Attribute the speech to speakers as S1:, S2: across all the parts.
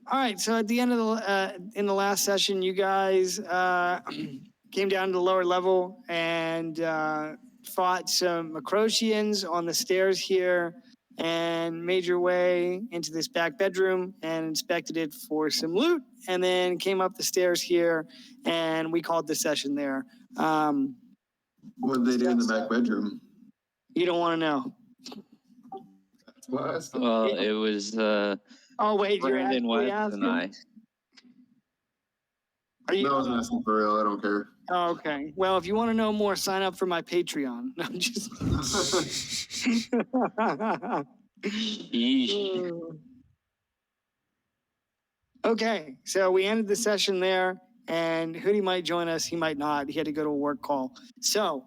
S1: All right. So at the end of in the last session, you guys came down to the lower level and fought some Macrosians on the stairs here, and made your way into this back bedroom and inspected it for some loot, and then came up the stairs here, and we called the session there.
S2: What did they do in the back bedroom?
S1: You don't want to know.
S2: That's what I asked.
S3: Well, it was
S1: Oh wait, you're
S3: Brandon
S1: actually
S3: West and I.
S1: Are you?
S2: No, I was asking for real. I don't care.
S1: Oh, okay. Well, if you want to know more, sign up for my Patreon. No, I'm just.
S3: Yeesh.
S1: Okay, so we ended the session there, and Hoodie might join us. He might not. He had to go to a work call. So,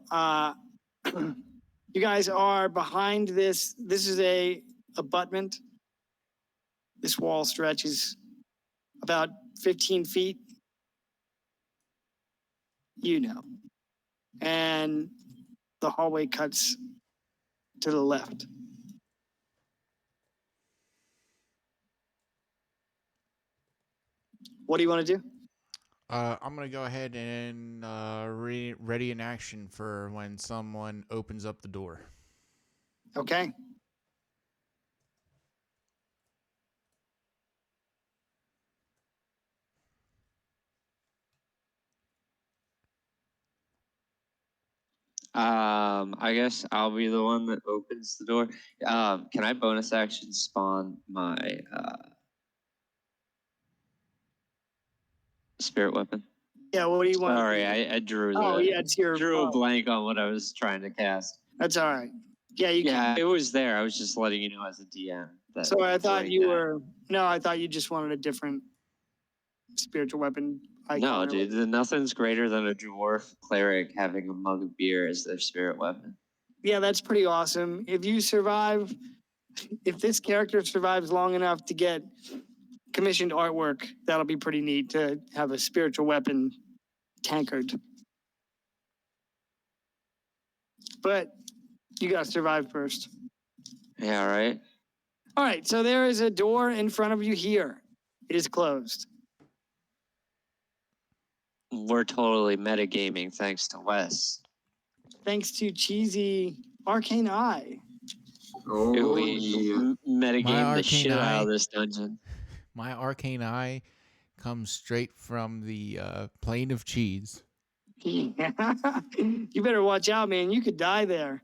S1: you guys are behind this. This is a abutment. This wall stretches about 15 feet. You know. And the hallway cuts to the left. What do you want to do?
S4: I'm going to go ahead and ready in action for when someone opens up the door.
S1: Okay.
S3: I guess I'll be the one that opens the door. Can I bonus action spawn my spirit weapon?
S1: Yeah, what do you want?
S3: Sorry, I drew
S1: it's your
S3: drew a blank on what I was trying to cast.
S1: That's all right. Yeah, you can.
S3: Yeah, it was there. I was just letting you know as a DM.
S1: So I thought you were. No, I thought you just wanted a different spiritual weapon icon.
S3: No, dude, nothing's greater than a dwarf cleric having a mug of beer as their spirit weapon.
S1: Yeah, that's pretty awesome. If you survive, if this character survives long enough to get commissioned artwork, that'll be pretty neat to have a spiritual weapon tankard. But you gotta survive first.
S3: Yeah, right.
S1: All right, so there is a door in front of you here. It is closed.
S3: We're totally metagaming thanks to Wes.
S1: Thanks to cheesy arcane eye.
S2: Oh,
S3: We
S2: yeah.
S3: metagame the shit out of this dungeon.
S4: My arcane eye comes straight from the plane of cheese.
S1: Yeah. You better watch out, man. You could die there.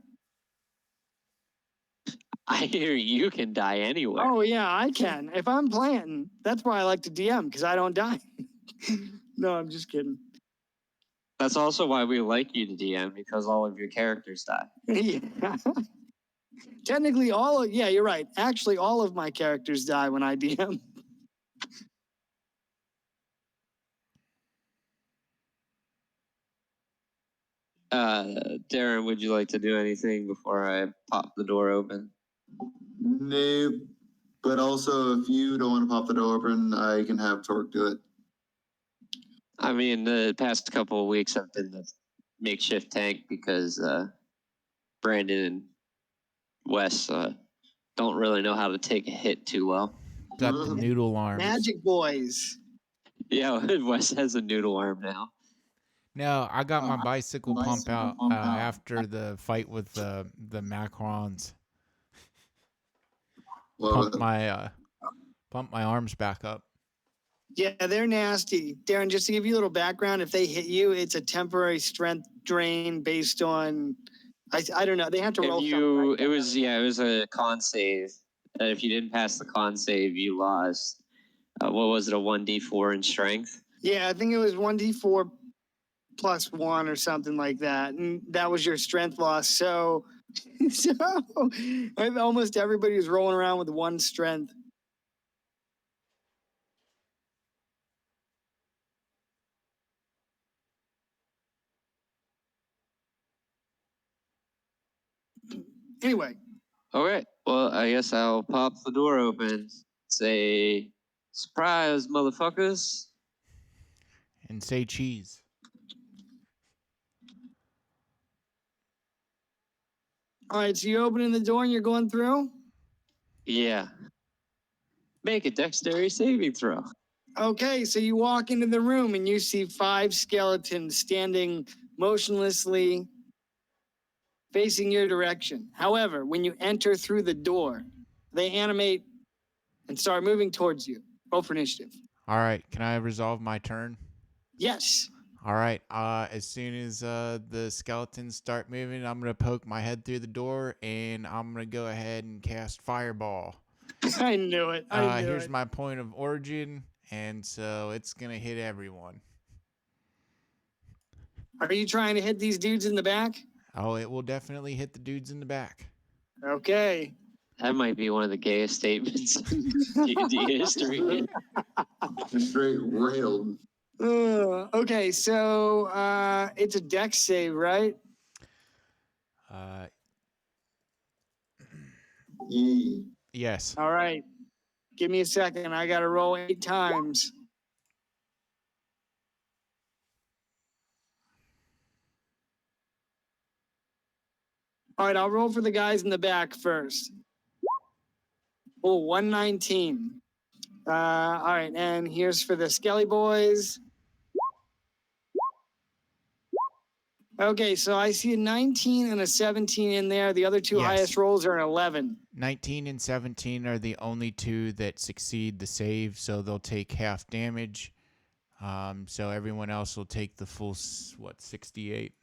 S3: I hear you can die anywhere.
S1: Oh, yeah, I can. If I'm playing, that's why I like to DM, because I don't die. No, I'm just kidding.
S3: That's also why we like you to DM, because all of your characters die.
S1: Yeah. Technically, yeah, you're right. Actually, all of my characters die when I DM.
S3: Darren, would you like to do anything before I pop the door open?
S2: Nope. But also, if you don't want to pop the door open, I can have Torque do it.
S3: I mean, the past couple of weeks I've been the makeshift tank because Brandon and Wes don't really know how to take a hit too well.
S4: Got the noodle arms.
S1: Magic boys.
S3: Yeah, Wes has a noodle arm now.
S4: No, I got my bicycle pump out after the fight with the Macrons. Pump my arms back up.
S1: Yeah, they're nasty. Darren, just to give you a little background, if they hit you, it's a temporary strength drain based on, I don't know. They have to roll something.
S3: It was a con save. If you didn't pass the con save, you lost. What was it, a 1d4 in strength?
S1: Yeah, I think it was 1d4 plus 1 or something like that. And that was your strength loss. So almost everybody was rolling around with 1 strength. Anyway.
S3: Okay, well, I guess I'll pop the door open. Say, surprise, motherfuckers.
S4: And say cheese.
S1: All right, so you're opening the door and you're going through?
S3: Yeah. Make a dexterity saving throw.
S1: Okay, so you walk into the room and you see 5 skeletons standing motionlessly facing your direction. However, when you enter through the door, they animate and start moving towards you. Roll for initiative.
S4: All right, can I resolve my turn?
S1: Yes.
S4: All right. As soon as the skeletons start moving, I'm gonna poke my head through the door, and I'm gonna go ahead and cast Fireball.
S1: I knew it. I knew
S4: Here's
S1: it.
S4: my point of origin, and so it's gonna hit everyone.
S1: Are you trying to hit these dudes in the back?
S4: Oh, it will definitely hit the dudes in the back.
S1: Okay.
S3: That might be one of the gayest statements in D&D history.
S2: Straight railed.
S1: Okay, so it's a dex save, right?
S2: Yee.
S4: Yes.
S1: All right. Give me a second. I got to roll 8 times. All right, I'll roll for the guys in the back first. Oh, 119. All right, and here's for the Skelly boys. Okay, so I see a 19 and a 17 in there. The other 2
S4: Yes.
S1: highest rolls are an 11.
S4: 19 and 17 are the only 2 that succeed the save, so they'll take half damage. So everyone else will take the full 68.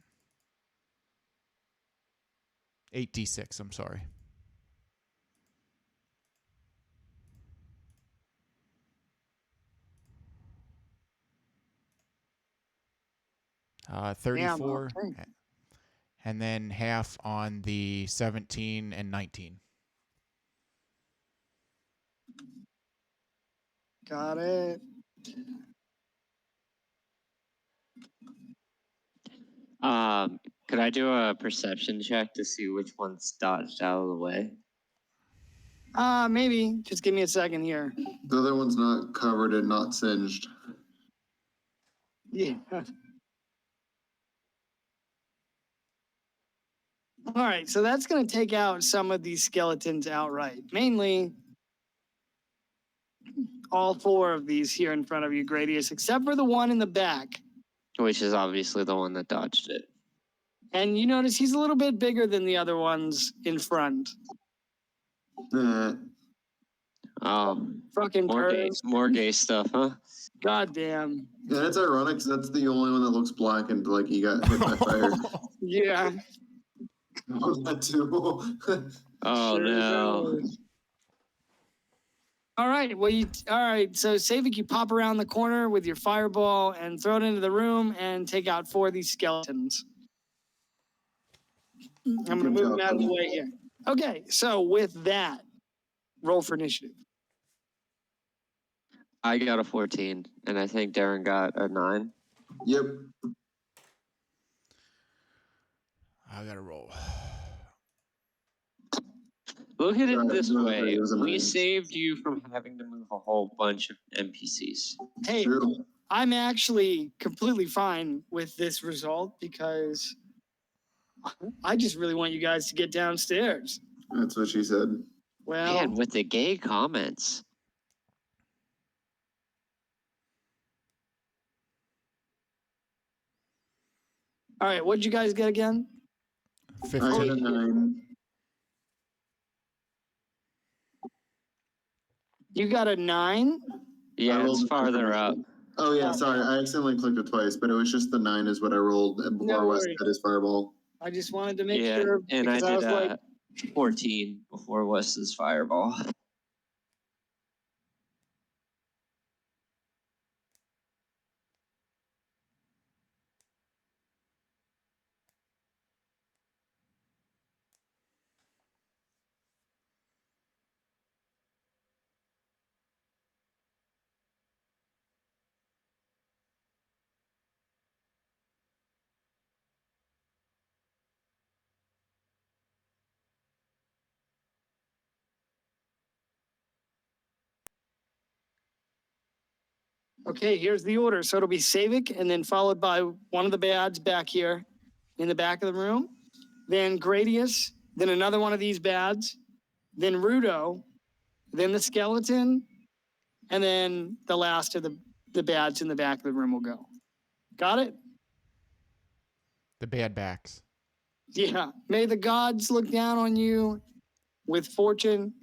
S4: 8d6. I'm sorry.
S1: Damn,
S4: 34,
S1: okay.
S4: and then half on the 17 and 19.
S1: Got it.
S3: Could I do a perception check to see which one's dodged out of the way?
S1: Maybe. Just give me a second here.
S2: The other one's not covered and not singed.
S1: Yeah. All right, so that's going to take out some of these skeletons outright. Mainly all 4 of these here in front of you, Gradius, except for the one in the back.
S3: Which is obviously the one that dodged it.
S1: And you notice he's a little bit bigger than the other ones in front.
S2: Eh.
S3: Oh,
S1: Fucking
S3: more gay stuff, huh?
S1: God damn.
S2: Yeah, it's ironic 'cause that's the only one that looks blackened like he got hit by fire.
S1: Yeah.
S2: That too.
S3: Oh
S1: Sure
S3: no.
S1: does. All right. Well, all right. So, Savik, you pop around the corner with your fireball and throw it into the room and take out 4 of these skeletons. I'm going to move them out of the way here. Okay. So, with that, roll for initiative.
S3: I got a 14, and I think Darren got a 9.
S2: Yep.
S4: I gotta roll.
S3: Look at it
S2: Right,
S3: this
S2: no,
S3: way.
S2: it was a
S3: We
S2: nice.
S3: saved you from having to move a whole bunch of NPCs.
S1: Hey,
S2: True.
S1: I'm actually completely fine with this result because I just really want you guys to get downstairs.
S2: That's what she said.
S1: Well,
S3: Man, with the gay comments.
S1: all right. What'd you guys get again?
S2: I had a
S4: 15.
S2: 9.
S1: You got a 9?
S3: Yeah,
S2: rolled
S3: it's
S2: a
S3: farther
S2: 14.
S3: up.
S2: Oh yeah, sorry. I accidentally clicked it twice, but it was just the 9 is what I rolled before
S1: No
S2: West
S1: worries.
S2: had his fireball.
S1: I just wanted to make
S3: Yeah,
S1: sure
S3: and I
S1: because
S3: did
S1: was like,
S3: 14 before Wes's fireball.
S1: okay, here's the order. So it'll be Savik and then followed by one of the bads back here in the back of the room. Then Gradius, then another one of these bads, then Rudo, then the skeleton, and then the last of the bads in the back of the room will go. Got it?
S4: The bad backs.
S1: Yeah. May the gods look down on you with fortune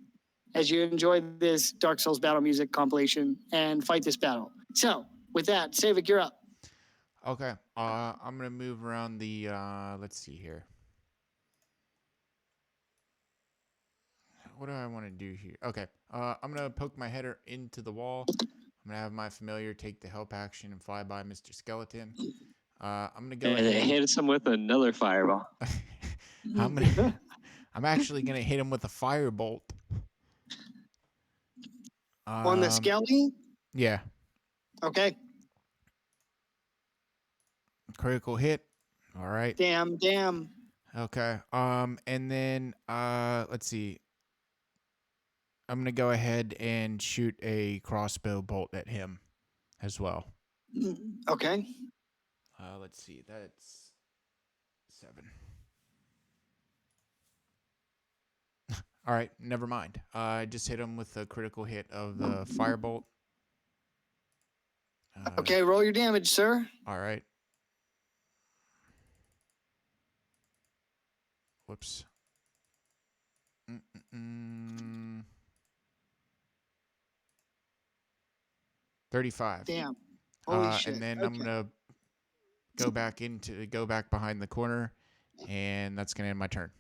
S1: as you enjoy this Dark Souls battle music compilation and fight this battle. So, with that, Savik, you're up.
S4: Okay. I'm gonna move around the. Let's see here. What do I want to do here? Okay. I'm gonna poke my header into the wall. I'm gonna have my familiar take the help action and fly by Mr. Skeleton. I'm gonna go
S3: And it
S4: ahead.
S3: hits him with another fireball.
S4: I'm actually gonna hit him with a firebolt.
S1: On the skelly?
S4: Yeah.
S1: Okay.
S4: Critical hit. All right.
S1: Damn.
S4: Okay. And then let's see. I'm gonna go ahead and shoot a crossbow bolt at him as well.
S1: Okay.
S4: Let's see. That's 7. All right. Never mind. I just hit him with a critical hit of the firebolt.
S1: Okay, roll your damage, sir.
S4: All right. Whoops. 35.
S1: Damn. Holy shit.
S4: And then
S1: Okay.
S4: I'm gonna go back behind the corner, and that's gonna end my turn.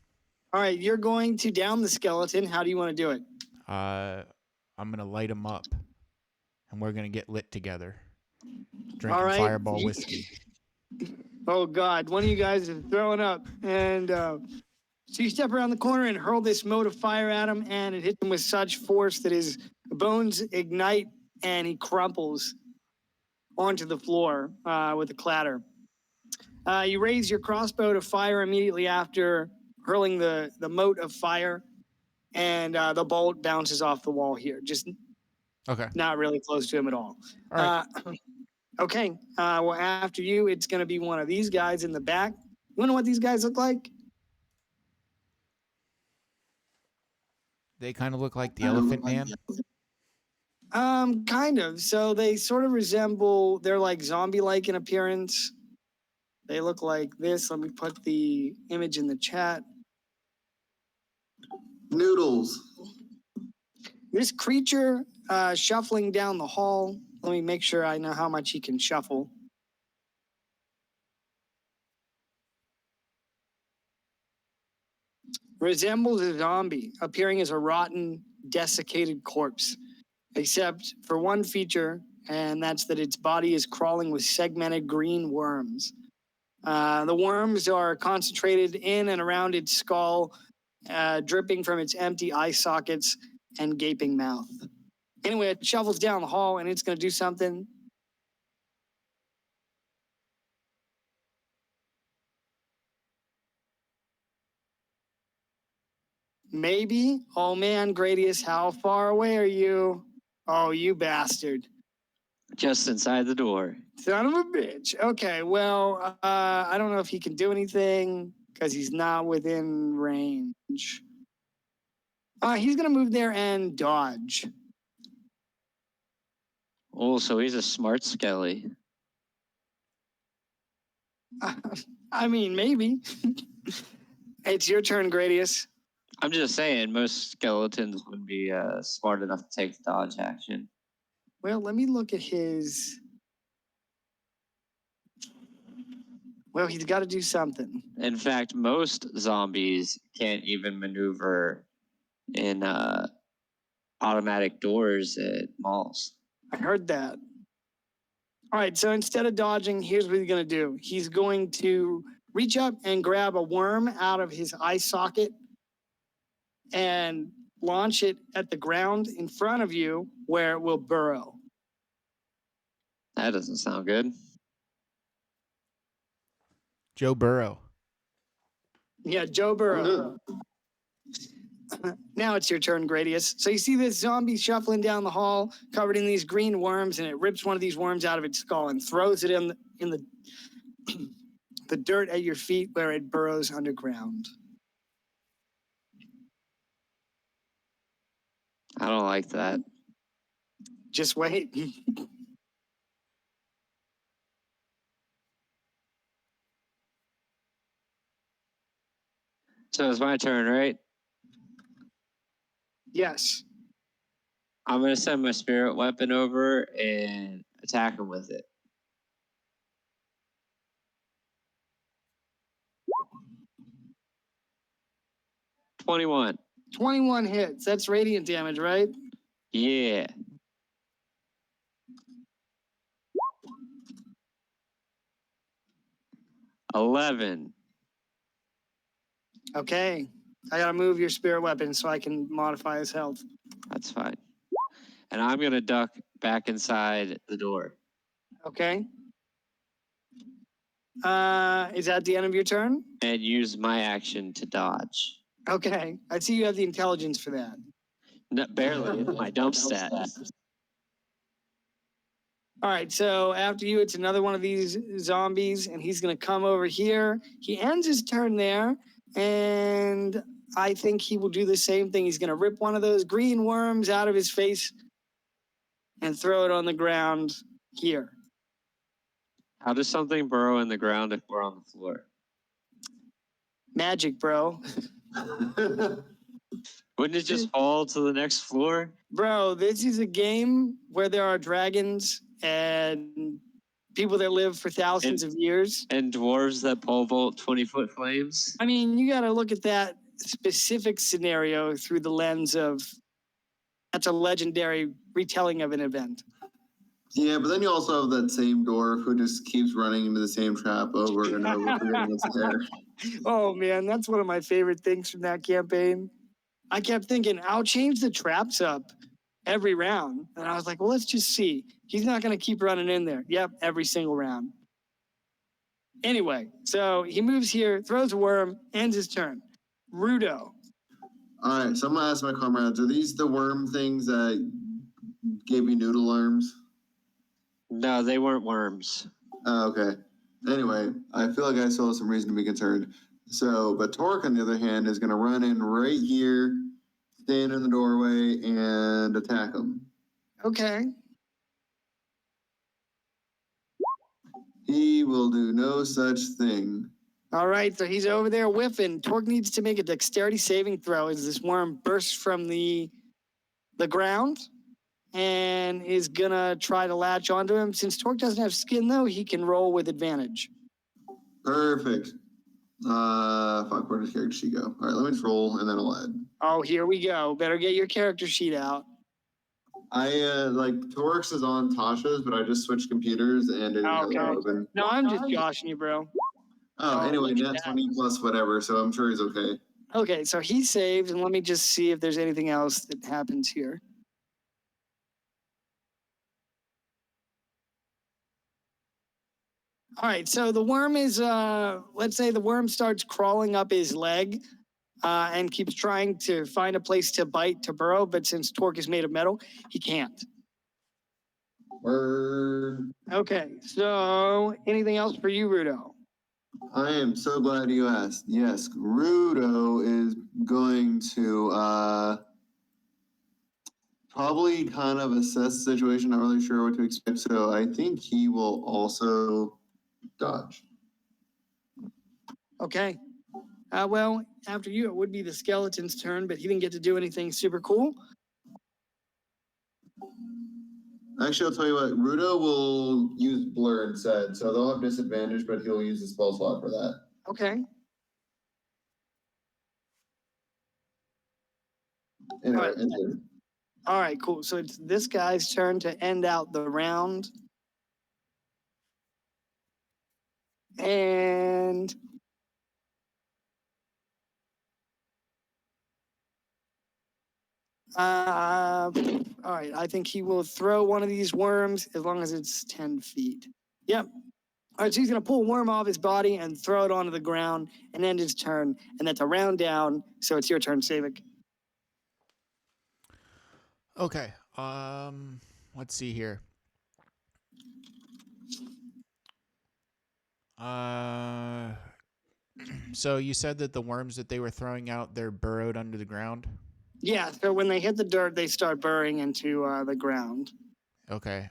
S1: All right, you're going to down the skeleton. How do you want to do it?
S4: I'm gonna light him up, and we're gonna get lit together, drinking
S1: All right.
S4: Fireball whiskey.
S1: Oh God, one of you guys is throwing up, and so you step around the corner and hurl this mote of fire at him, and it hits him with such force that his bones ignite, and he crumples onto the floor with a clatter. You raise your crossbow to fire immediately after hurling the mote of fire, and the bolt bounces off the wall here, just
S4: Okay.
S1: not really close to him at all.
S4: All right.
S1: Okay. Well, after you, it's going to be one of these guys in the back. You want to know what these guys look like?
S4: They kind of look like the Elephant Man.
S1: Kind of. So they sort of resemble, they're like zombie-like in appearance. They look like this. Let me put the image in the chat.
S2: Noodles.
S1: This creature shuffling down the hall. Let me make sure I know how much he can shuffle. Resembles a zombie, appearing as a rotten, desiccated corpse. Except for one feature, and that's that its body is crawling with segmented green worms. The worms are concentrated in and around its skull, dripping from its empty eye sockets and gaping mouth. Anyway, it shuffles down the hall, and it's going to do something. Maybe. Oh man, Gradius, how far away are you? Oh, you bastard.
S3: Just inside the door.
S1: Son of a bitch. Okay, well, I don't know if he can do anything because he's not within range. He's going to move there and dodge.
S3: Oh, so he's a smart skelly.
S1: I mean, maybe. It's your turn, Gradius.
S3: I'm just saying, most skeletons would be smart enough to take the dodge action.
S1: Well, let me look at his. Well, he's got to do something.
S3: In fact, most zombies can't even maneuver in automatic doors at malls.
S1: I heard that. All right, so instead of dodging, here's what he's going to do. He's going to reach up and grab a worm out of his eye socket and launch it at the ground in front of you where it will burrow.
S3: That doesn't sound good.
S4: Joe Burrow.
S1: Yeah, Joe Burrow. Now it's your turn, Gradius. So you see this zombie shuffling down the hall, covered in these green worms, and it rips one of these worms out of its skull and throws it in the the dirt at your feet where it burrows underground.
S3: I don't like that.
S1: Just wait.
S3: So it's my turn, right?
S1: Yes.
S3: I'm gonna send my spirit weapon over and attack him with it. $21.
S1: 21 hits. That's radiant damage, right?
S3: Yeah. $11.
S1: Okay. I gotta move your spirit weapon so I can modify his health.
S3: That's fine. And I'm gonna duck back inside the door.
S1: Okay. Is that the end of your turn?
S3: And use my action to dodge.
S1: Okay. I see you have the intelligence for that.
S3: No, barely. My dump stat.
S1: All right, so after you, it's another one of these zombies, and he's going to come over here. He ends his turn there, and I think he will do the same thing. He's going to rip one of those green worms out of his face and throw it on the ground here.
S3: How does something burrow in the ground if we're on the floor?
S1: Magic, bro.
S3: Wouldn't it just fall to the next floor?
S1: Bro, this is a game where there are dragons and people that live for thousands of years.
S3: And dwarves that pole vault 20-foot flames?
S1: I mean, you got to look at that specific scenario through the lens of that's a legendary retelling of an event.
S2: Yeah, but then you also have that same dwarf who just keeps running into the same trap over and over, forgetting it's there.
S1: Oh man, that's one of my favorite things from that campaign. I kept thinking, I'll change the traps up every round. And I was like, well, let's just see. He's not going to keep running in there. Yep, every single round. Anyway, so he moves here, throws a worm, ends his turn. Rudo.
S2: All right, so I'm gonna ask my comrades: are these the worm things that gave you noodle arms?
S3: No, they weren't worms.
S2: Oh, okay. Anyway, I feel like I still have some reason to be concerned. So, but Torque, on the other hand, is gonna run in right here, stand in the doorway, and attack him.
S1: Okay.
S2: He will do no such thing.
S1: All right, so he's over there whiffing. Torque needs to make a dexterity saving throw as this worm bursts from the ground and is gonna try to latch onto him. Since Torque doesn't have skin, though, he can roll with advantage.
S2: Perfect. Fuck, where does character sheet go? All right, let me just roll and then I'll add.
S1: Oh, here we go. Better get your character sheet out.
S2: Like Torx is on Tasha's, but I just switched computers and it
S1: Okay.
S2: open.
S1: No, I'm just joshing you, bro.
S2: Oh, anyway,
S1: look at
S2: that's
S1: that.
S2: 20 plus whatever, so I'm sure he's okay.
S1: Okay, so he saved, and let me just see if there's anything else that happens here. All right, so the worm is, let's say the worm starts crawling up his leg and keeps trying to find a place to bite, to burrow, but since Torque is made of metal, he can't.
S2: Word.
S1: Okay, so anything else for you, Rudo?
S2: I am so glad you asked. Yes, Rudo is going to probably kind of assess the situation, not really sure what to expect, so I think he will also dodge.
S1: Okay. Well, after you, it would be the skeleton's turn, but he didn't get to do anything super cool.
S2: Actually, I'll tell you what, Rudo will use Blur instead, so they'll have disadvantage, but he'll use the spell slot for that.
S1: Okay.
S2: Anyway,
S1: Alright.
S2: enter.
S1: All right, cool. So it's this guy's turn to end out the round. And all right, I think he will throw one of these worms as long as it's 10 feet. Yep. All right, so he's going to pull a worm off his body and throw it onto the ground and end his turn. And that's a round down. So it's your turn, Savik.
S4: Okay. Let's see here. So you said that the worms that they were throwing out, they're burrowed under the ground?
S1: Yeah, so when they hit the dirt, they start burrowing into the ground.
S4: Okay.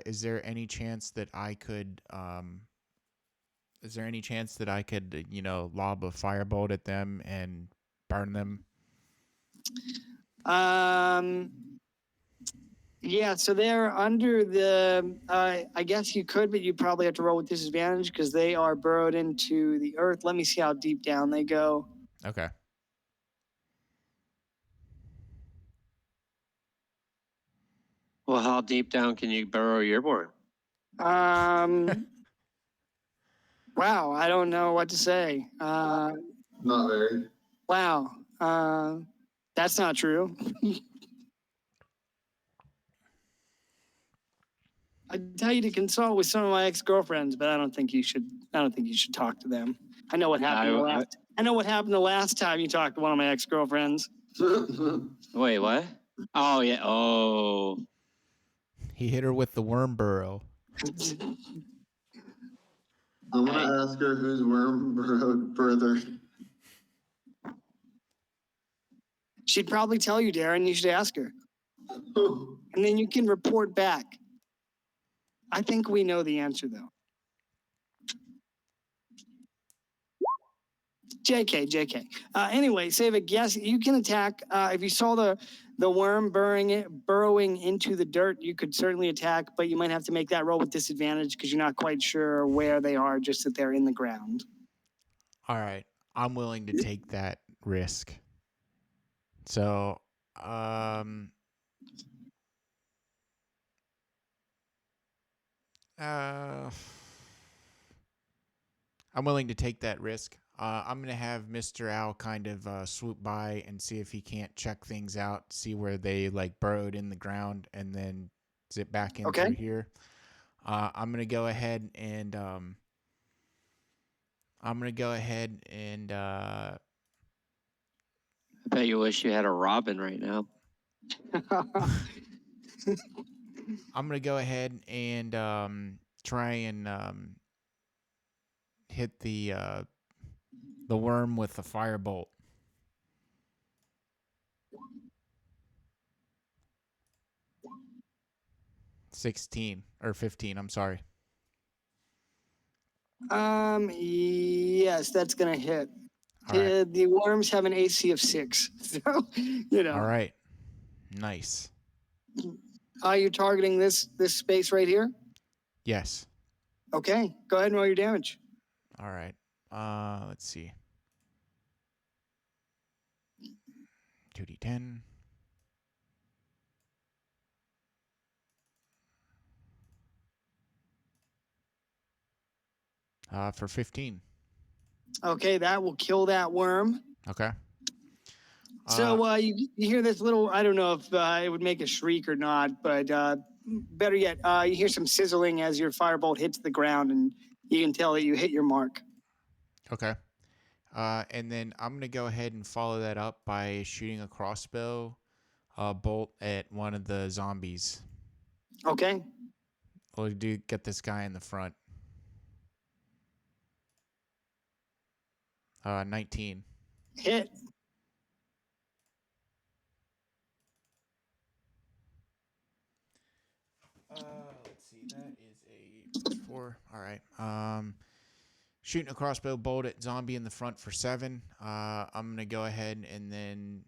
S4: Is there any chance that I could lob a firebolt at them and burn them?
S1: Yeah, so they're under the, I guess you could, but you probably have to roll with disadvantage because they are burrowed into the earth. Let me see how deep down they go.
S4: Okay.
S3: Well, how deep down can you burrow your worm?
S1: Wow, I don't know what to say.
S2: Not very.
S1: Wow, that's not true. I tell you to consult with some of my ex-girlfriends, but I don't think you should talk to them. I know what happened I know what happened the last time you talked to one of my ex-girlfriends.
S3: Wait, what? Oh yeah. Oh.
S4: He hit her with the worm burrow.
S2: I'm gonna ask her whose worm burrowed further.
S1: She'd probably tell you, Darren. You should ask her, and then you can report back. I think we know the answer, though. JK. Anyway, Savik, yes, you can attack. If you saw the worm burrowing into the dirt, you could certainly attack, but you might have to make that roll with disadvantage because you're not quite sure where they are, just that they're in the ground.
S4: All right. I'm willing to take that risk. So, I'm willing to take that risk. I'm going to have Mr. Owl kind of swoop by and see if he can't check things out, see where they like burrowed in the ground, and then zip back in
S1: Okay.
S4: through here. I'm going to go ahead and
S3: I bet you wish you had a robin right now.
S4: I'm going to go ahead and try and hit the worm with the firebolt. $16 or $15. I'm sorry.
S1: Yes, that's gonna hit.
S4: All right.
S1: The worms have an AC of 6, so
S4: All right. Nice.
S1: You're targeting this space right here.
S4: Yes.
S1: Okay, go ahead and roll your damage.
S4: All right. Let's see. 2d10. For 15.
S1: Okay, that will kill that worm.
S4: Okay.
S1: So you hear this little, I don't know if it would make a shriek or not, but better yet, you hear some sizzling as your firebolt hits the ground, and you can tell that you hit your mark.
S4: Okay. And then I'm going to go ahead and follow that up by shooting a crossbow bolt at one of the zombies.
S1: Okay.
S4: We'll get this guy in the front. 19.
S1: Hit.
S4: Let's see. That is a +4. All right. Shooting a crossbow bolt at zombie in the front for 7. I'm going to go ahead and then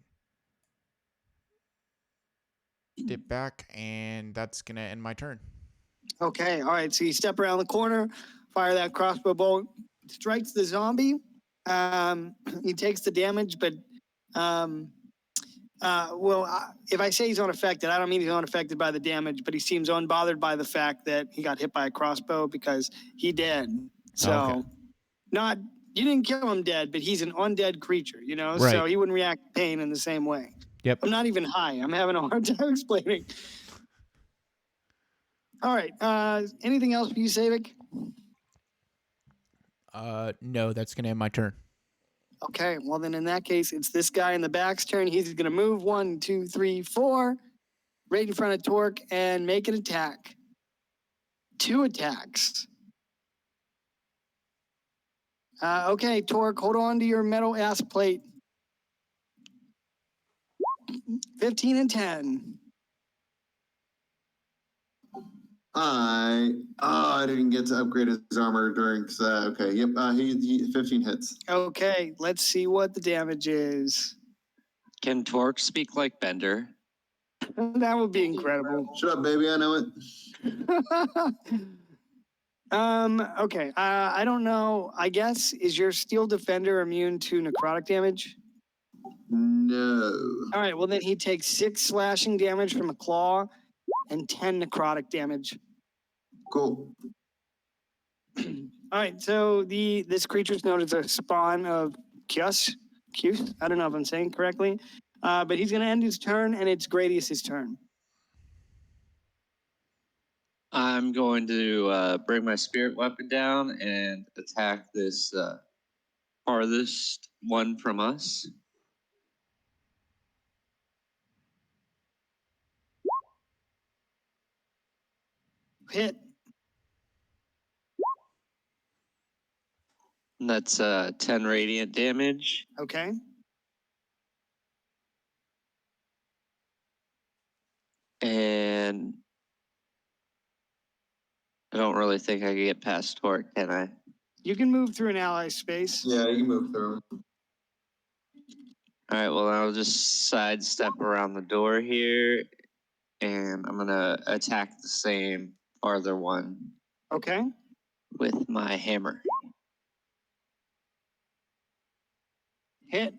S4: dip back, and that's going to end my turn.
S1: Okay, all right. So you step around the corner, fire that crossbow bolt, strikes the zombie. He takes the damage, but if I say he's unaffected, I don't mean he's unaffected by the damage, but he seems unbothered by the fact that he got hit by a crossbow because he dead. So, you didn't kill him dead, but he's an undead creature,
S4: Right.
S1: So he wouldn't react to pain in the same way.
S4: Yep.
S1: I'm not even high. I'm having a hard time explaining. All right. Anything else for you, Savik?
S4: No, that's going to end my turn.
S1: Okay, well then in that case, it's this guy in the back's turn. He's going to move 1, 2, 3, 4, right in front of Torque and make an attack. 2 attacks. Okay, Torque, hold on to your metal ass plate. 15 and 10.
S2: I didn't get to upgrade his armor during, okay, yep, he 15 hits.
S1: Okay, let's see what the damage is.
S3: Can Torque speak like Bender?
S1: That would be incredible.
S2: Shut up, baby, I know it.
S1: Okay, I don't know. I guess, is your Steel Defender immune to necrotic damage?
S2: No.
S1: All right, well then he takes 6 slashing damage from a claw and 10 necrotic damage.
S2: Cool.
S1: All right, so this creature's known as a spawn of Kyus. I don't know if I'm saying correctly. But he's going to end his turn, and it's Gradius's turn.
S3: I'm going to bring my spirit weapon down and attack this farthest one from us.
S1: Hit.
S3: And that's 10 radiant damage.
S1: Okay.
S3: And I don't really think I can get past Torque, can I?
S1: You can move through an ally space.
S2: Yeah, you can move through him.
S3: All right, well, I'll just sidestep around the door here, and I'm going to attack the same farther one
S1: Okay.
S3: with my hammer.
S1: Hit.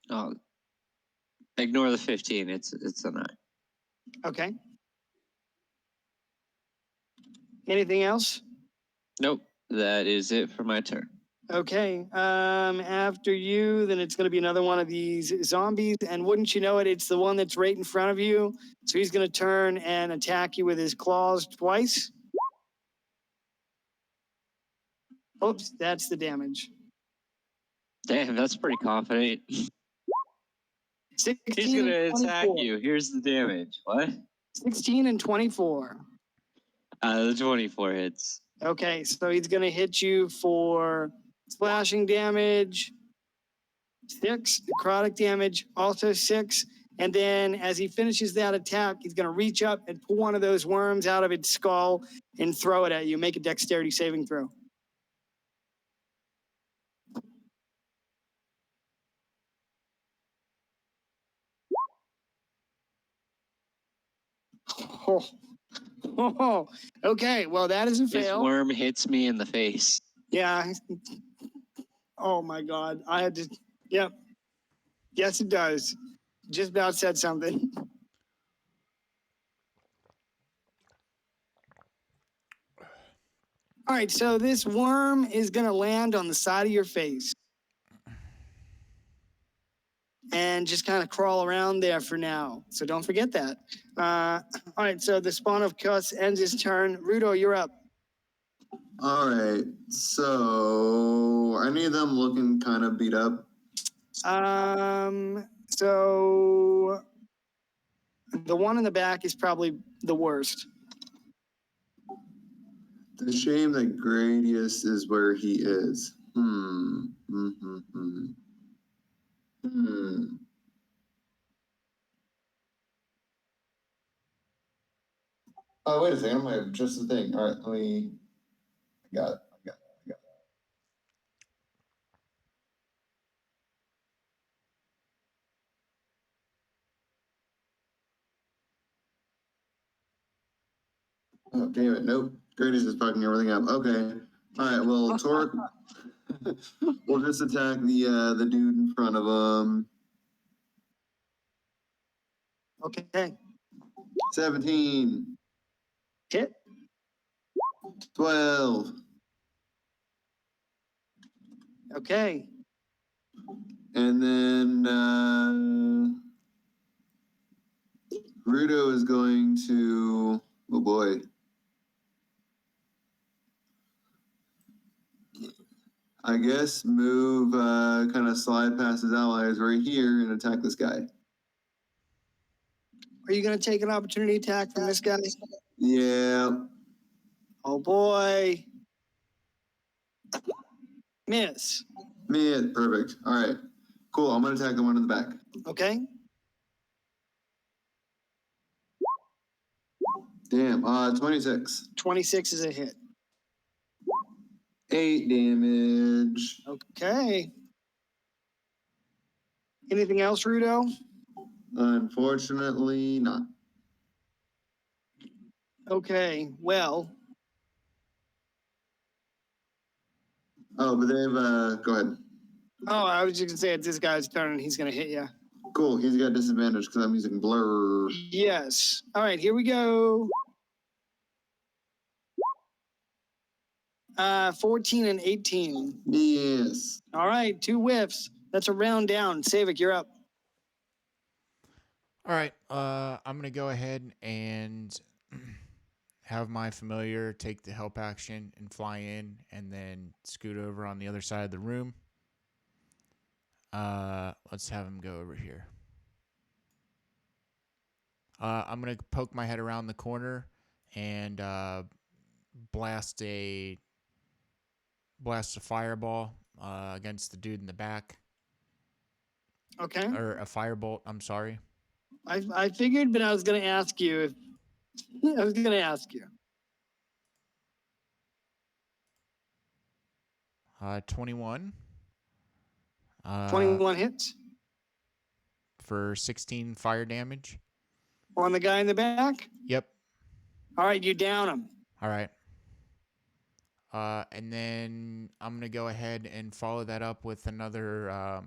S3: Oh, ignore the 15. It's a 9.
S1: Okay. Anything else?
S3: Nope, that is it for my turn.
S1: Okay. After you, then it's going to be another one of these zombies, and wouldn't you know it, it's the one that's right in front of you. So he's going to turn and attack you with his claws twice. Oops, that's the damage.
S3: Damn, that's pretty confident.
S1: 16
S3: He's going to
S1: and
S3: attack
S1: 24.
S3: you. Here's the damage. What?
S1: 16 and 24.
S3: The 24 hits.
S1: Okay, so he's going to hit you for slashing damage, 6, necrotic damage, also 6. And then as he finishes that attack, he's going to reach up and pull one of those worms out of its skull and throw it at you. Make a dexterity saving throw. Oh. Oh, okay, well, that is a
S3: This
S1: fail.
S3: worm hits me in the face.
S1: Yeah. Oh, my God. I had to, yep. Yes, it does. Just about said something. All right, so this worm is going to land on the side of your face and just kind of crawl around there for now. So don't forget that. All right, so the spawn of Cuss ends his turn. Rudo, you're up.
S2: All right, so are any of them looking kind of beat up?
S1: So the one in the back is probably the worst.
S2: It's a shame that Gradius is where he is. Oh, wait a second. I have just the thing. All right, let me. I got it. Oh, damn it. Nope. Gradius is fucking everything up. Okay. All right. Well, Torque will just attack the dude in front of him.
S1: Okay.
S2: 17.
S1: Hit.
S2: 12.
S1: Okay.
S2: And then Rudo is going to, oh boy. I guess move, kind of slide past his allies right here and attack this guy.
S1: Are you going to take an opportunity attack from this guy?
S2: Yeah.
S1: Oh, boy. Miss.
S2: Yeah, perfect. All right. Cool. I'm gonna attack the one in the back.
S1: Okay.
S2: Damn. 26.
S1: 26 is a hit.
S2: 8 damage.
S1: Okay. Anything else, Rudo?
S2: Unfortunately, not.
S1: Okay. Well,
S2: Oh, but they've. Go ahead.
S1: oh, I was just gonna say it's this guy's turn and he's gonna hit you.
S2: Cool. He's got disadvantage because I'm using blur.
S1: Yes. All right, here we go. 14 and 18.
S2: Yes.
S1: All right, 2 whiffs. That's a round down. Savik, you're up.
S4: All right. I'm gonna go ahead and have my familiar take the help action and fly in, and then scoot over on the other side of the room. Let's have him go over here. I'm gonna poke my head around the corner and blast a fireball against the dude in the back,
S1: Okay.
S4: or a firebolt. I'm sorry.
S1: I figured, but I was gonna ask you if I was gonna ask you.
S4: 21.
S1: 21 hits
S4: For 16 fire damage.
S1: on the guy in the back.
S4: Yep.
S1: All right, you down him.
S4: All right. And then I'm going to go ahead and follow that up with another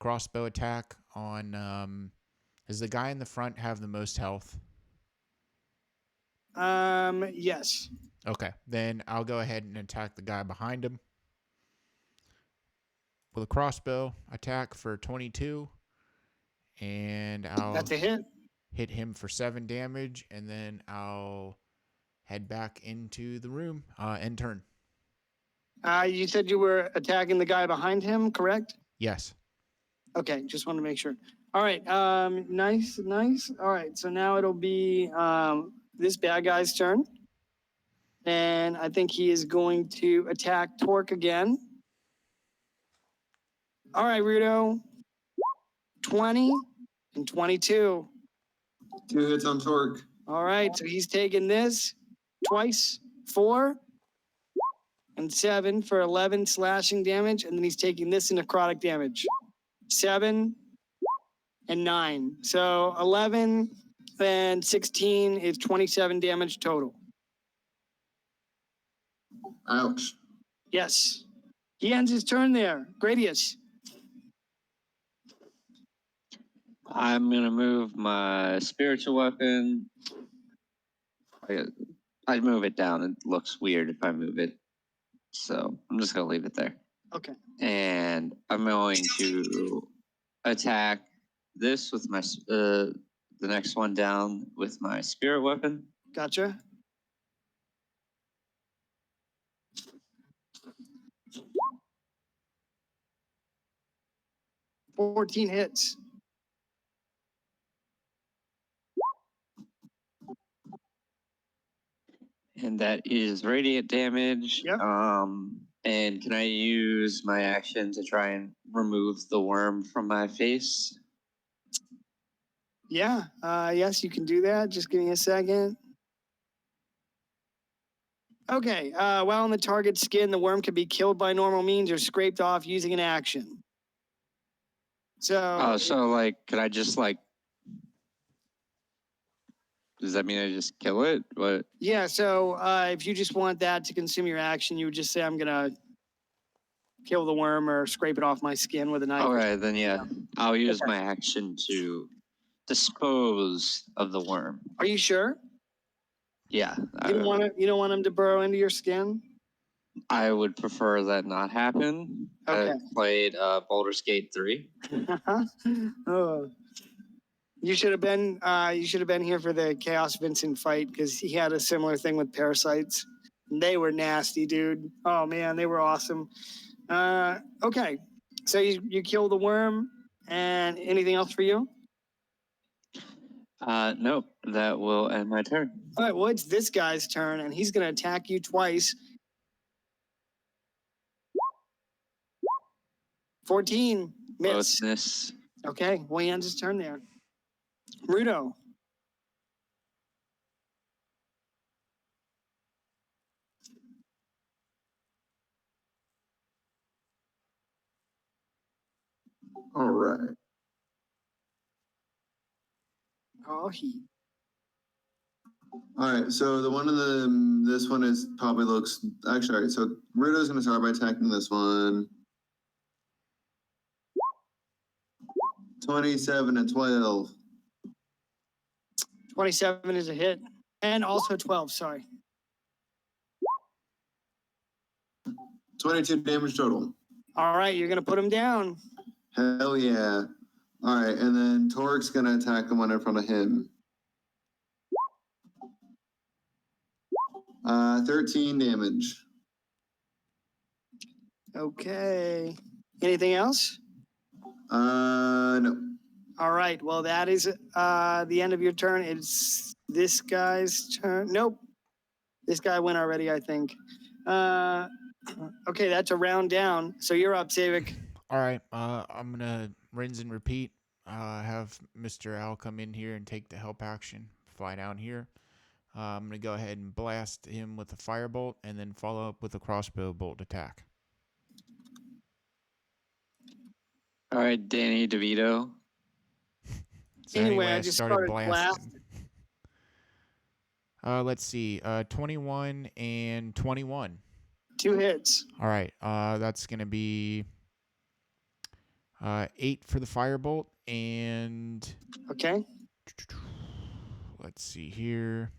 S4: crossbow attack on... does the guy in the front have the most health?
S1: Yes.
S4: Okay. Then I'll go ahead and attack the guy behind him. With a crossbow attack for 22. And I'll
S1: That's a hit.
S4: hit him for 7 damage. And then I'll head back into the room. End turn.
S1: You said you were attacking the guy behind him, correct?
S4: Yes.
S1: Okay, just want to make sure. All right, nice. All right, so now it'll be this bad guy's turn. And I think he is going to attack Torque again. All right, Rudo. 20 and 22.
S2: 2 hits on Torque.
S1: All right, so he's taking this twice, 4 and 7 for 11 slashing damage. And then he's taking this in necrotic damage. 7 and 9. So 11 and 16 is 27 damage total.
S2: Ouch.
S1: Yes. He ends his turn there. Gradius.
S3: I'm gonna move my spiritual weapon. I'd move it down. It looks weird if I move it, so I'm just gonna leave it there.
S1: Okay.
S3: And I'm going to attack this with my the next one down with my spirit weapon.
S1: Gotcha. $14 hits.
S3: And that is radiant damage.
S1: Yep.
S3: And can I use my action to try and remove the worm from my face?
S1: Yeah. Yes, you can do that. Just give me a second. Okay. While on the target's skin, the worm can be killed by normal means or scraped off using an action. So.
S3: Oh, so like, could I just like? Does that mean I just kill it? What?
S1: Yeah. So if you just want that to consume your action, you would just say, "I'm gonna kill the worm or scrape it off my skin with a knife."
S3: All right, then yeah, I'll use my action to dispose of the worm.
S1: Are you sure?
S3: Yeah,
S1: You don't want to. You don't want him to burrow into your skin.
S3: I would prefer that not happen.
S1: Okay.
S3: I played Baldur's Gate 3.
S1: Oh. You should have been. You should have been here for the Chaos Vincent fight because he had a similar thing with parasites. They were nasty, dude. Oh man, they were awesome. Okay, so you kill the worm, and anything else for you?
S3: Nope, that will end my turn.
S1: All right, well it's this guy's turn, and he's gonna attack you twice. 14. Miss.
S3: Both miss.
S1: Okay, well, he ends his turn there. Rudo.
S2: All right.
S1: Oh, he.
S2: All right. So the one in this one is probably looks actually. All right. So Rudo's gonna start by attacking this one. 27 and 12.
S1: 27 is a hit. And also 12, sorry.
S2: 22 damage total.
S1: All right, you're going to put him down.
S2: Hell yeah. All right, and then Torque's gonna attack the one in front of him. 13 damage.
S1: Okay. Anything else?
S2: No.
S1: All right, well, that is the end of your turn. It's this guy's turn. Nope. This guy went already, I think. Okay, that's a round down. So you're up, Savik.
S4: All right. I'm gonna rinse and repeat. Have Mr. Al come in here and take the help action. Fly down here. I'm gonna go ahead and blast him with a firebolt, and then follow up with a crossbow bolt attack.
S3: All right, Danny DeVito.
S4: So
S1: Anyway, I just started blasting.
S4: Let's see. 21 and 21.
S1: 2 hits.
S4: All right. That's gonna be 8 for the firebolt, and
S1: Okay.
S4: let's see here.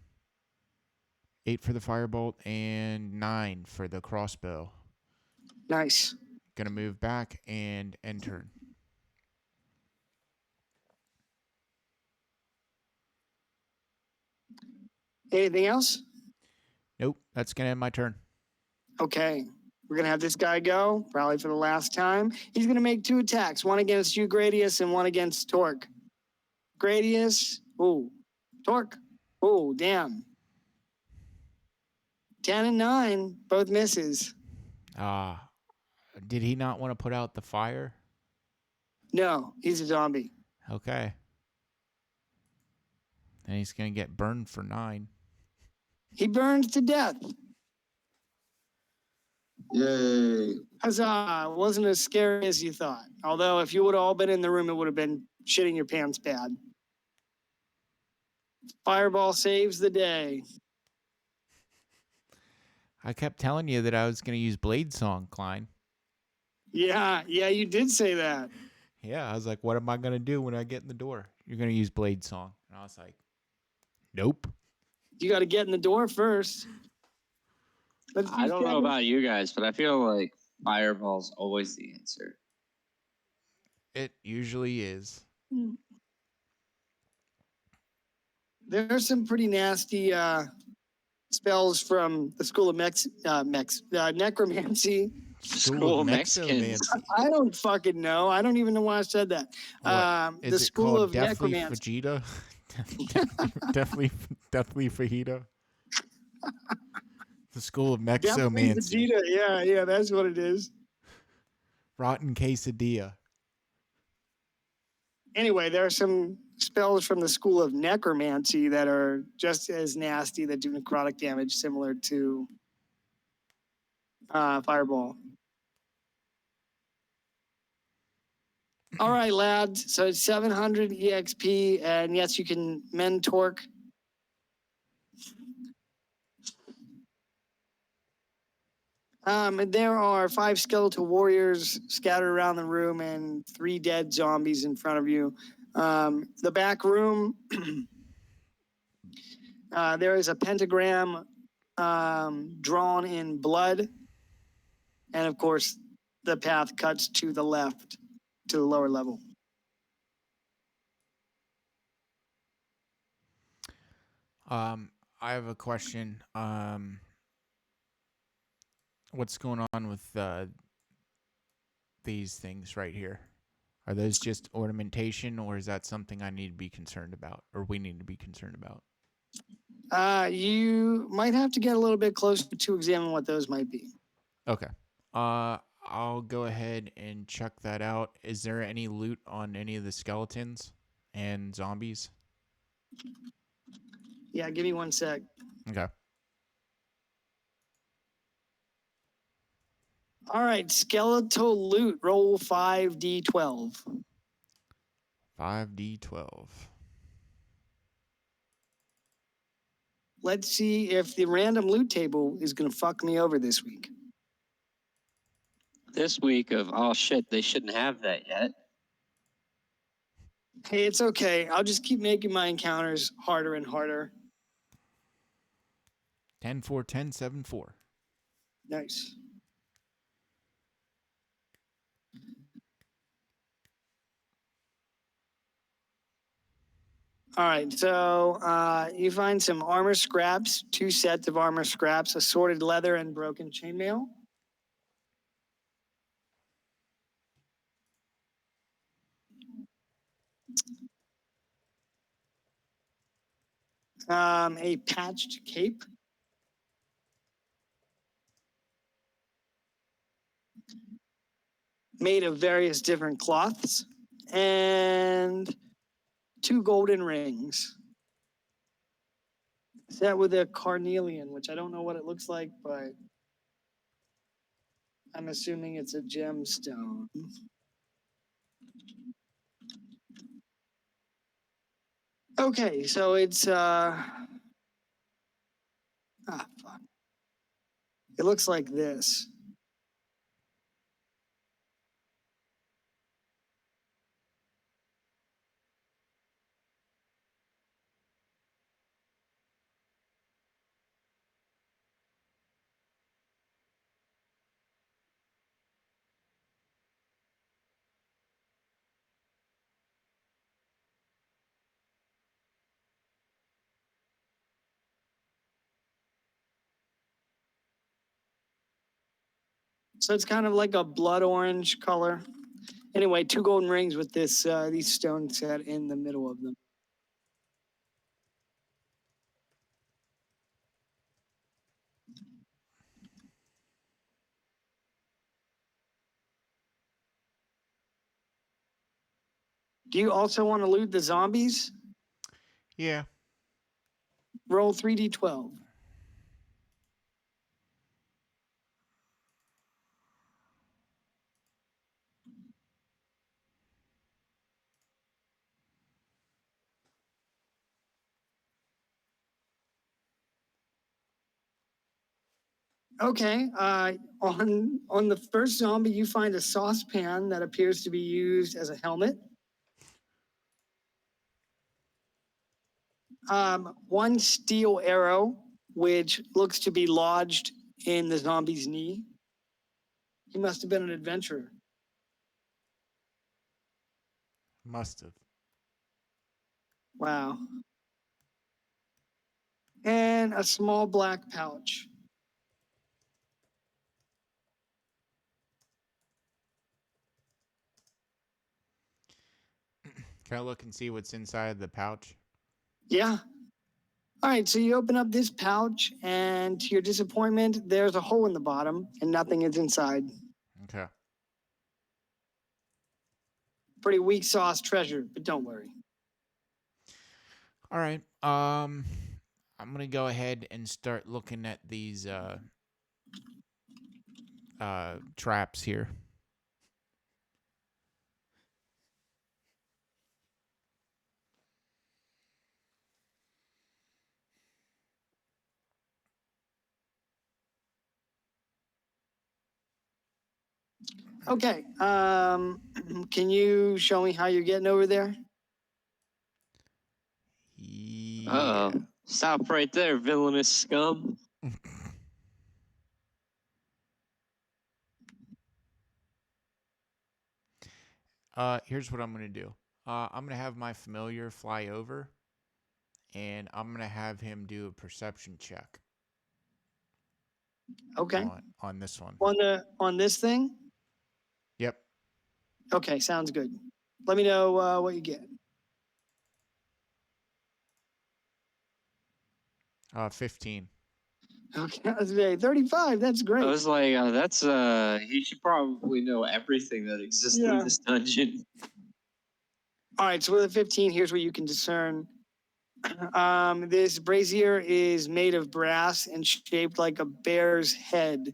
S4: 8 for the firebolt and 9 for the crossbow.
S1: Nice.
S4: Gonna move back and end turn.
S1: Anything else?
S4: Nope, that's gonna end my turn.
S1: Okay. We're going to have this guy go, probably for the last time. He's going to make 2 attacks, one against you, Gradius, and one against Torque. Gradius. Ooh. Torque. Ooh, damn. 10 and 9, both misses.
S4: Did he not want to put out the fire?
S1: No, he's a zombie.
S4: Okay. And he's gonna get burned for 9.
S1: He burns to death.
S2: Yay.
S1: Huzzah. Wasn't as scary as you thought. Although, if you would have all been in the room, it would have been shitting your pants bad. Fireball saves the day.
S4: I kept telling you that I was gonna use Blade Song, Klein.
S1: Yeah, you did say that.
S4: Yeah, I was like, what am I gonna do when I get in the door? You're gonna use Blade Song. And I was like, nope.
S1: You got to get in the door first. Let's
S3: I don't know about you guys, but I feel like Fireball's always the answer.
S4: It usually is.
S1: There's some pretty nasty spells from the School of Necromancy.
S3: School of Mexicans.
S1: I don't fucking know. I don't even know why I said that.
S4: Is
S1: The
S4: it
S1: School
S4: called
S1: of
S4: Deathly
S1: Necromancy.
S4: Fajita? Deathly Fajita? The School of
S1: Definitely
S4: Mexomancy.
S1: Vegeta. Yeah, that's what it is.
S4: Rotten Quesadilla.
S1: Anyway, there are some spells from the School of Necromancy that are just as nasty, that do necrotic damage, similar to Fireball. All right, lads. So it's 700 EXP, and yes, you can mend Torque. There are 5 skeletal warriors scattered around the room and 3 dead zombies in front of you. The back room, there is a pentagram drawn in blood. And of course, the path cuts to the left, to the lower level.
S4: I have a question. What's going on with these things right here? Are those just ornamentation, or is that something I need to be concerned about, or we need to be concerned about? You
S1: might have to get a little bit closer to examine what those might be.
S4: Okay. I'll go ahead and check that out. Is there any loot on any of the skeletons and zombies?
S1: Yeah, give me 1 sec.
S4: Okay.
S1: All right, skeletal loot. Roll 5d12.
S4: 5d12.
S1: Let's see if the random loot table is going to fuck me over this week.
S3: This week of, oh shit, they shouldn't have that yet.
S1: Hey, it's okay. I'll just keep making my encounters harder and harder.
S4: 10-4, 10-7-4.
S1: Nice. All right, so you find some armor scraps, 2 sets of armor scraps, assorted leather, and broken chainmail. A patched cape. Made of various different cloths. And 2 golden rings. Set with a carnelian, which I don't know what it looks like, but I'm assuming it's a gemstone. Okay, so it's fuck. It looks like this. So it's kind of like a blood orange color. Anyway, 2 golden rings with this these stones set in the middle of them. Do you also want to loot the zombies?
S4: Yeah.
S1: Roll 3d12. Okay, on the first zombie, you find a saucepan that appears to be used as a helmet. 1 steel arrow, which looks to be lodged in the zombie's knee. He must have been an adventurer.
S4: Must have.
S1: Wow. And a small black pouch.
S4: Can I look and see what's inside the pouch?
S1: Yeah. All right, so you open up this pouch, and to your disappointment, there's a hole in the bottom, and nothing is inside.
S4: Okay.
S1: Pretty weak sauce treasure, but don't worry.
S4: All right. I'm gonna go ahead and start looking at these traps here.
S1: Okay, can you show me how you're getting over there?
S4: Yeah.
S3: Stop right there, villainous scum.
S4: Here's what I'm gonna do. I'm gonna have my familiar fly over, and I'm gonna have him do a perception check
S1: Okay.
S4: on this one.
S1: On this thing?
S4: Yep.
S1: Okay, sounds good. Let me know what you get.
S4: 15.
S1: Okay, today 35. That's
S3: I
S1: great.
S3: was like, that's you should probably know everything that exists
S1: Yeah.
S3: in this dungeon.
S1: All right, so with a 15, here's what you can discern. This brazier is made of brass and shaped like a bear's head.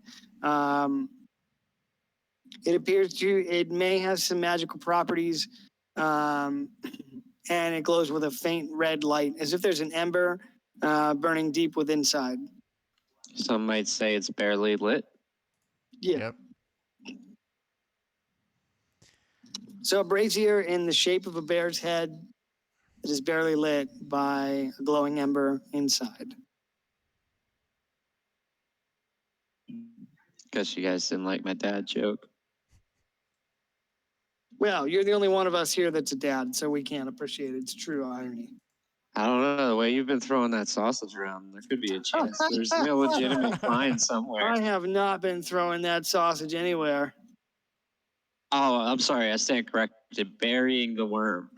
S1: It may have some magical properties, and it glows with a faint red light, as if there's an ember burning deep within inside.
S3: Some might say it's barely lit.
S1: Yeah.
S4: Yep.
S1: So a brazier in the shape of a bear's head that is barely lit by a glowing ember inside.
S3: Guess you guys didn't like my dad joke.
S1: Well, you're the only one of us here that's a dad, so we can't appreciate it. It's true irony.
S3: I don't know, the way you've been throwing that sausage around, there could be a chance there's a legitimate find somewhere.
S1: I have not been throwing that sausage anywhere.
S3: Oh, I'm sorry, I stand corrected. Burying the worm.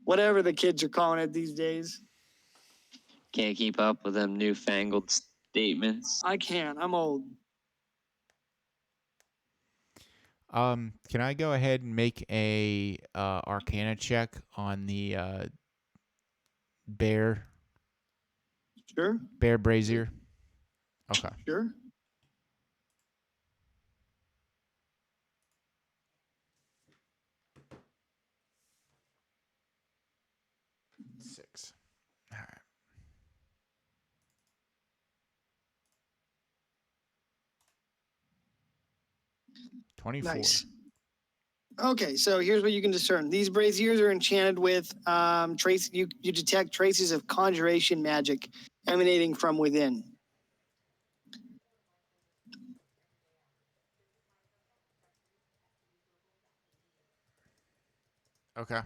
S1: Whatever the kids are calling it these days.
S3: Can't keep up with them newfangled statements.
S1: I can't. I'm old.
S4: Can I go ahead and make a Arcana check on the bear
S1: Sure.
S4: brazier? Okay.
S1: Sure.
S4: Six. All right. $24.
S1: Nice. Okay, so here's what you can discern. These braziers are enchanted with trace. You detect traces of conjuration magic emanating from within.
S4: Okay.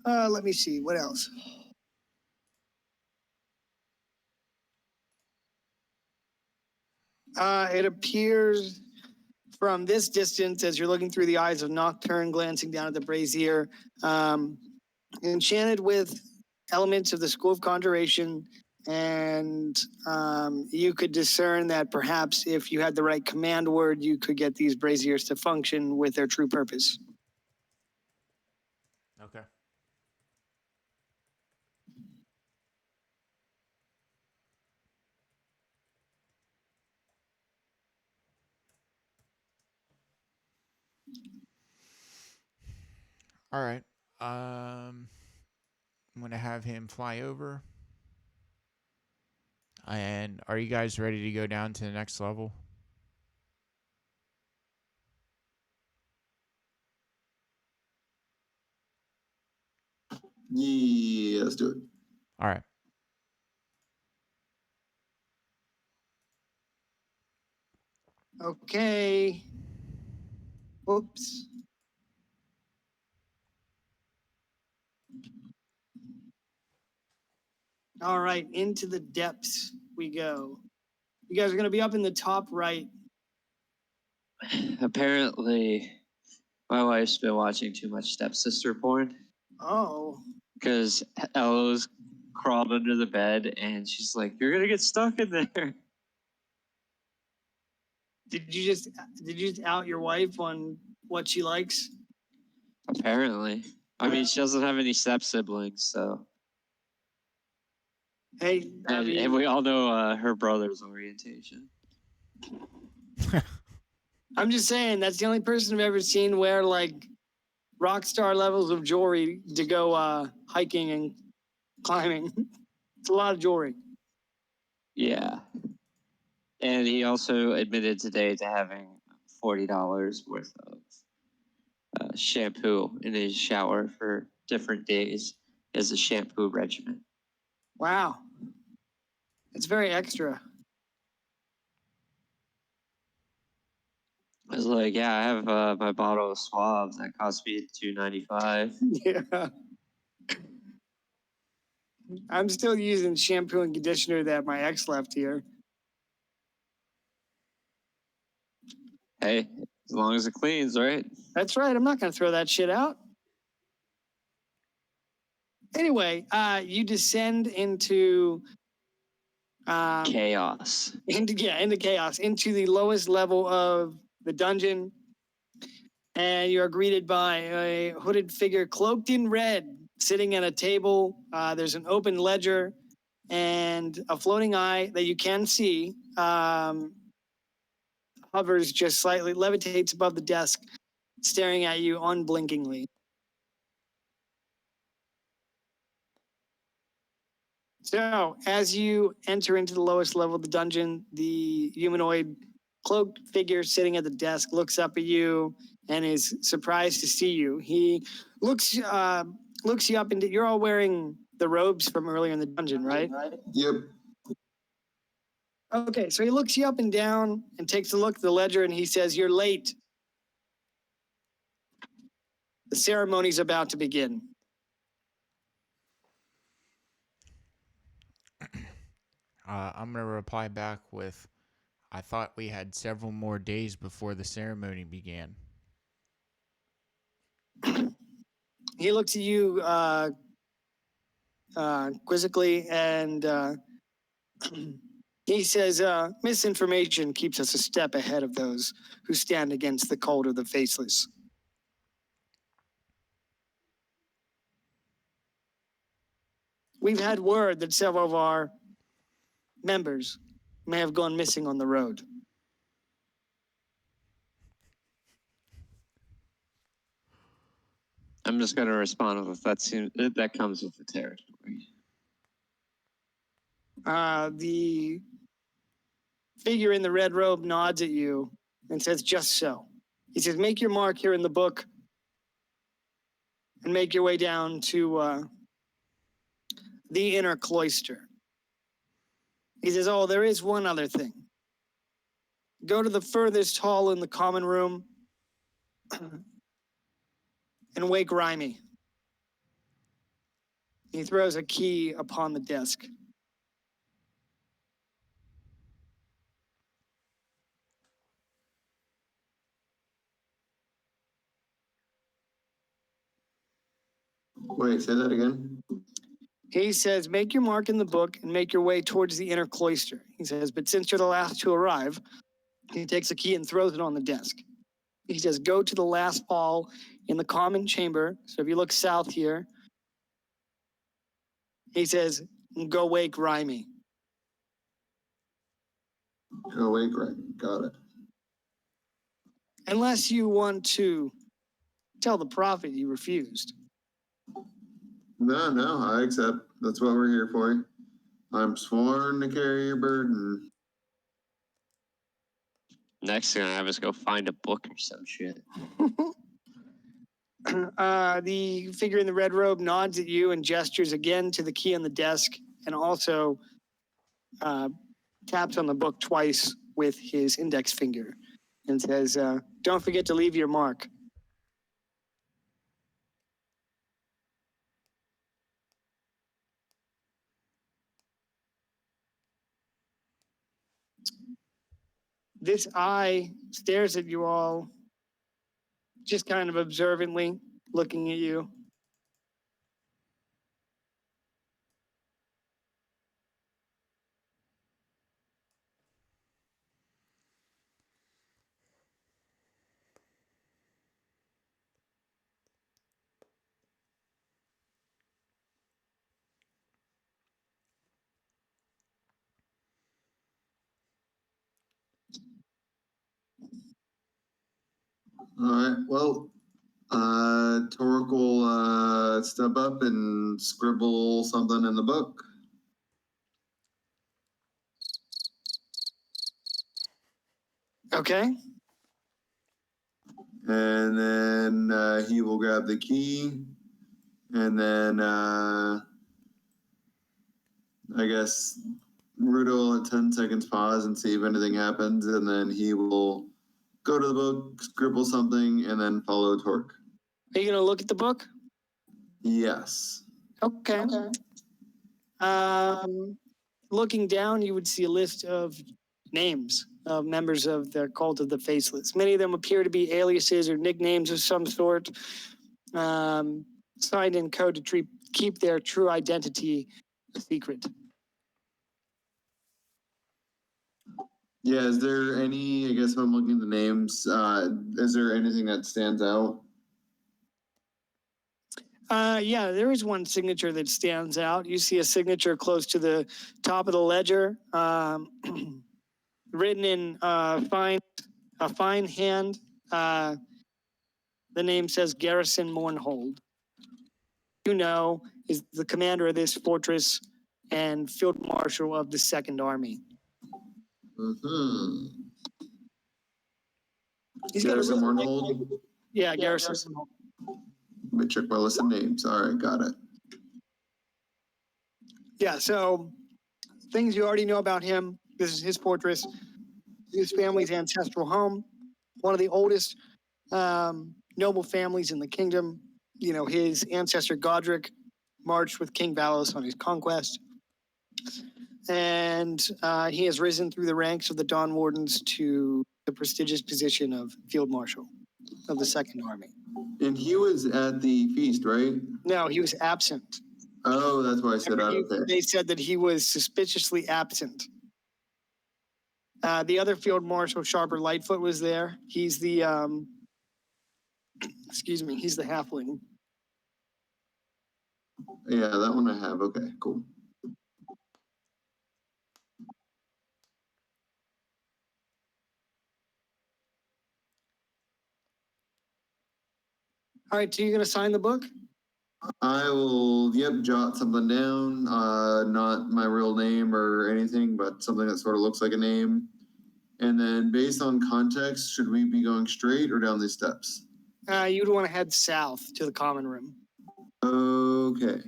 S1: Let me see. What else? It appears from this distance, as you're looking through the eyes of Nocturne, glancing down at the brazier, enchanted with elements of the School of Conjuration, and you could discern that perhaps if you had the right command word, you could get these braziers to function with their true purpose.
S4: Okay. All right. I'm gonna have him fly over. And are you guys ready to go down to the next level?
S2: Yeah, let's do it.
S4: All right.
S1: Okay. Oops. All right, into the depths we go. You guys are going to be up in the top right.
S3: Apparently, my wife's been watching too much stepsister porn
S1: Oh,
S3: because Ella's crawled under the bed and she's like, "You're gonna get stuck in there."
S1: did you just out your wife on what she likes?
S3: Apparently, I mean, she doesn't have any step siblings, so.
S1: Hey,
S3: And we all know her brother's orientation.
S1: I'm just saying that's the only person I've ever seen wear like rock star levels of jewelry to go hiking and climbing. It's a lot of jewelry.
S3: Yeah. And he also admitted today to having $40 worth of shampoo in his shower for different days as a shampoo regimen.
S1: Wow, it's very extra.
S3: I was like, yeah, I have my bottle of swabs that cost me $2.95.
S1: Yeah. I'm still using shampoo and conditioner that my ex left here.
S3: Hey, As long as it cleans, right?
S1: That's right. I'm not going to throw that shit out. Anyway, you descend into
S3: Chaos.
S1: into chaos, into the lowest level of the dungeon, and you are greeted by a hooded figure cloaked in red, sitting at a table. There's an open ledger and a floating eye that you can see. Hovers just slightly, levitates above the desk, staring at you unblinkingly. So, as you enter into the lowest level of the dungeon, the humanoid cloaked figure sitting at the desk looks up at you and is surprised to see you. He looks you up, and you're all wearing the robes from earlier in the dungeon, right?
S2: Yep.
S1: Okay, so he looks you up and down and takes a look at the ledger, and he says, "You're late. The ceremony's about to begin."
S4: I'm going to reply back with, I thought we had several more days before the ceremony began.
S1: He looks at you quizzically, and he says, "Misinformation keeps us a step ahead of those who stand against the cult of the faceless." We've had word that several of our members may have gone missing on the road.
S3: I'm just gonna respond with that comes with the territory.
S1: The figure in the red robe nods at you and says, "Just so." He says, "Make your mark here in the book and make your way down to the inner cloister." He says, "Oh, there is one other thing. Go to the furthest hall in the common room and wake Rhymy." He throws a key upon the desk.
S2: Wait, say that again.
S1: He says, "Make your mark in the book and make your way towards the inner cloister." He says, "But since you're the last to arrive," he takes a key and throws it on the desk. He says, "Go to the last hall in the common chamber." So if you look south here, he says, "Go wake Rhymy."
S2: Oh, wait, right. Got it.
S1: Unless you want to tell the prophet you refused.
S2: No, I accept. That's what we're here for. I'm sworn to carry your burden.
S3: Next thing I have is go find a book or some shit.
S1: The figure in the red robe nods at you and gestures again to the key on the desk, and also taps on the book twice with his index finger and says, "Don't forget to leave your mark." This eye stares at you all, just kind of observantly looking at you.
S2: All right. Well, Torque will step up and scribble something in the book.
S1: Okay.
S2: And then he will grab the key. And then I guess Rudo will at 10 seconds pause and see if anything happens. And then he will go to the book, scribble something, and then follow Torque.
S1: Are you going to look at the book?
S2: Yes.
S1: Okay. Looking down, you would see a list of names of members of the cult of the Faceless. Many of them appear to be aliases or nicknames of some sort, signed in code to keep their true identity a secret.
S2: Yeah, is there any, I guess if I'm looking at the names, is there anything that stands out?
S1: Yeah, there is one signature that stands out. You see a signature close to the top of the ledger, written in a fine hand. The name says Garrison Mournhold. You know, is the commander of this fortress and field marshal of the Second Army.
S2: Mm-hmm.
S1: He's got a
S2: Garrison
S1: really-
S2: Mournhold?
S1: Yeah, Garrison.
S2: Let me check my list of names. All right, got it.
S1: Yeah, so things you already know about him. This is his fortress, his family's ancestral home, one of the oldest noble families in the kingdom. You know, his ancestor Godric marched with King Valos on his conquest. And he has risen through the ranks of the Dawn Wardens to the prestigious position of Field Marshal of the Second Army.
S2: And he was at the feast, right?
S1: No, he was absent.
S2: Oh, that's why I said out of there.
S1: They said that he was suspiciously absent. The other Field Marshal, Sharper Lightfoot, was there. He's the, he's the halfling.
S2: Yeah, that one I have. Okay, cool.
S1: All right, so you're going to sign the book?
S2: I will, jot something down. Not my real name or anything, but something that sort of looks like a name. And then based on context, should we be going straight or down these steps?
S1: You'd want to head south to the common room.
S2: Okay.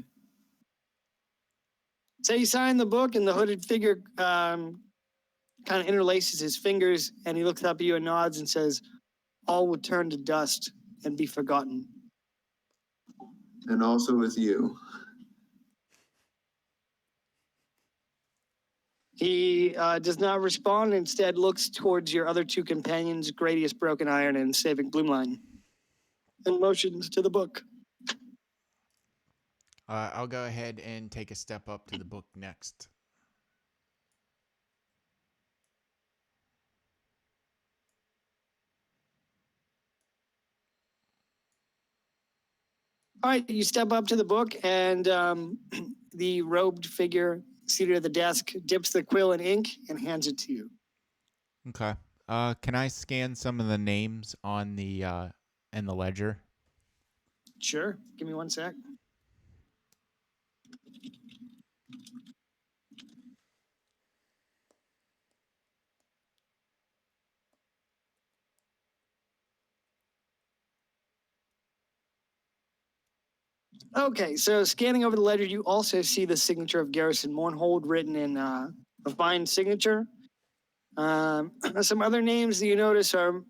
S1: So you sign the book, and the hooded figure kind of interlaces his fingers, and he looks up at you and nods and says, "All will turn to dust and be forgotten."
S2: And also with you.
S1: He does not respond, instead looks towards your other two companions, Gradius Broken Iron and Saving Bloomline, and motions to the book.
S4: I'll go ahead and take a step up to the book next.
S1: All right, you step up to the book, and the robed figure seated at the desk dips the quill in ink and hands it to you.
S4: Okay. Can I scan some of the names on the in the ledger?
S1: Sure. Give me 1 sec. Okay, so scanning over the ledger, you also see the signature of Garrison Mournhold written in a fine signature. Some other names that you notice are,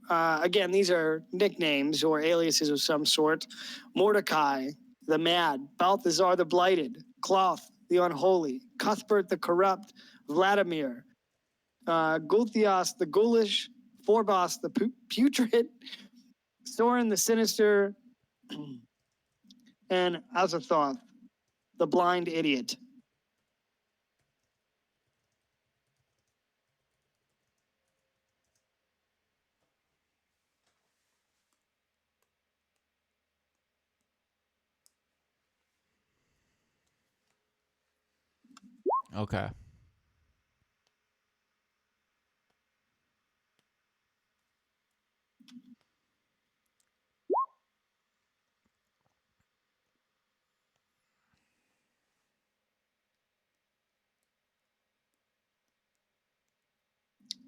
S1: again, these are nicknames or aliases of some sort. Mordecai, the Mad, Balthazar the Blighted, Cloth, the Unholy, Cuthbert the Corrupt, Vladimir, Gulthias the Ghoulish, Forbos the Putrid, Soren the Sinister, and Azathoth, the Blind Idiot.
S4: Okay.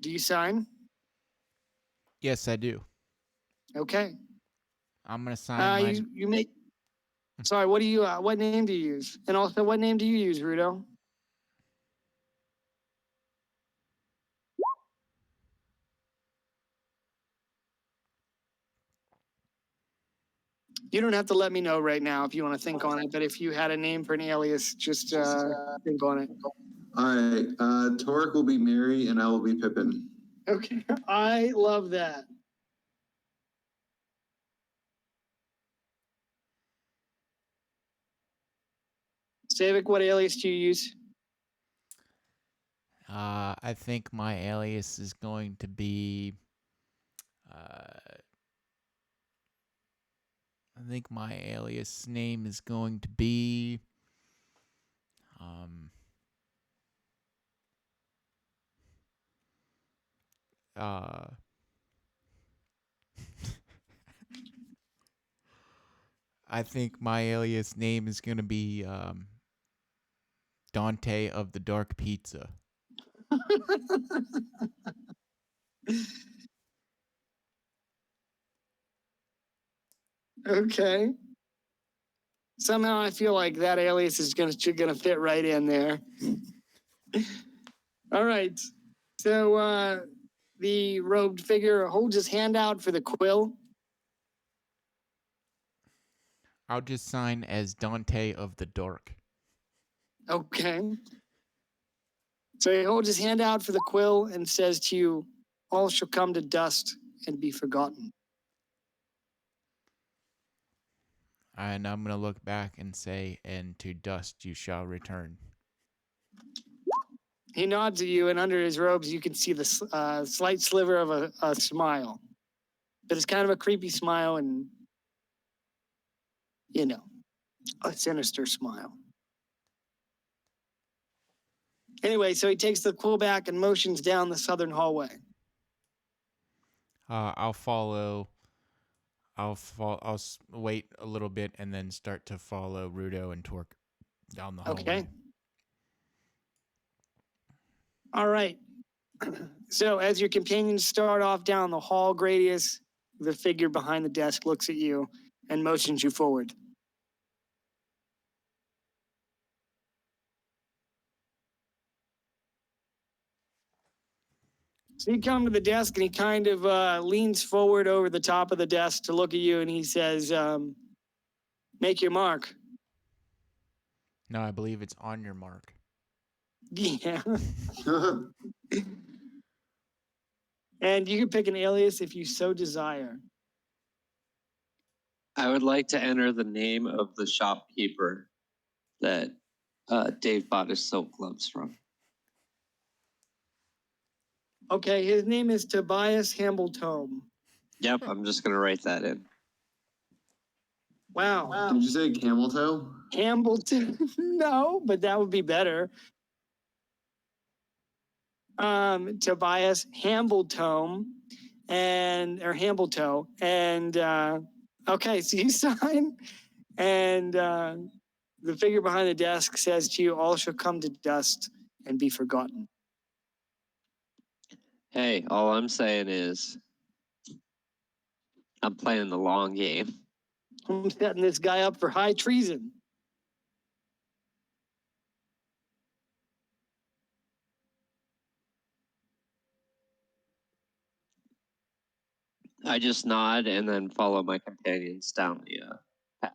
S1: Do you sign?
S4: Yes, I do.
S1: Okay.
S4: I'm gonna sign my.
S1: You make. Sorry, what do you? What name do you use? And also, what name do you use, Rudo? You don't have to let me know right now if you want to think on it. But if you had a name for an alias, just think on it.
S2: All right. Torque will be Mary, and I will be Pippin.
S1: Okay, I love that. Savik, what alias do you use?
S4: I think my alias is going to be. I think my alias name is going to be. Uh, I think my alias name is going to be Dante of the Dark Pizza.
S1: Okay. Somehow I feel like that alias is gonna fit right in there. All right. So the robed figure holds his hand out for the quill.
S4: I'll just sign as Dante of the Dark.
S1: Okay. So he holds his hand out for the quill and says to you, all shall come to dust and be forgotten.
S4: And I'm going to look back and say, and to dust you shall return.
S1: He nods at you, and under his robes, you can see the slight sliver of a smile. But it's kind of a creepy smile and, you know, a sinister smile. Anyway, so he takes the quill back and motions down the southern hallway.
S4: I'll follow. I'll wait a little bit and then start to follow Rudo and Torque down the hallway.
S1: Okay. All right. So as your companions start off down the hall, Gradius, the figure behind the desk, looks at you and motions you forward. So you come to the desk and he kind of leans forward over the top of the desk to look at you and he says, make your mark.
S4: No, I believe it's on your mark.
S1: Yeah. And you can pick an alias if you so desire.
S3: I would like to enter the name of the shopkeeper that Dave bought his silk gloves from.
S1: Okay, his name is Tobias Hambletome.
S3: Yep, I'm just going to write that in.
S1: Wow.
S2: Did you say camel toe?
S1: Hambleton? No, but that would be better. Tobias Hambletome or Hambletoe. And okay, so you sign and the figure behind the desk says to you, all shall come to dust and be forgotten.
S3: Hey, all I'm saying is I'm playing the long game.
S1: I'm setting this guy up for high treason.
S3: I just nod and then follow my companions down the path.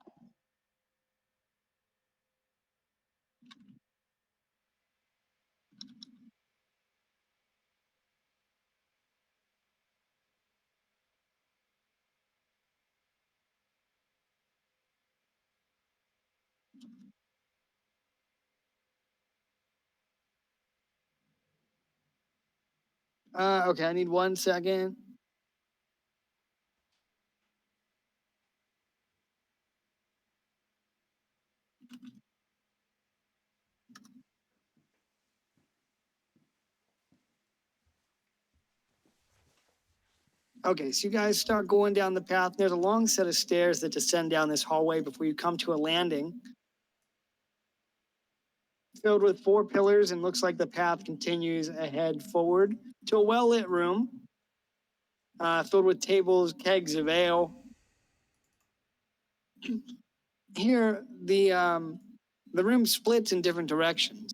S1: Okay, I need 1 second. Okay, so you guys start going down the path. There's a long set of stairs that descend down this hallway before you come to a landing filled with 4 pillars, and looks like the path continues ahead forward to a well-lit room filled with tables, kegs of ale. Here, the room splits in different directions.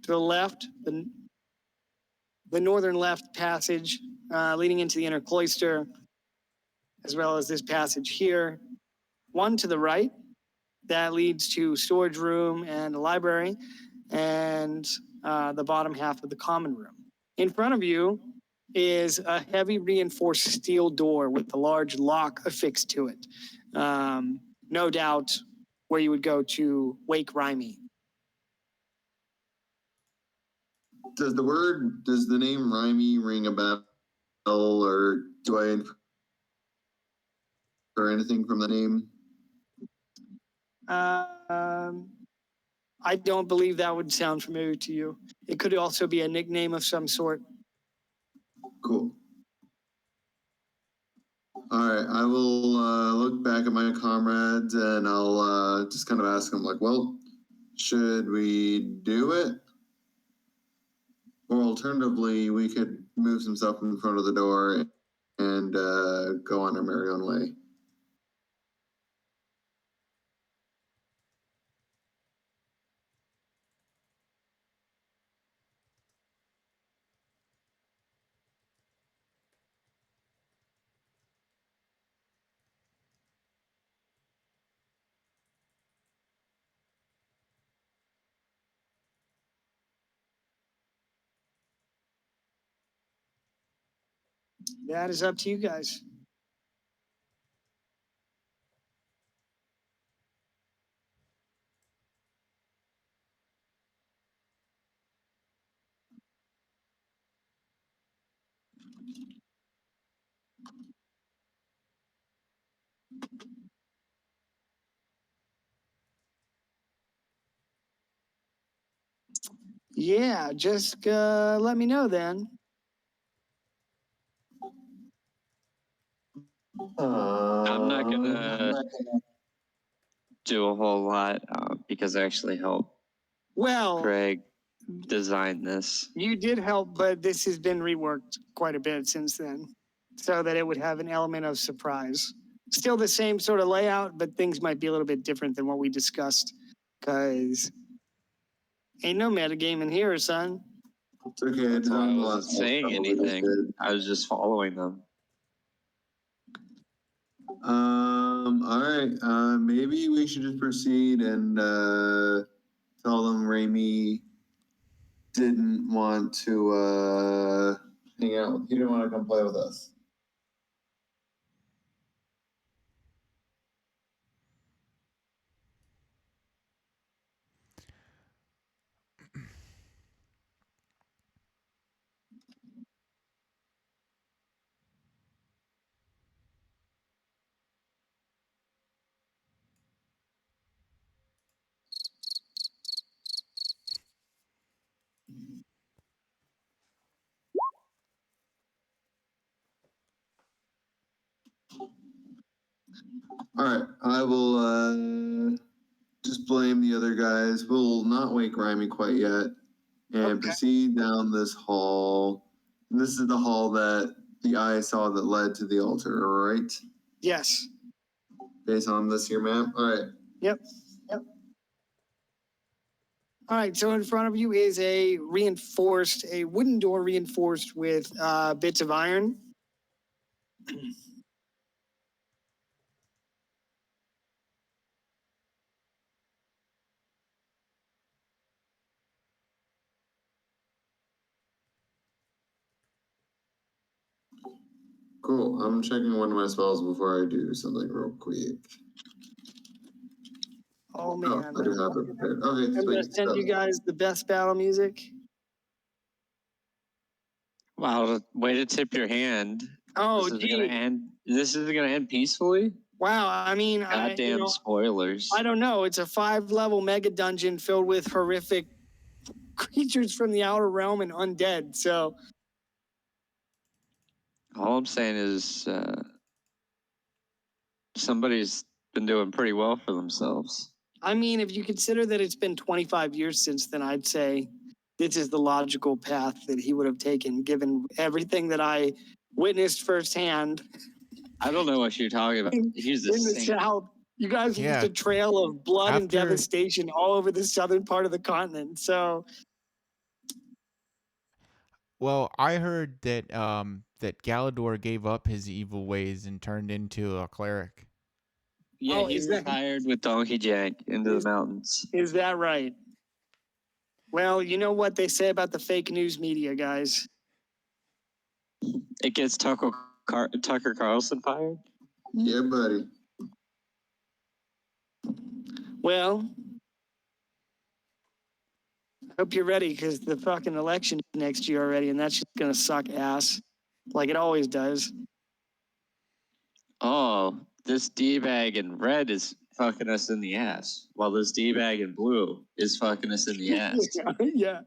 S1: To the left, the northern left passage leading into the inner cloister, as well as this passage here. One to the right, that leads to storage room and a library, and the bottom half of the common room. In front of you is a heavy reinforced steel door with a large lock affixed to it. No doubt where you would go to wake Rhyme.
S2: Does the name Rhyme ring a bell, or do I infer anything from the name?
S1: I don't believe that would sound familiar to you. It could also be a nickname of some sort.
S2: Cool. All right, I will look back at my comrades and I'll just kind of ask them, like, well, should we do it? Or alternatively, we could move some stuff in front of the door and go on our merry own way.
S1: That is up to you guys. Yeah, just let me know then.
S3: I'm not gonna do a whole lot because I actually helped
S1: Well,
S3: Greg design this.
S1: you did help, but this has been reworked quite a bit since then so that it would have an element of surprise. Still the same sort of layout, but things might be a little bit different than what we discussed because ain't no metagame in here, son.
S2: It's okay.
S3: That's why I
S2: designed a lot
S3: wasn't
S2: of stuff
S3: saying
S2: we just
S3: anything.
S2: did.
S3: I was just following them.
S2: All right. Maybe we should just proceed and tell them Ramy didn't want to hang out. He didn't want to come play with us. All right, I will just blame the other guys. We'll not wake Rhyme quite yet, and
S1: Okay.
S2: proceed down this hall. And this is the hall that the eye saw that led to the altar, right?
S1: Yes.
S2: Based on this here map. All right.
S1: Yep. All right, so in front of you is a wooden door reinforced with bits of iron.
S2: Cool. I'm checking one of my spells before I do something real quick.
S1: Oh
S2: Oh,
S1: man.
S2: I do have it prepared. Okay,
S1: I'm gonna
S2: sweet.
S1: send you guys the best battle music.
S3: Wow, way to tip your hand.
S1: Oh,
S3: This isn't gonna end peacefully.
S1: wow. I mean,
S3: Goddamn spoilers.
S1: I don't know. It's a 5-level mega dungeon filled with horrific creatures from the outer realm and undead. So
S3: All I'm saying is somebody's been doing pretty well for themselves.
S1: I mean, if you consider that it's been 25 years since then, I'd say this is the logical path that he would have taken, given everything that I witnessed firsthand.
S3: I don't know what you're talking about. He's the
S1: In the
S3: same.
S1: South, you guys
S4: Yeah.
S1: left a trail of blood and
S4: After-
S1: devastation all over the southern part of the continent. So,
S4: Well, I heard that that Galador gave up his evil ways and turned into a cleric.
S3: Yeah,
S1: Oh,
S3: he
S1: is that-
S3: retired with Donkey Jack into the mountains.
S1: is that right? Well, you know what they say about the fake news media, guys.
S3: It gets Tucker Carlson fired.
S2: Yeah, buddy.
S1: Well, I hope you're ready because the fucking election is next year already, and that's just gonna suck ass, like it always does.
S3: Oh, this D-bag in red is fucking us in the ass, while this D-bag in blue is fucking us in the ass.
S1: Yeah.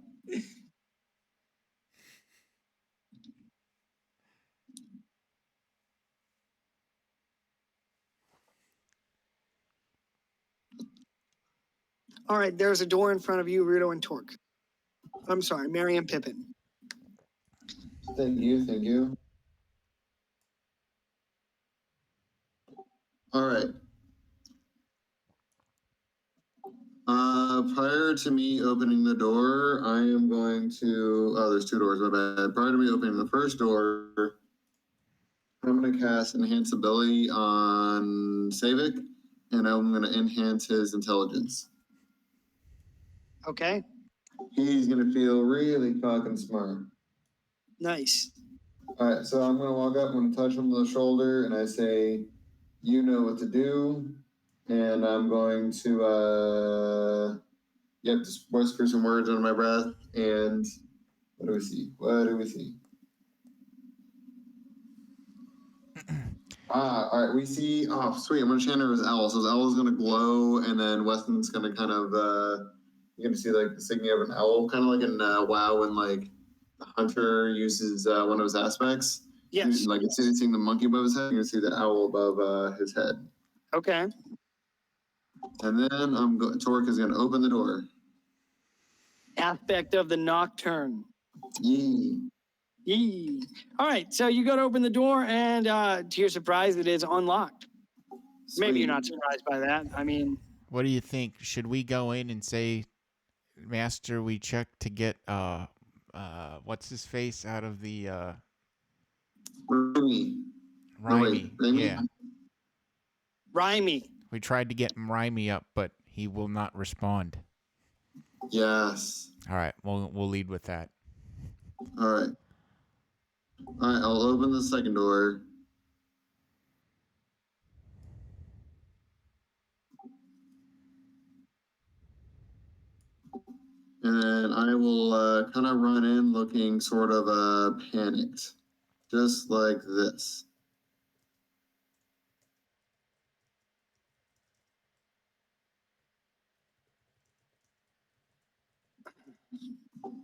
S1: All right, there's a door in front of you, Rudo and Torque. I'm sorry, Mary and Pippin.
S2: Thank you, thank you. All right. Prior to me opening the door, I am going to, oh, there's two doors, my bad. Prior to me opening the first door, I'm going to cast Enhance Ability on Savik, and I'm going to enhance his intelligence.
S1: Okay,
S2: He's going to feel really fucking smart.
S1: nice.
S2: All right, so I'm going to walk up, I'm going to touch him on the shoulder, and I say, you know what to do. And I'm going to, just whisper some words under my breath. And what do we see? What do we see? All right, we see, oh, sweet, I'm going to channel his owl. So his owl is going to glow, and then Weston's going to kind of, you're going to see like the insignia of an owl, kind of like in WoW when like the hunter uses one of his aspects.
S1: Yes.
S2: Like it's seeing the monkey above his head, you're going to see the owl above his head.
S1: Okay.
S2: And then Torque is going to open the door.
S1: Aspect of the nocturne.
S2: Yee.
S1: Yee. All right, so you go to open the door, and to your surprise, it is unlocked. Maybe you're not surprised by that. I mean,
S4: What do you think? Should we go in and say, Master, we checked to get what's his face out of the
S2: Remy.
S4: Rhymy?
S2: Remy?
S4: Yeah.
S1: Rhymy.
S4: We tried to get Rhymy up, but he will not respond.
S2: Yes.
S4: All right, we'll lead with that.
S2: All right. All right, I'll open the second door. And then I will kind of run in looking sort of panicked, just like this.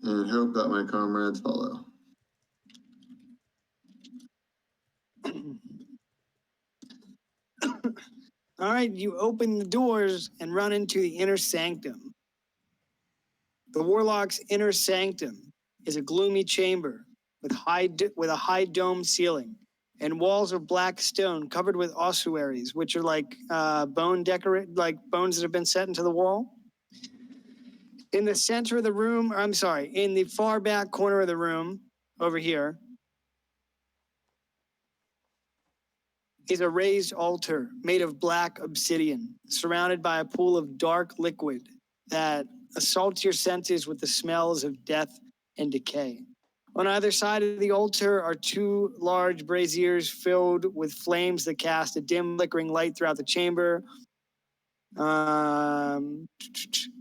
S2: And hope that my comrades follow.
S1: All right, you open the doors and run into the inner sanctum. The warlock's inner sanctum is a gloomy chamber with a high dome ceiling and walls of black stone covered with ossuaries, which are like bones that have been set into the wall. In the center of the room, in the far back corner of the room, over here, is a raised altar made of black obsidian, surrounded by a pool of dark liquid that assaults your senses with the smells of death and decay. On either side of the altar are two large braziers filled with flames that cast a dim flickering light throughout the chamber. A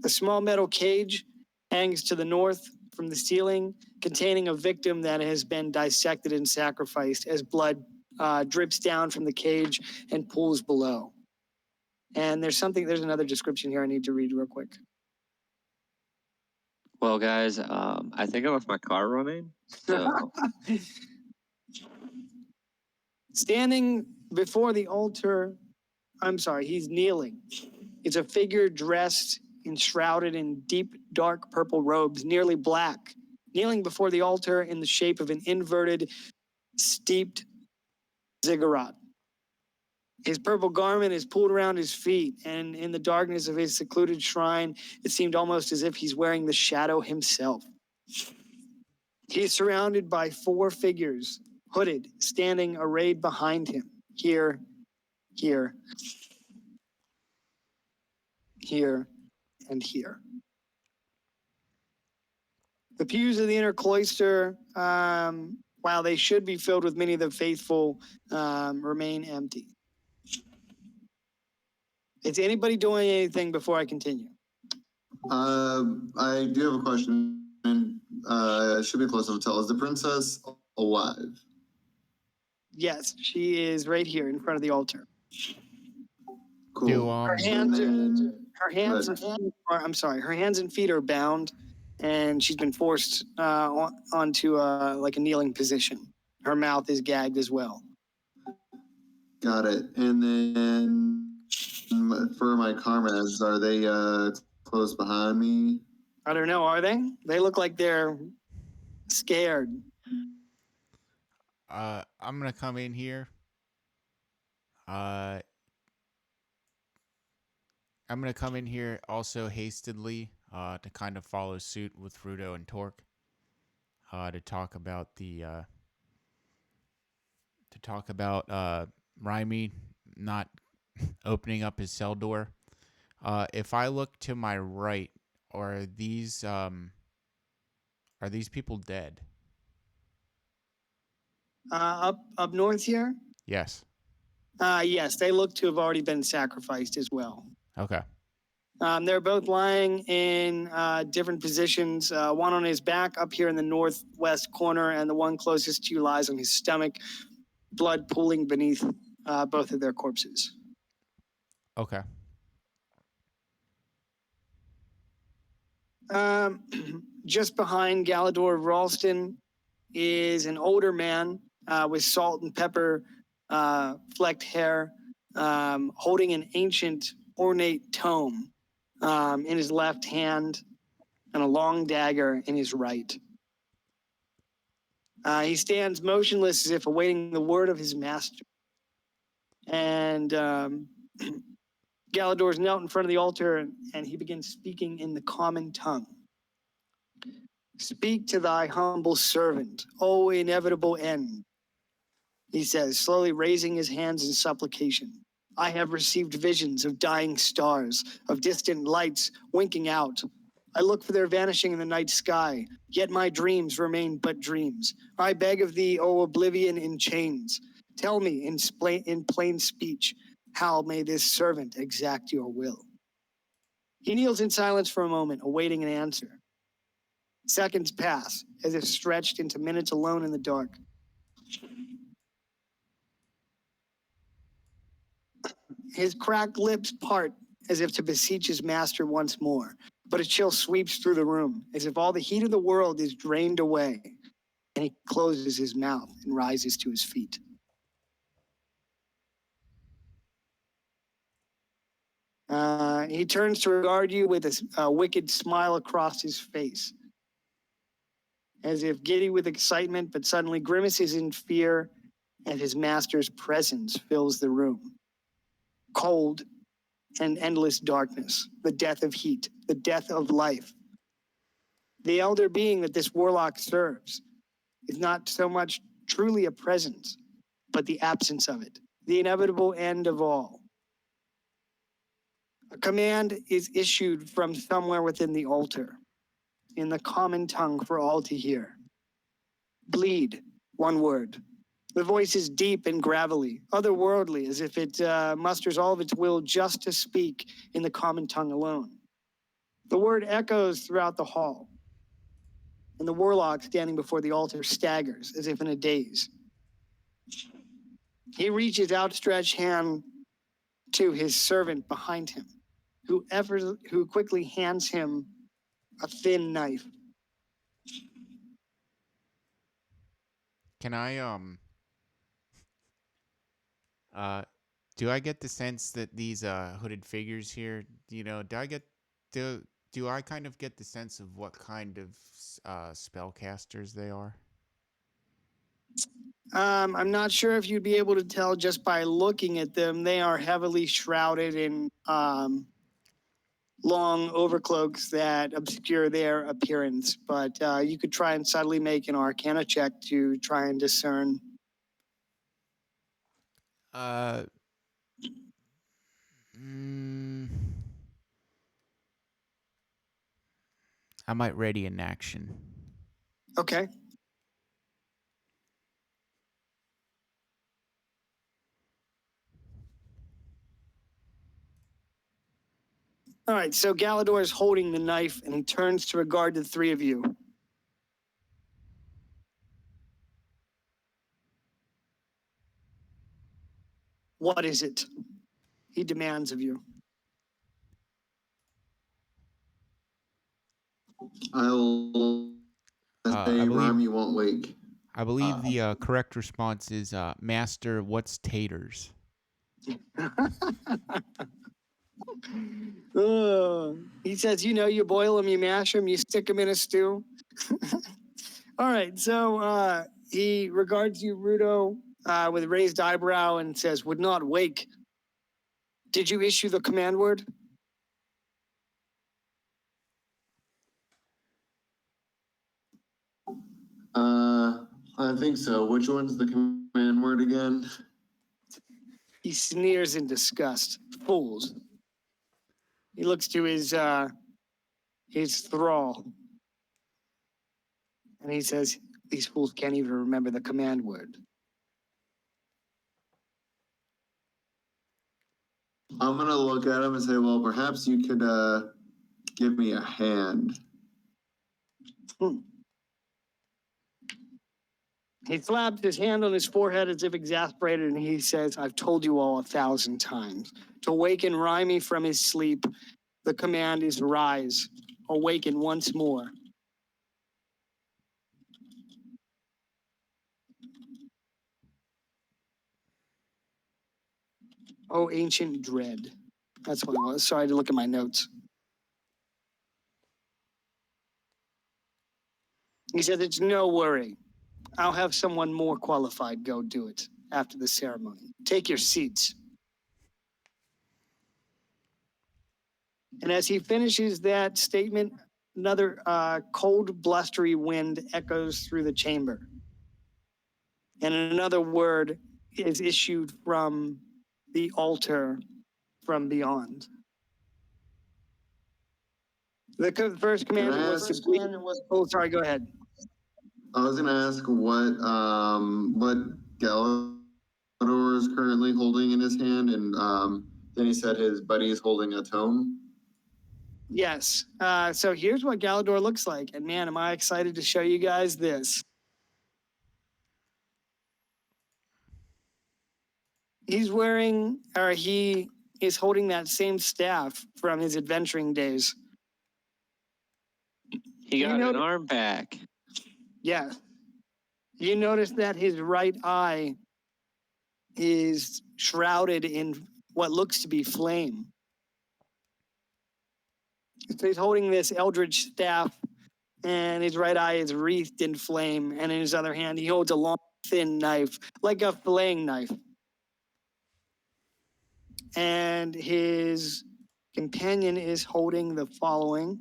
S1: small metal cage hangs to the north from the ceiling, containing a victim that has been dissected and sacrificed as blood drips down from the cage and pools below. And there's another description here I need to read real quick.
S3: Well, guys, I think I left my car running. So
S1: Standing before the altar, he's kneeling. It's a figure dressed and shrouded in deep, dark purple robes, nearly black, kneeling before the altar in the shape of an inverted, steeped ziggurat. His purple garment is pulled around his feet, and in the darkness of his secluded shrine, it seemed almost as if he's wearing the shadow himself. He's surrounded by four figures, hooded, standing arrayed behind him. Here, here, here, and here. The pews of the inner cloister, while they should be filled with many of the faithful, remain empty. Is anybody doing anything before I continue?
S2: I do have a question, and should be close enough to tell. Is the princess alive?
S1: Yes, she is right here in front of the altar.
S2: Cool.
S4: Do
S1: Her
S2: And
S1: hands,
S2: then,
S1: her hands,
S2: Good.
S1: I'm sorry, her hands and feet are bound, and she's been forced onto like a kneeling position. Her mouth is gagged as well.
S2: got it. And then for my comrades, are they close behind me?
S1: I don't know, are they? They look like they're scared.
S4: I'm gonna come in here. I'm gonna come in here also hastily to kind of follow suit with Fruto and Torque to talk about Raimi not opening up his cell door. If I look to my right, are these people dead?
S1: Up north here?
S4: Yes.
S1: Yes, they look to have already been sacrificed as well.
S4: Okay.
S1: They're both lying in different positions. One on his back up here in the northwest corner, and the one closest to you lies on his stomach, blood pooling beneath both of their corpses.
S4: Okay.
S1: Just behind Galador of Ralston is an older man with salt and pepper flecked hair, holding an ancient ornate tome in his left hand and a long dagger in his right. He stands motionless as if awaiting the word of his master. And Galador's knelt in front of the altar and he begins speaking in the common tongue. Speak to thy humble servant, O inevitable end, he says, slowly raising his hands in supplication. I have received visions of dying stars, of distant lights winking out. I look for their vanishing in the night sky, yet my dreams remain but dreams. I beg of thee, O oblivion in chains, tell me in plain speech, how may this servant exact your will? He kneels in silence for a moment, awaiting an answer. Seconds pass, as if stretched into minutes alone in the dark. His cracked lips part as if to beseech his master once more, but a chill sweeps through the room, as if all the heat of the world is drained away, and he closes his mouth and rises to his feet. He turns to regard you with a wicked smile across his face, as if giddy with excitement, but suddenly grimaces in fear, and his master's presence fills the room. Cold and endless darkness, the death of heat, the death of life. The elder being that this warlock serves is not so much truly a presence, but the absence of it, the inevitable end of all. A command is issued from somewhere within the altar, in the common tongue for all to hear. Bleed, one word. The voice is deep and gravelly, otherworldly, as if it musters all of its will just to speak in the common tongue alone. The word echoes throughout the hall, and the warlock standing before the altar staggers as if in a daze. He reaches outstretched hand to his servant behind him, who quickly hands him a thin knife.
S4: Can I do I get the sense that these hooded figures here, do I kind of get the sense of what kind of spellcasters they are?
S1: I'm not sure if you'd be able to tell just by looking at them. They are heavily shrouded in long overcloaks that obscure their appearance, but you could try and subtly make an arcana check to try and discern.
S4: I might ready an action.
S1: Okay. All right, so Galador is holding the knife and he turns to regard the three of you. What is it? He demands of you.
S2: I'll
S4: I
S2: say,
S4: believe-
S2: Rhyme, you won't wake.
S4: I believe the correct response is Master, what's taters?
S1: He says, you know, you boil them, you mash them, you stick them in a stew. All right, so he regards you, Rudo, with raised eyebrow and says, would not wake. Did you issue the command word?
S2: I think so. Which one's the command word again?
S1: He sneers in disgust. Fools. He looks to his thrall. And he says, these fools can't even remember the command word.
S2: I'm gonna look at him and say, well, perhaps you could give me a hand.
S1: He slaps his hand on his forehead as if exasperated, and he says, I've told you all 1,000 times. To awaken Rhymy from his sleep, the command is rise. Awaken once more. Oh, ancient dread. That's what it was. Sorry to look at my notes. He said, it's no worry. I'll have someone more qualified go do it after the ceremony. Take your seats. And as he finishes that statement, another cold, blustery wind echoes through the chamber. And another word is issued from the altar from beyond. The first command was to bleed. Oh, sorry, go ahead.
S2: I was gonna ask what Galador is currently holding in his hand, and then he said his buddy is holding a tome.
S1: Yes. So here's what Galador looks like. And man, am I excited to show you guys this. He is holding that same staff from his adventuring days.
S3: He got an arm back.
S1: Yeah. You notice that his right eye is shrouded in what looks to be flame. So he's holding this eldritch staff, and his right eye is wreathed in flame, and in his other hand, he holds a long, thin knife, like a filleting knife. And his companion is holding the following.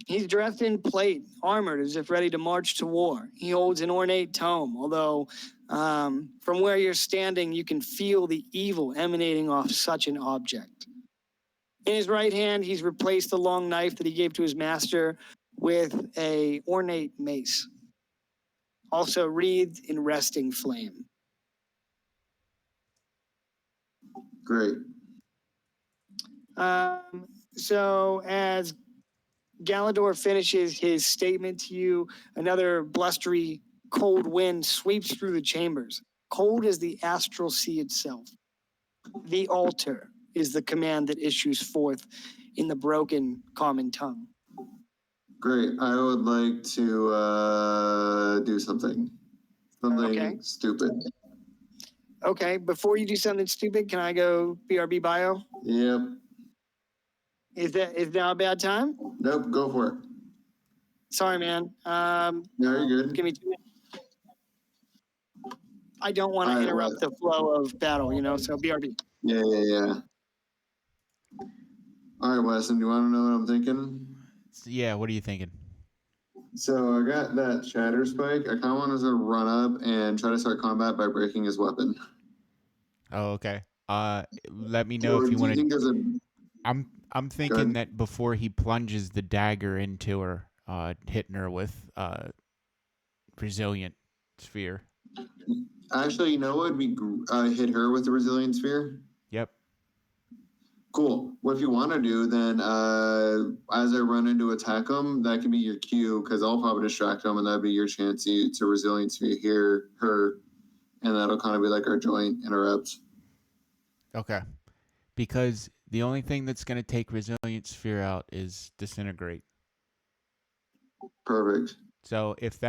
S1: He's dressed in plate, armored as if ready to march to war. He holds an ornate tome, although from where you're standing, you can feel the evil emanating off such an object. In his right hand, he's replaced the long knife that he gave to his master with an ornate mace, also wreathed in resting flame.
S2: Great.
S1: So as Galador finishes his statement to you, another blustery, cold wind sweeps through the chambers, cold as the astral sea itself. The altar is the command that issues forth in the broken common tongue.
S2: Great. I would like to do something.
S1: Okay.
S2: Stupid.
S1: Okay, before you do something stupid, can I go BRB bio?
S2: Yep.
S1: Is now a bad time?
S2: Nope. Go for it.
S1: Sorry, man.
S2: No, you're good.
S1: Give me 2 minutes. I don't want to
S2: All right,
S1: interrupt the flow of battle, so BRB.
S2: Yeah. All right, Weston, do you want to know what I'm thinking?
S4: Yeah, what are you thinking?
S2: So I got that shatter spike. I kind of want to run up and try to start combat by breaking his weapon.
S4: Oh, okay. Let me know
S2: Or
S4: if you
S2: do you
S4: want to.
S2: think there's a
S4: I'm thinking
S2: good?
S4: that before he plunges the dagger into her, hitting her with resilient sphere.
S2: Actually, you know what? We hit her with the resilient sphere.
S4: Yep.
S2: Cool. What if you want to do then? As I run in to attack them, that can be your cue because I'll probably distract them, and that'd be your chance to resilient sphere here her, and that'll kind of be like our joint interrupt.
S4: Okay. Because the only thing that's going to take resilient sphere out is disintegrate.
S2: Perfect.
S4: So if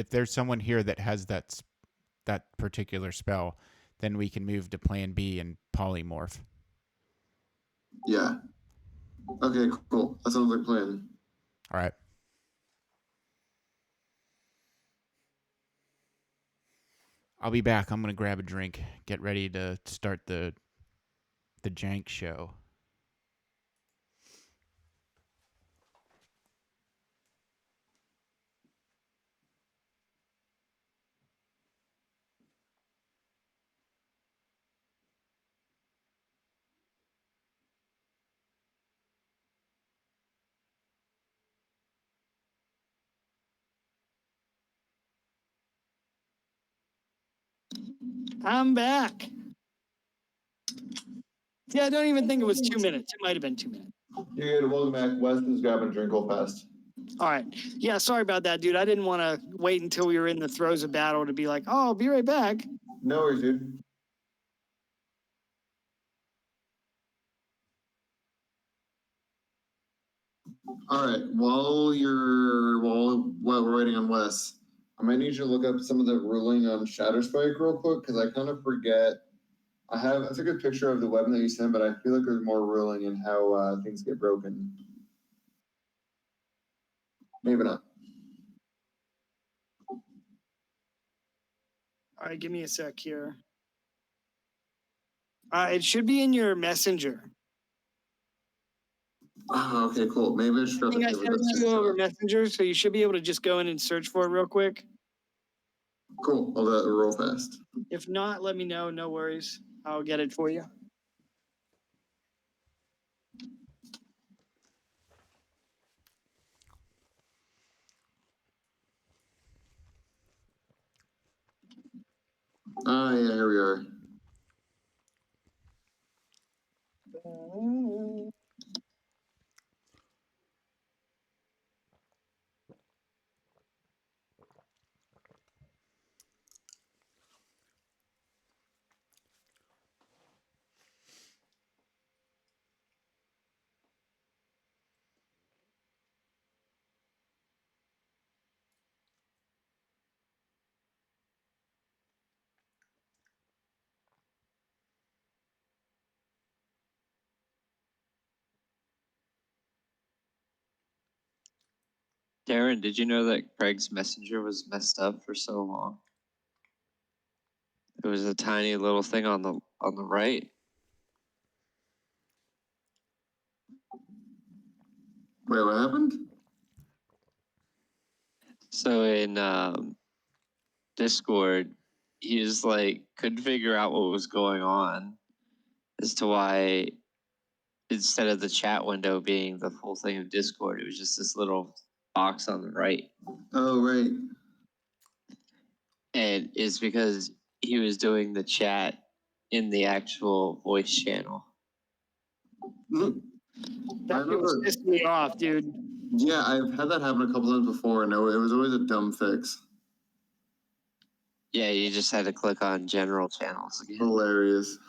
S4: there's someone here that has that particular spell, then we can move to plan B and polymorph.
S2: Yeah. Okay. Cool. That sounds like a plan.
S4: All right. I'll be back. I'm gonna grab a drink. Get ready to start the jank show.
S1: I'm back. Yeah, I don't even think it was 2 minutes. It might have been 2 minutes.
S2: You're good. Welcome back. Weston's grabbing a drink real fast.
S1: All right. Yeah, sorry about that, dude. I didn't want to wait until we were in the throes of battle to be like, oh, I'll be right back.
S2: No worries, dude. All right. While we're waiting on Wes, I might need you to look up some of the ruling on Shatterspike real quick because I kind of forget. I took a picture of the weapon that you sent, but I feel like there's more ruling in how things get broken. Maybe not.
S1: All right, give me a sec here. It should be in your messenger.
S2: Oh, okay, cool. Maybe I should.
S1: I think I sent it to you over messenger, so you should be able to just go in and search for it real quick.
S2: Cool. I'll do that real fast.
S1: If not, let me know. No worries. I'll get it for you.
S2: Ah, yeah, here we are.
S3: Darren, did you know that Craig's messenger was messed up for so long? It was a tiny little thing on the right.
S2: Wait, what happened?
S3: So in Discord, he was like couldn't figure out what was going on as to why instead of the chat window being the full thing of Discord, it was just this little box on the right.
S2: Oh, right.
S3: And it's because he was doing the chat in the actual voice channel.
S2: Mhm.
S1: That shit was pissing me off, dude.
S2: Yeah, I've had that happen a couple times before, and it was always a dumb fix.
S3: Yeah, you just had to click on general channels again.
S2: Hilarious.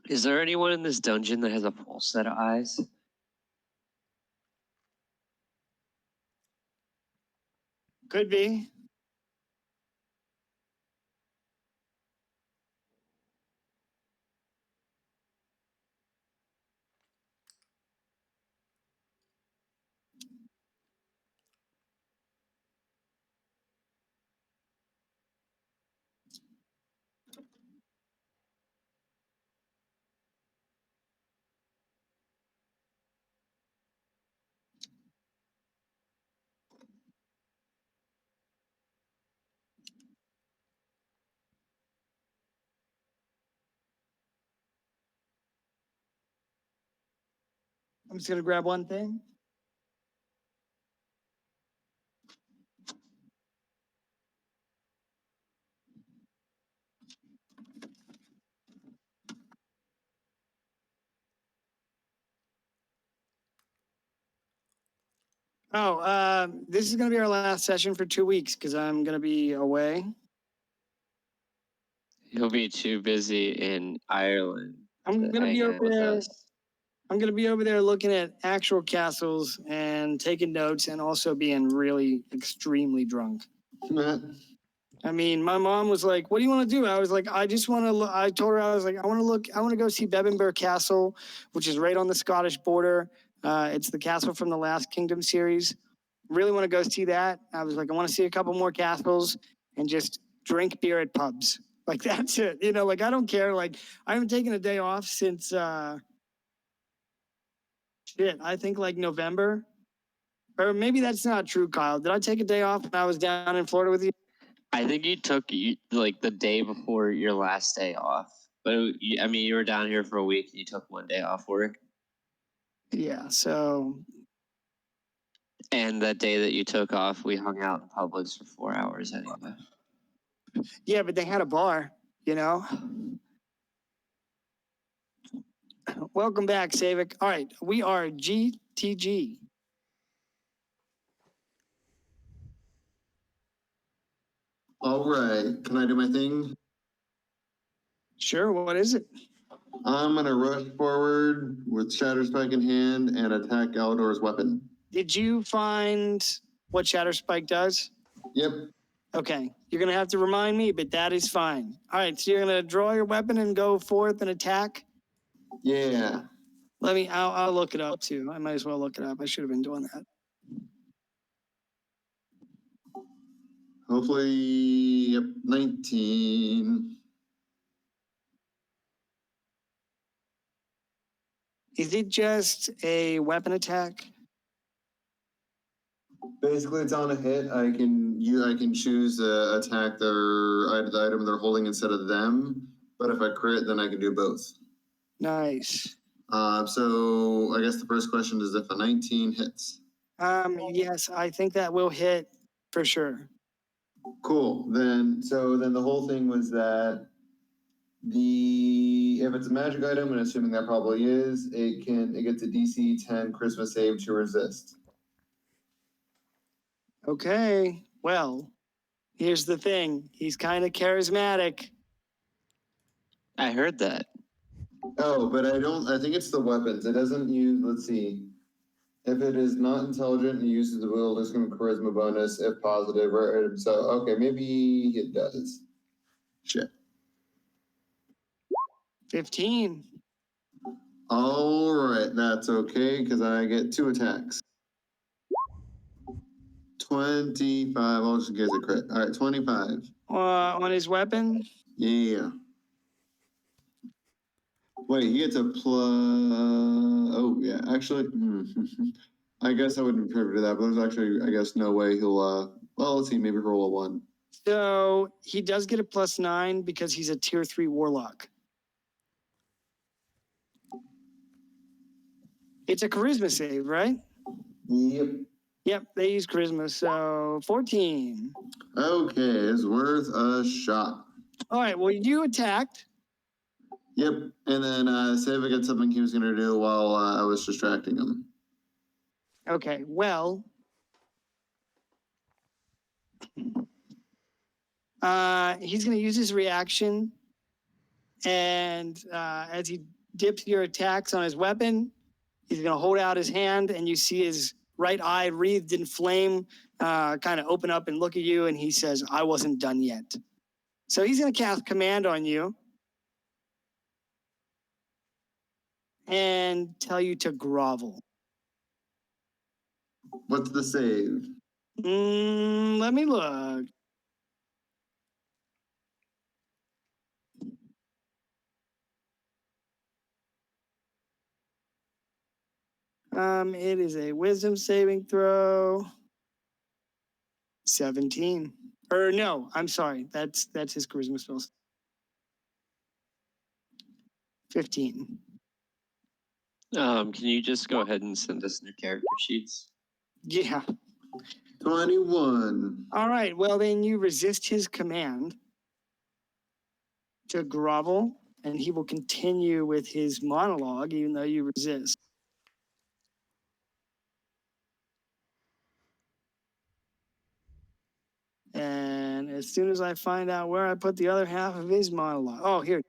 S3: Is there anyone in this dungeon that has a full set of eyes?
S1: Could be. I'm just gonna grab one thing. Oh, this is gonna be our last session for 2 weeks because I'm gonna be away.
S3: He'll be too busy in Ireland
S1: I'm
S3: to
S1: gonna
S3: hang
S1: be
S3: out
S1: over
S3: with
S1: there.
S3: us.
S1: I'm gonna be over there looking at actual castles and taking notes and also being really extremely drunk. I mean, my mom was like, "What do you want to do?" I was like, "I just want to." I told her I was like, "I want to look. I want to go see Bebbanburg Castle, which is right on the Scottish border. It's the castle from the Last Kingdom series. Really want to go see that." I was like, "I want to see a couple more castles and just drink beer at pubs. Like that's it. You know, like I don't care. Like I haven't taken a day off since shit. I think like November, or maybe that's not true, Kyle. Did I take a day off when I was down in Florida with you?
S3: I think you took like the day before your last day off. But I mean, you were down here for a week and you took one day off work.
S1: Yeah. So
S3: And that day that you took off, we hung out in Publix for 4 hours anyway.
S1: yeah, but they had a bar. You know. Welcome back, Savik. All right, we are GTG.
S2: All right, can I do my thing?
S1: Sure, what is it?
S2: I'm gonna rush forward with Shatterspike in hand and attack Galador's weapon.
S1: Did you find what Shatterspike does?
S2: Yep.
S1: Okay, you're gonna have to remind me, but that is fine. All right, so you're gonna draw your weapon and go forth and attack.
S2: Yeah.
S1: I'll look it up too. I might as well look it up. I should have been doing that.
S2: Hopefully, yep, 19.
S1: Is it just a weapon attack?
S2: Basically, it's on a hit. I can choose to attack the item they're holding instead of them. But if I crit, then I can do both.
S1: Nice.
S2: So I guess the first question is if a 19 hits.
S1: Yes, I think that will hit for sure.
S2: Cool. Then the whole thing was that if it's a magic item, and assuming that probably is, it gets a DC 10 Charisma save to resist.
S1: Okay, well, here's the thing. He's kind of charismatic.
S3: I heard that.
S2: Oh, but I think it's the weapons. It doesn't use, let's see. If it is not intelligent and uses the will, it's going to charisma bonus if positive, or so. Okay, maybe it does. Shit.
S1: 15.
S2: All right, that's okay because I get 2 attacks. 25. I'll just get a crit. All right, 25.
S1: On his weapon?
S2: Yeah. Wait, he gets a plus. Oh, yeah. Actually, I guess I wouldn't be privy to that, but there's actually, I guess, no way he'll. Well, let's see. Maybe roll a 1.
S1: So he does get a +9 because he's a tier 3 warlock. It's a charisma save, right?
S2: Yep.
S1: Yep, they use charisma, so 14.
S2: Okay, it's worth a shot.
S1: All right, well, you attacked.
S2: Yep, and then Savik had something he was going to do while I was distracting him.
S1: Okay, well, he's going to use his reaction, and as he dips your attacks on his weapon, he's going to hold out his hand, and you see his right eye wreathed in flame kind of open up and look at you, and he says, "I wasn't done yet." So he's going to cast command on you and tell you to grovel.
S2: What's the save?
S1: Let me look. It is a wisdom saving throw. 17. Or no, I'm sorry. That's his charisma spell. 15.
S3: Can you just go ahead and send us new character sheets?
S1: Yeah.
S2: 21.
S1: All right. Well, then you resist his command to grovel, and he will continue with his monologue, even though you resist. And as soon as I find out where I put the other half of his monologue, oh, here.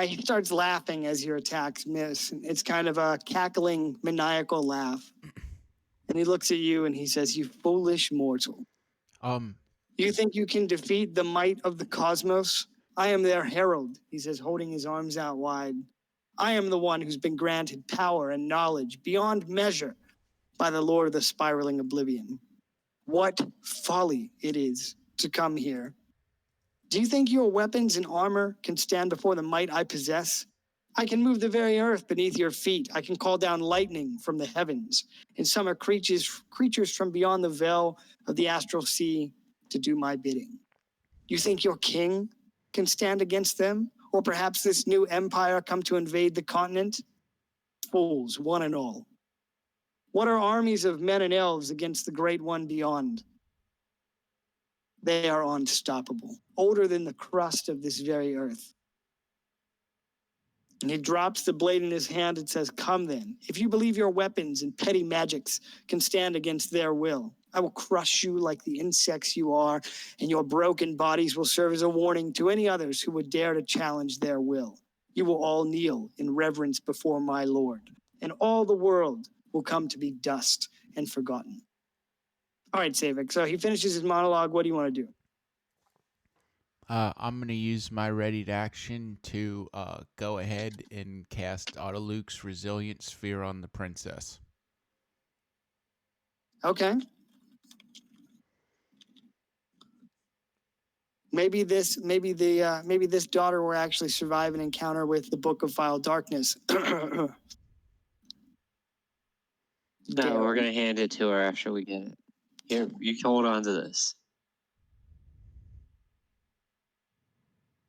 S1: He starts laughing as your attacks miss. It's kind of a cackling, maniacal laugh. And he looks at you and he says, "You foolish mortal. You think you can defeat the might of the cosmos? I am their herald," he says, holding his arms out wide. "I am the one who's been granted power and knowledge beyond measure by the Lord of the spiraling oblivion. What folly it is to come here. Do you think your weapons and armor can stand before the might I possess? I can move the very earth beneath your feet. I can call down lightning from the heavens and summon creatures from beyond the veil of the astral sea to do my bidding. You think your king can stand against them? Or perhaps this new empire come to invade the continent? Fools, one and all. What are armies of men and elves against the great one beyond? They are unstoppable, older than the crust of this very earth." And he drops the blade in his hand and says, "Come then, if you believe your weapons and petty magics can stand against their will, I will crush you like the insects you are, and your broken bodies will serve as a warning to any others who would dare to challenge their will. You will all kneel in reverence before my Lord, and all the world will come to be dust and forgotten." All right, Savik. So he finishes his monologue. What do you want to do?
S4: I'm gonna use my ready to action to go ahead and cast Autoluke's Resilient Sphere on the princess.
S1: Okay. Maybe this daughter will actually survive an encounter with the Book of Vile Darkness.
S3: No, we're gonna hand it to her after we get it. Here, you can hold on to this.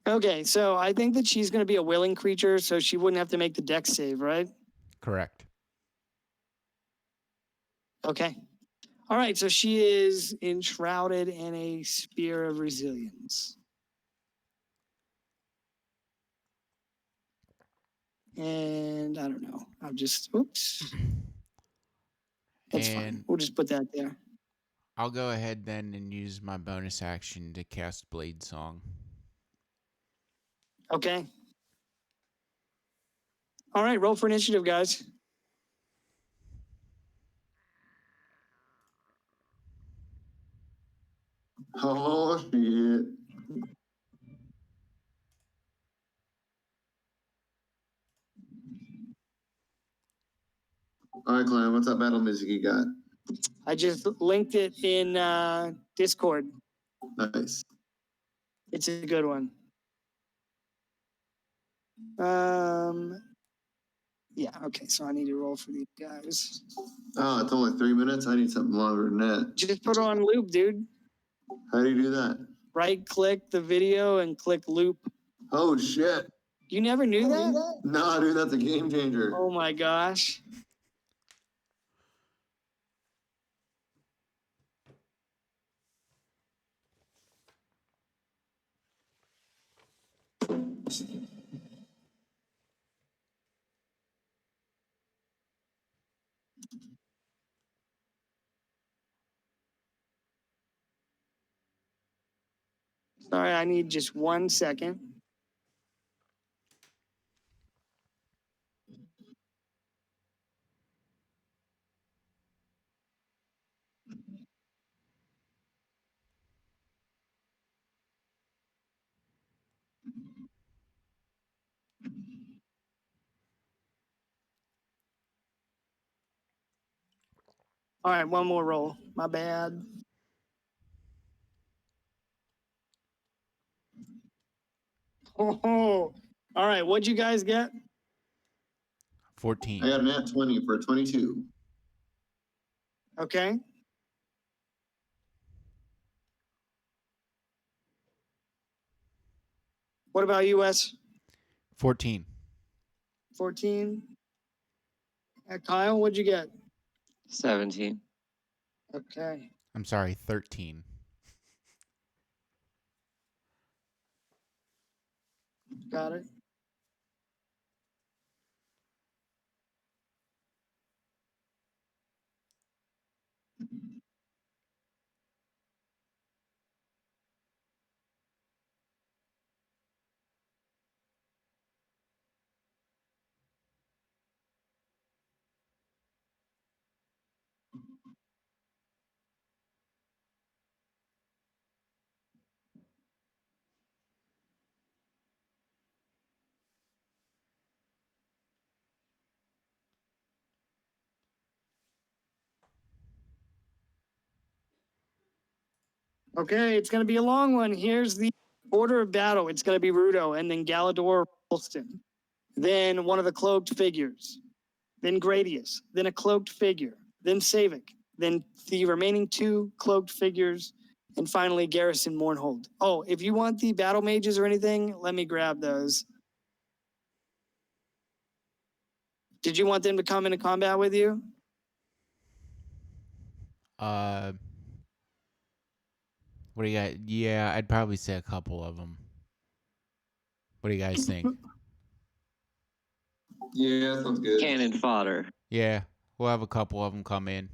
S1: Okay, so I think that she's going to be a willing creature, so she wouldn't have to make the dex save, right?
S4: Correct.
S1: Okay. All right, so she is enshrouded in a spear of resilience. And I don't know. I'll just, oops. That's fine.
S4: And
S1: We'll just put that there.
S4: I'll go ahead then and use my bonus action to cast Blade Song.
S1: Okay. All right, roll for initiative, guys.
S2: Oh, shit. All right, Clan, what's that battle music you got?
S1: I just linked it in Discord.
S2: Nice.
S1: It's a good one. Yeah, okay, so I need to roll for these guys.
S2: Oh, it's only 3 minutes? I need something longer than that.
S1: Just put it on loop, dude.
S2: How do you do that?
S1: Right click the video and click loop.
S2: Oh, shit.
S1: You never knew that?
S2: No, dude, that's a game changer.
S1: Oh my gosh. Sorry, I need just 1 second. All right, one more roll. My bad. All right, what'd you guys get?
S4: 14.
S2: I got an at 20 for 22.
S1: Okay. What about you, Wes?
S4: 14.
S1: 14. Kyle, what'd you get?
S3: 17.
S1: Okay.
S4: I'm sorry, 13.
S1: Got it. Okay, it's going to be a long one. Here's the order of battle. It's going to be Rudo, and then Galador, Rolston, then one of the cloaked figures, then Gradius, then a cloaked figure, then Savik, then the remaining 2 cloaked figures, and finally Garrison Mournhold. Oh, if you want the battle mages or anything, let me grab those. Did you want them to come into combat with you?
S4: What do you got? Yeah, I'd probably say a couple of them. What do you guys think?
S2: Yeah, sounds good.
S3: Cannon fodder.
S4: Yeah, we'll have a couple of them come in.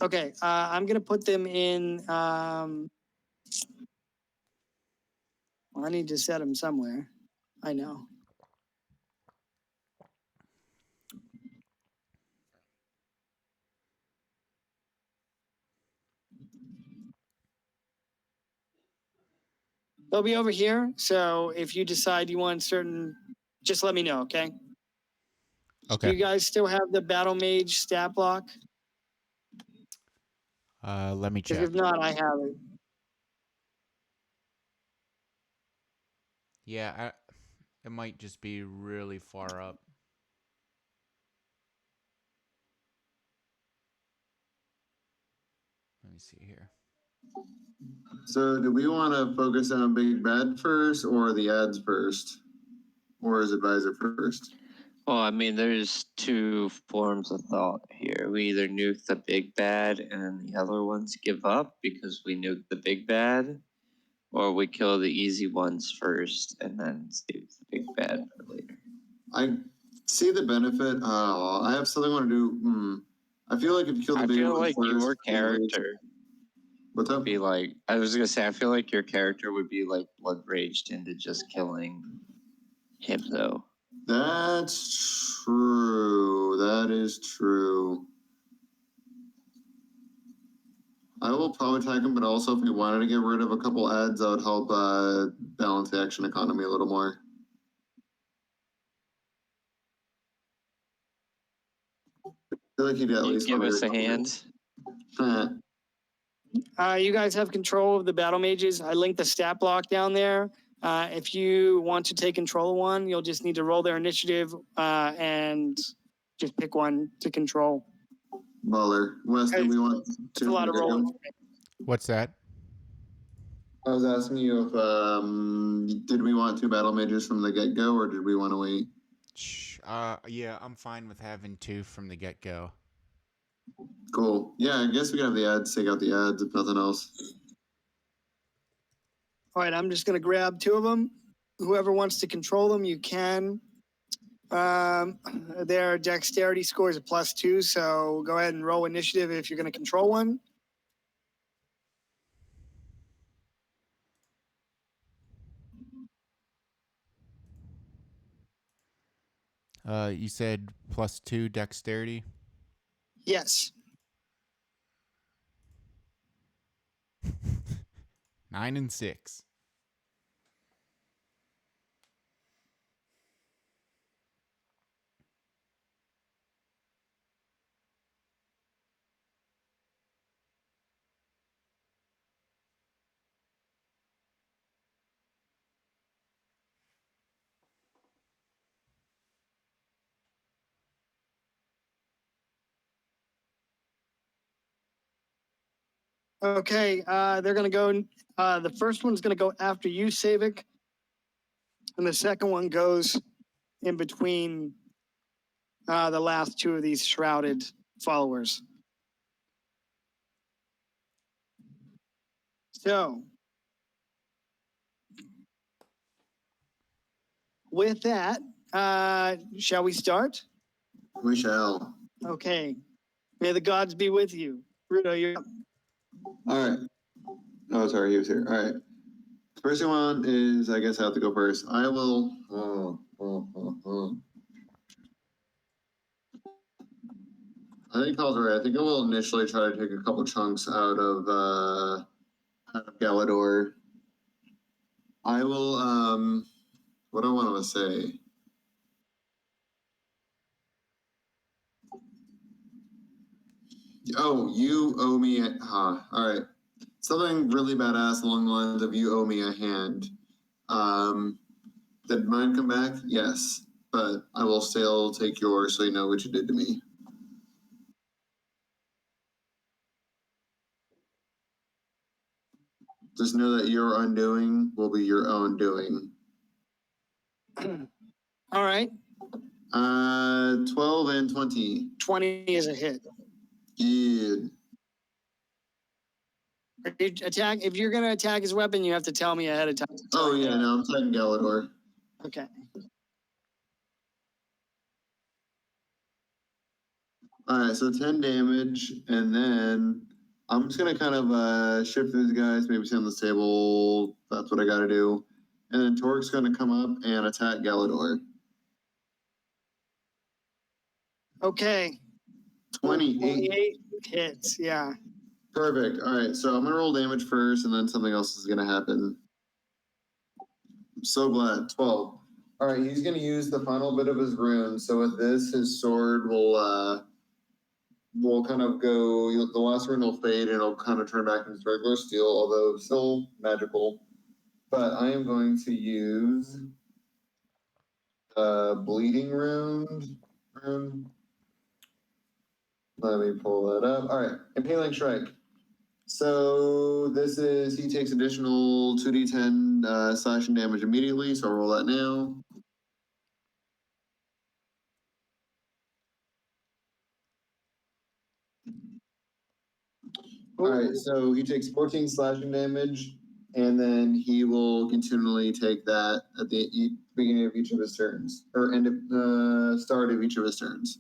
S1: Okay, I'm going to put them in. Well, I need to set them somewhere. I know. They'll be over here. So if you decide you want certain, just let me know, okay?
S4: Okay.
S1: Do you guys still have the Battle Mage stat block?
S4: Let me
S1: Because
S4: check.
S1: if not, I have it.
S4: Yeah, it might just be really far up. Let me see here.
S2: So do we want to focus on Big Bad first or the ads first? Or is Advisor first?
S3: Well, I mean, there's 2 forms of thought here. We either nuke the big bad and then the other ones give up because we nuke the big bad, or we kill the easy ones first and then save the big bad for later.
S2: I see the benefit. I have something I want to do. I feel like if you kill the
S3: I
S2: big
S3: feel
S2: one
S3: like
S2: first,
S3: your character
S2: What's up?
S3: would be like, I was gonna say, I feel like your character would be like blood raged into just killing him though.
S2: That's true. That is true. I will probably tag him, but also if we wanted to get rid of a couple ads, that would help balance the action economy a little more. I feel like he'd at
S3: You
S2: least
S3: give
S2: want
S3: us
S2: to
S3: a hand.
S1: You guys have control of the Battle Mages. I linked the stat block down there. If you want to take control of one, you'll just need to roll their initiative and just pick one to control.
S2: Baller. Wes, do we want
S1: It's a lot of rolling.
S4: What's that?
S2: I was asking you if did we want 2 battle mages from the get-go or did we want to wait?
S4: Yeah, I'm fine with having 2 from the get-go.
S2: Cool. Yeah, I guess we can have the ads, take out the ads if nothing else.
S1: All right, I'm just going to grab 2 of them. Whoever wants to control them, you can. Their dexterity score is a +2, so go ahead and roll initiative if you're going to control one.
S4: You said +2 dexterity?
S1: Yes.
S4: 9 and 6.
S1: Okay, they're gonna go, the first one's gonna go after you, Savik. And the second one goes in between the last two of these shrouded followers. So, with that, shall we start?
S2: We shall.
S1: Okay. May the gods be with you. Rudo, you're up.
S2: All right. Oh, sorry, he was here. All right. First one is, I guess I have to go first. I will. I think Paul's right. I think I will initially try to take a couple chunks out of Galador. I will. What do I want to say? Oh, you owe me. All right. Something really badass along the lines of you owe me a hand. Did mine come back? Yes, but I will still take yours so you know what you did to me. Just know that your undoing will be your own doing.
S1: All right.
S2: 12 and 20.
S1: 20 is a hit.
S2: Good.
S1: If you're gonna attack his weapon, you have to tell me ahead of time.
S2: Oh yeah, no, I'm attacking Galador.
S1: Okay.
S2: All right, so 10 damage, and then I'm just gonna kind of shift these guys, maybe sit on this table. That's what I gotta do. And then Torque's gonna come up and attack Galador.
S1: Okay.
S2: 28.
S1: 28 hits, yeah.
S2: Perfect. All right, so I'm gonna roll damage first, and then something else is gonna happen. I'm so glad. 12. All right, he's gonna use the final bit of his rune. So with this, his sword will kind of go. The last rune will fade, and it'll kind of turn back into regular steel, although still magical. But I am going to use bleeding rune. Let me pull that up. All right, impaling strike. So this is, he takes additional 2d10 slashing damage immediately, so I'll roll that now. All right, so he takes 14 slashing damage, and then he will continually take that at the beginning of each of his turns, or end of start of each of his turns.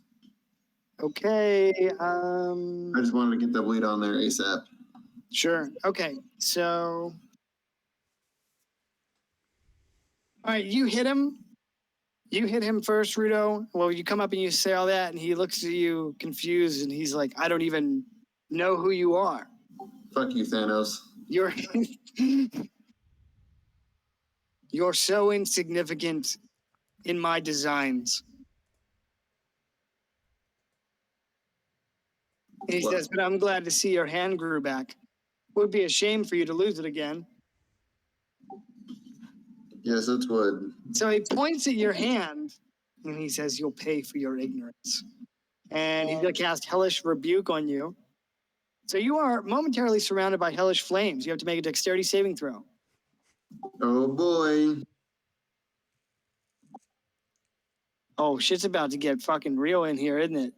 S1: Okay.
S2: I just wanted to get that bleed on there ASAP.
S1: Sure. Okay. So, all right, you hit him. You hit him first, Rudo. Well, you come up and you say all that, and he looks at you confused, and he's like, I don't even know who you are.
S2: Fuck you, Thanos.
S1: You're you're so insignificant in my designs. And he says, but I'm glad to see your hand grew back. Would be a shame for you to lose it again.
S2: Yes, it would.
S1: So he points at your hand and he says, you'll pay for your ignorance. And he's going to cast Hellish Rebuke on you. So you are momentarily surrounded by hellish flames. You have to make a dexterity saving throw.
S2: Oh boy.
S1: Oh, shit's about to get fucking real in here, isn't it?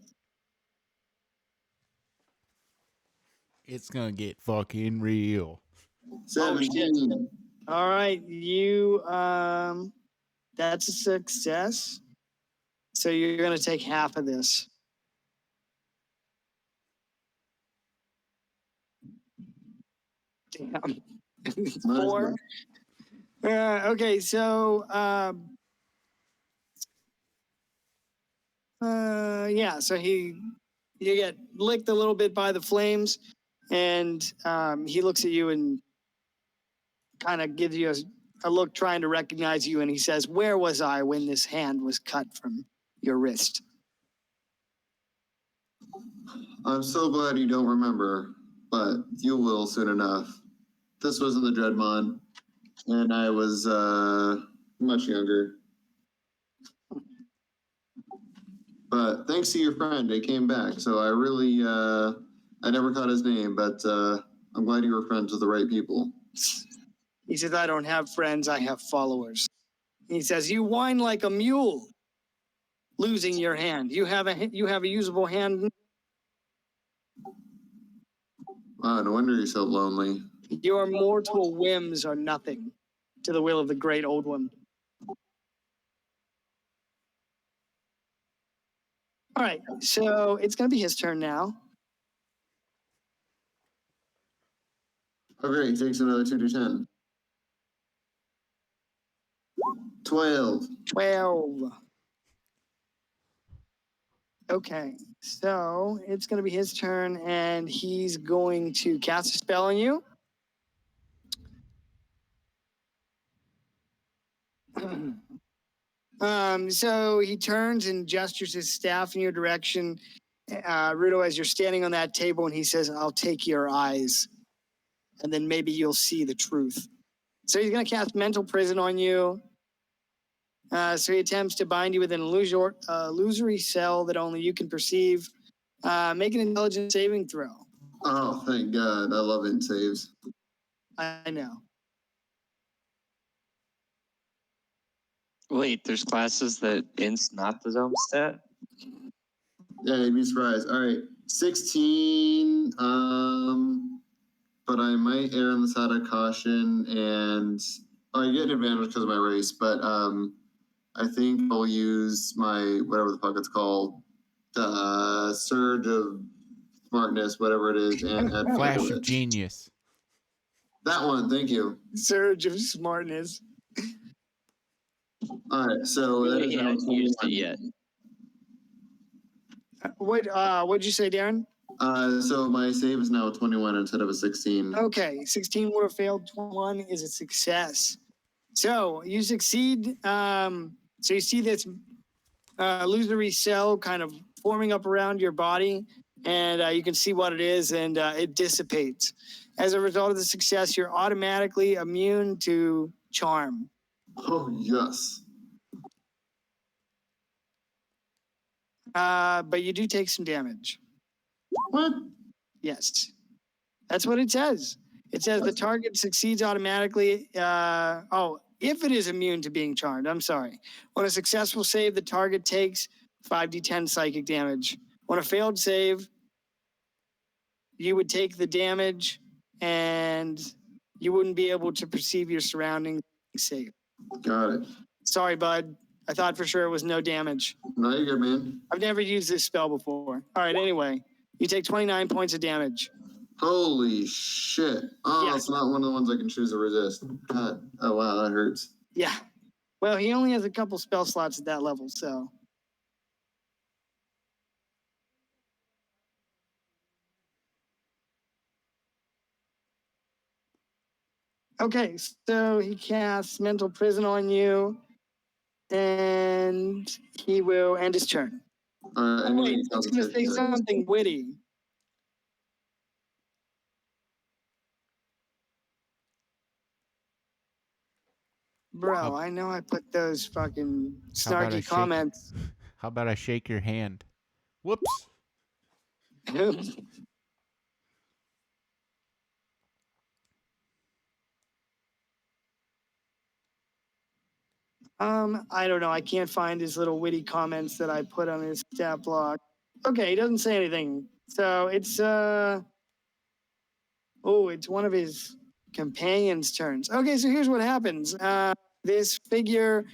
S4: It's gonna get fucking real.
S2: 17.
S1: All right, you that's a success. So you're going to take half of this. Damn. It's 4. Okay, so yeah, so you get licked a little bit by the flames, and he looks at you and kind of gives you a look trying to recognize you, and he says, where was I when this hand was cut from your wrist?
S2: I'm so glad you don't remember, but you will soon enough. This was in the Dreadmont, and I was much younger. But thanks to your friend, it came back. So I really, I never caught his name, but I'm glad you were friends with the right people.
S1: He says, I don't have friends, I have followers. He says, you whine like a mule, losing your hand. You have a usable hand.
S2: Wow, no wonder you're so lonely.
S1: Your mortal whims are nothing to the will of the great old one. All right, so it's going to be his turn now.
S2: Oh, great. He takes another 2d10. 12.
S1: 12. Okay, so it's going to be his turn, and he's going to cast a spell on you. So he turns and gestures his staff in your direction, Rudo, as you're standing on that table, and he says, I'll take your eyes, and then maybe you'll see the truth. So he's going to cast mental prison on you. So he attempts to bind you within an illusory cell that only you can perceive. Make an intelligence saving throw.
S2: Oh, thank God. I love int saves.
S1: I know.
S3: Wait, there's classes that int's not the zone stat?
S2: Yeah, you'd be surprised. All right. 16. But I might err on the side of caution, and I get an advantage because of my race, but I think I'll use my whatever the fuck it's called, surge of smartness, whatever it is, and add
S4: Flash
S2: to
S4: of
S2: it.
S4: genius.
S2: That one, thank you.
S1: Surge of smartness.
S2: All right, so that
S3: We
S2: is now
S3: haven't used
S2: 21.
S3: it yet.
S1: What'd you say, Darren?
S2: So my save is now 21 instead of a 16.
S1: Okay, 16 would have failed. 21 is a success. So you succeed. So you see this illusory cell kind of forming up around your body, and you can see what it is, and it dissipates. As a result of the success, you're automatically immune to charm.
S2: Oh, yes.
S1: But you do take some damage.
S2: What?
S1: Yes. That's what it says. It says the target succeeds automatically. If it is immune to being charmed, I'm sorry. On a successful save, the target takes 5d10 psychic damage. On a failed save, you would take the damage and you wouldn't be able to perceive your surroundings safe.
S2: Got it.
S1: Sorry, bud. I thought for sure it was no damage.
S2: No, you're good, man.
S1: I've never used this spell before. All right, anyway, you take 29 points of damage.
S2: Holy shit. Oh,
S1: Yeah.
S2: it's not one of the ones I can choose to resist. God. Oh, wow, that hurts.
S1: Yeah. Well, he only has a couple spell slots at that level, so. Okay, so he casts mental prison on you, and he will end his turn.
S2: Anyway,
S1: Wait, I was going to say something witty. Bro, I know I put those fucking
S4: How about I
S1: snarky
S4: shake-
S1: comments.
S4: How about I shake your hand? Whoops.
S1: I don't know. I can't find his little witty comments that I put on his stat block. Okay, he doesn't say anything. So it's it's one of his companions' turns. Okay, so here's what happens. This figure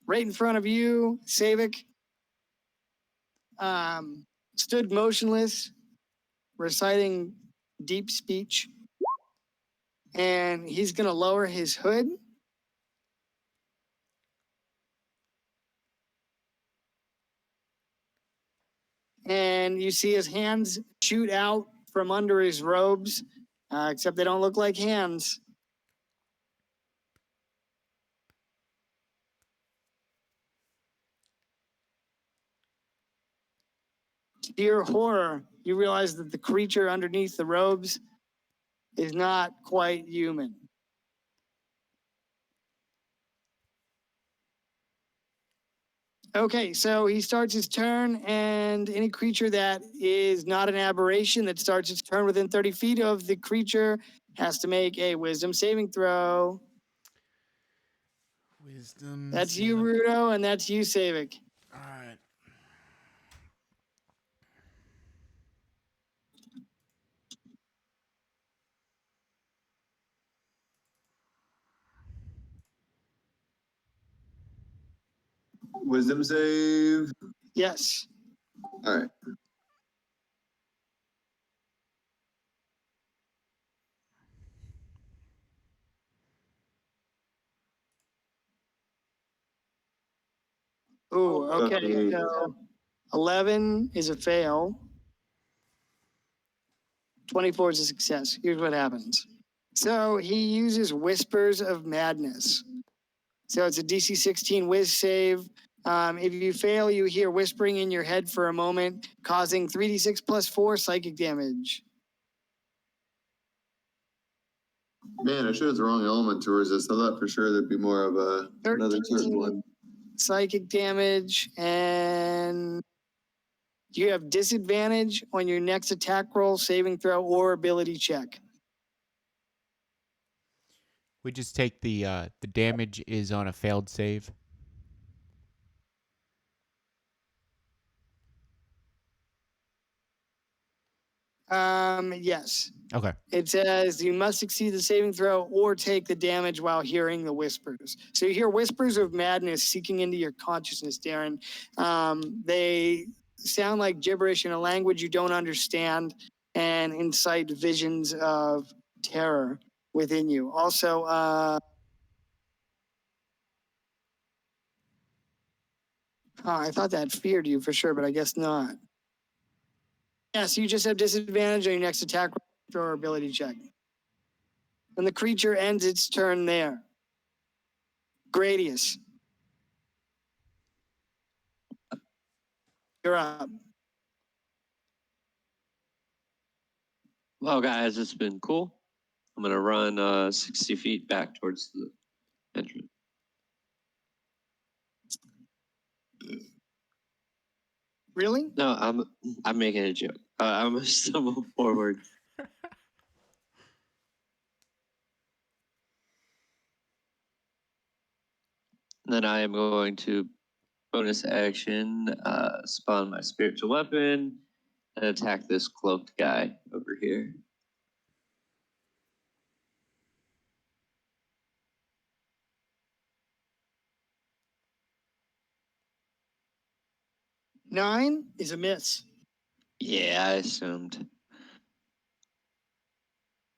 S1: right in front of you, Savik, stood motionless, reciting deep speech. And he's gonna lower his hood. And you see his hands shoot out from under his robes, except they don't look like hands. To your horror, you realize that the creature underneath the robes is not quite human. Okay, so he starts his turn, and any creature that is not an aberration that starts its turn within 30 feet of the creature has to make a wisdom saving throw.
S4: Wisdom.
S1: That's you, Rudo, and that's you, Savik.
S4: All right.
S2: Wisdom save.
S1: Yes.
S2: All right.
S1: Ooh, okay.
S2: Okay.
S1: So 11 is a fail. 24 is a success. Here's what happens. So he uses Whispers of Madness. So it's a DC 16 whiz save. If you fail, you hear whispering in your head for a moment, causing 3d6 plus 4 psychic damage.
S2: Man, I chose the wrong element to resist. I thought for sure there'd be more of another certain
S1: 13
S2: one.
S1: psychic damage, and you have disadvantage on your next attack roll, saving throw, or ability check.
S4: We just take the damage is on a failed save.
S1: Yes.
S4: Okay.
S1: It says you must succeed the saving throw or take the damage while hearing the whispers. So you hear whispers of madness seeking into your consciousness, Darren. They sound like gibberish in a language you don't understand and incite visions of terror within you. Also, I thought that feared you for sure, but I guess not. Yeah, so you just have disadvantage on your next attack roll or ability check. And the creature ends its turn there. Gradius. You're up.
S3: Well, guys, it's been cool. I'm gonna run 60 feet back towards the entrance.
S1: Really?
S3: No, I'm making a joke. I'm gonna stumble forward. Then I am going to bonus action, spawn my spiritual weapon, and attack this cloaked guy over here.
S1: Nine is a miss.
S3: Yeah, I assumed.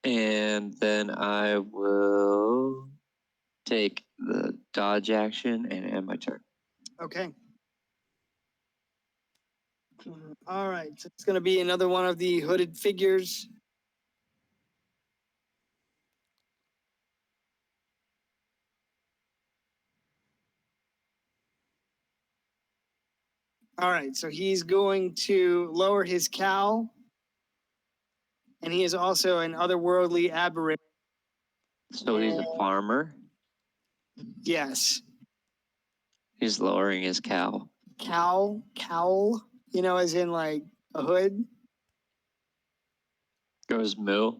S3: And then I will take the dodge action and end my turn.
S1: Okay. All right. So it's going to be another one of the hooded figures. All right. So he's going to lower his cowl. And he is also an otherworldly aberration.
S3: So he's a farmer.
S1: Yes.
S3: He's lowering his cow.
S1: Cowl, you know, as in like a hood.
S3: Goes moo.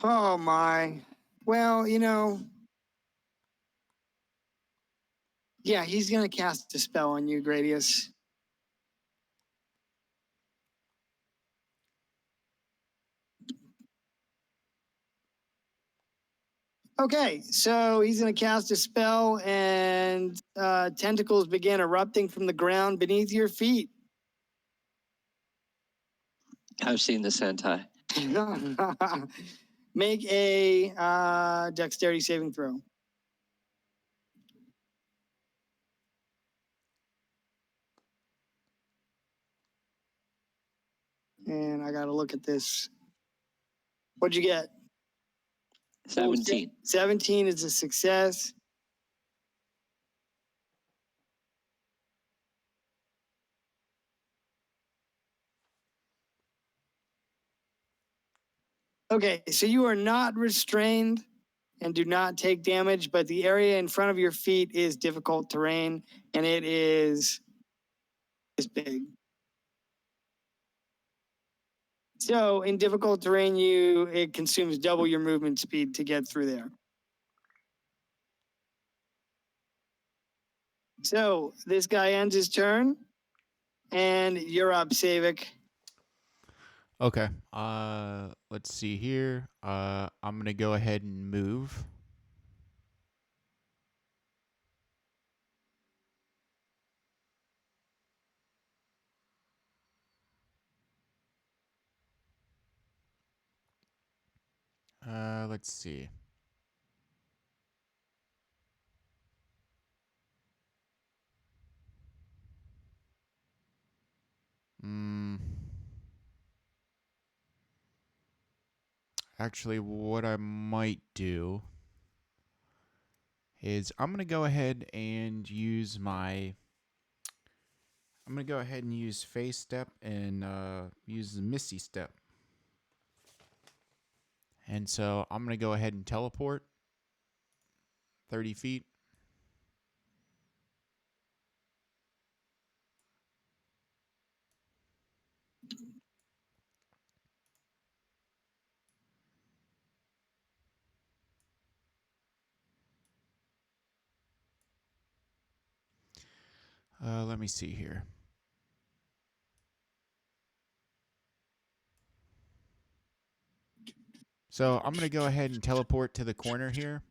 S1: Oh my. Well, you know. Yeah, he's going to cast a spell on you, Gradius. Okay, so he's going to cast a spell, and tentacles begin erupting from the ground beneath your feet.
S3: I've seen the Sentai.
S1: Make a dexterity saving throw. And I got to look at this. What'd you get?
S3: 17.
S1: 17 is a success. Okay, so you are not restrained. and do not take damage, but the area in front of your feet is difficult terrain, and it is big. So in difficult terrain, it consumes double your movement speed to get through there. So this guy ends his turn, and you're up, Savik.
S4: Okay. Let's see here. I'm gonna go ahead and move. Let's see. Actually, what I might do is I'm gonna go ahead and use Phase Step and use the Misty Step. And so I'm gonna go ahead and teleport 30 feet. Let me see here. So I'm gonna go ahead and teleport to the corner here.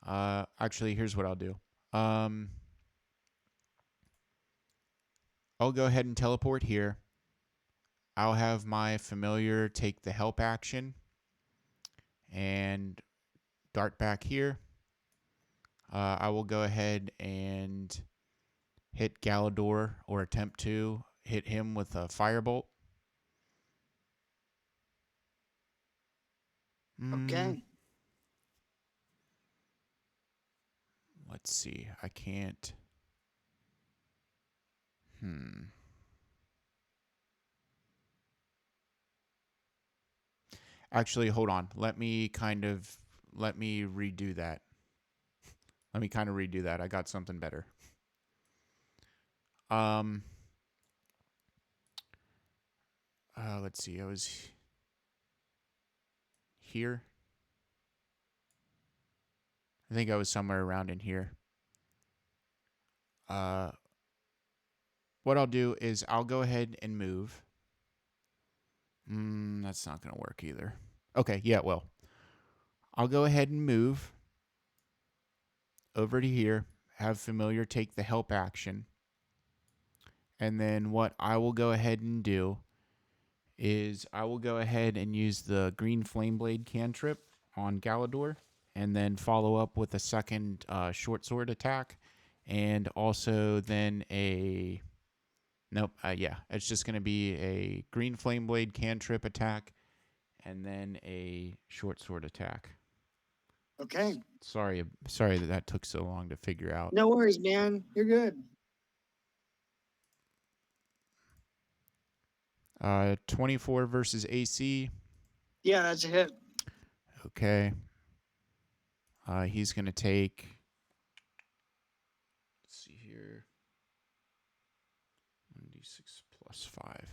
S4: Actually, here's what I'll do. I'll go ahead and teleport here. I'll have my familiar take the help action and dart back here. I will go ahead and hit Galador, or attempt to hit him with a firebolt.
S1: Okay.
S4: Let's see. I can't. Actually, hold on. Let me redo that. I got something better. Let's see. I was here. I think I was somewhere around in here. What I'll do is I'll go ahead and move. That's not going to work either. Okay, yeah, well. I'll go ahead and move over to here, have familiar take the help action. And then what I will go ahead and do is I will go ahead and use the green flame blade cantrip on Galador, and then follow up with a second short sword attack, and also then a it's just going to be a green flame blade cantrip attack and then a short sword attack.
S1: Okay.
S4: Sorry that took so long to figure out.
S1: No worries, man. You're good.
S4: 24 versus AC.
S1: Yeah, that's a hit.
S4: Okay. He's going to take, let's see here, 1d6 plus 5.